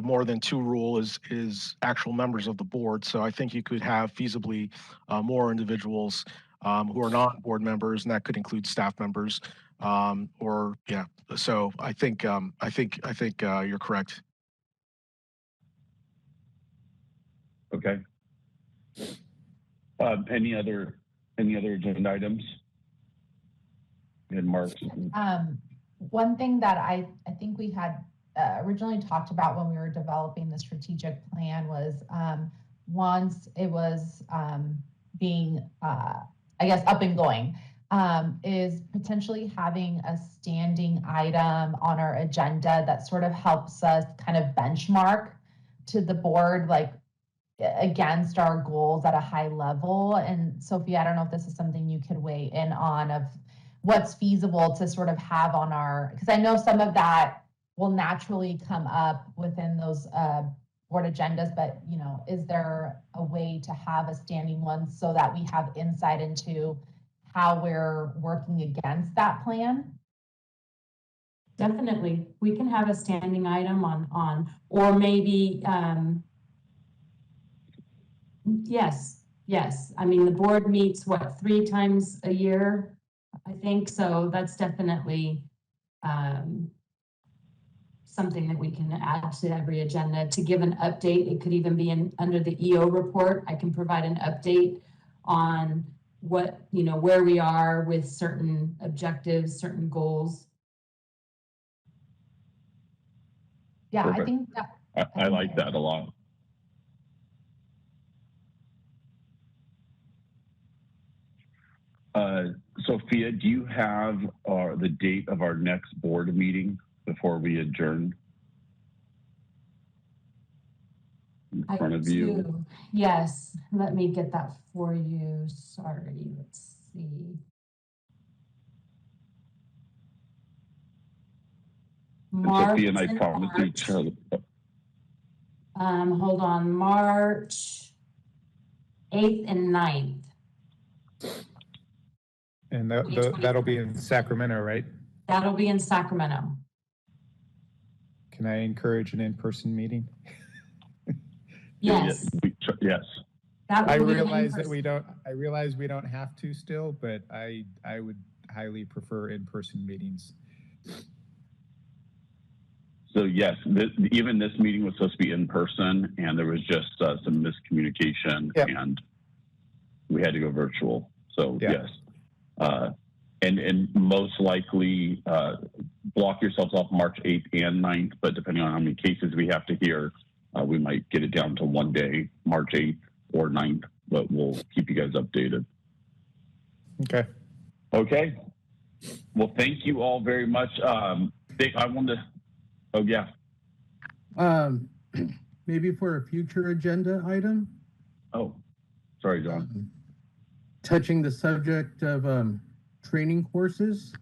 more than 2 rule is actual members of the board. So I think you could have feasibly more individuals who are not board members, and that could include staff members. So I think you're correct. Okay. Any other agenda items? And Mark. One thing that I think we had originally talked about when we were developing the strategic plan was once it was being, I guess, up and going, is potentially having a standing item on our agenda that sort of helps us kind of benchmark to the board, like against our goals at a high level. And Sophie, I don't know if this is something you could weigh in on, of what's feasible to sort of have on our, because I know some of that will naturally come up within those board agendas, but you know, is there a way to have a standing one so that we have insight into how we're working against that plan? Definitely, we can have a standing item on, or maybe, yes. I mean, the board meets, 3 times a year, I think. So that's definitely something that we can add to every agenda to give an update. It could even be under the EO report. I can provide an update on what, you know, where we are with certain objectives, certain goals. Yeah, Perfect. I think that I like that a lot. Sophia, do you have the date of our next board meeting before we adjourn? In front of you. Yes, let me get that for you. Sorry, let's see. Sophia and I promised each other. Hold on, March 8th and 9th. And that'll be in Sacramento, right? That'll be in Sacramento. Can I encourage an in-person meeting? Yes. Yes. I realize we don't have to still, but I would highly prefer in-person meetings. So yes, even this meeting was supposed to be in person, and there was just some miscommunication, and we had to go virtual. So yes, and most likely block yourselves off March 8th and 9th, but depending on how many cases we have to hear, we might get it down to one day, March 8th or 9th, but we'll keep you guys updated. Okay. Okay. Well, thank you all very much. I wanted to. Oh, yeah. Maybe for a future agenda item? Oh, sorry, John. Touching the subject of training courses.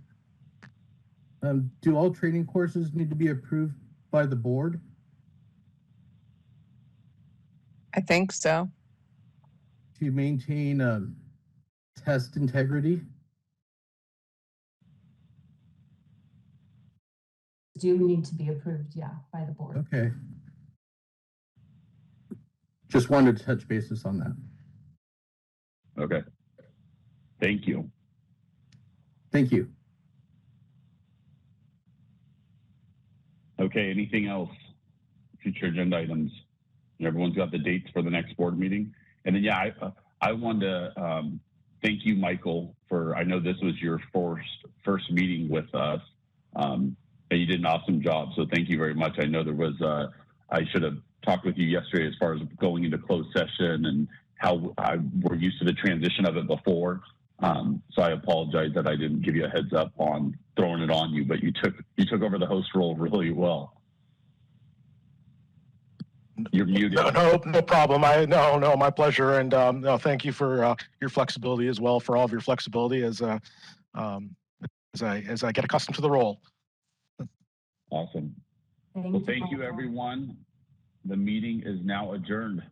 Do all training courses need to be approved by the board? I think so. To maintain test integrity? Do need to be approved, by the board. Okay. Just wanted to touch bases on that. Okay. Thank you. Thank you. Okay, anything else? Future agenda items. Everyone's got the dates for the next board meeting. And then, I wanted to thank you, Michael, for, I know this was your first meeting with us. And you did an awesome job. So thank you very much. I know there was, I should have talked with you yesterday as far as going into closed session and how we're used to the transition of it before. So I apologize that I didn't give you a heads up on throwing it on you, but you took over the host role really well. You're muted. No problem. No, my pleasure. And no, thank you for your flexibility as well, for all of your flexibility as I get accustomed to the role. Awesome. Well, thank you, everyone. The meeting is now adjourned.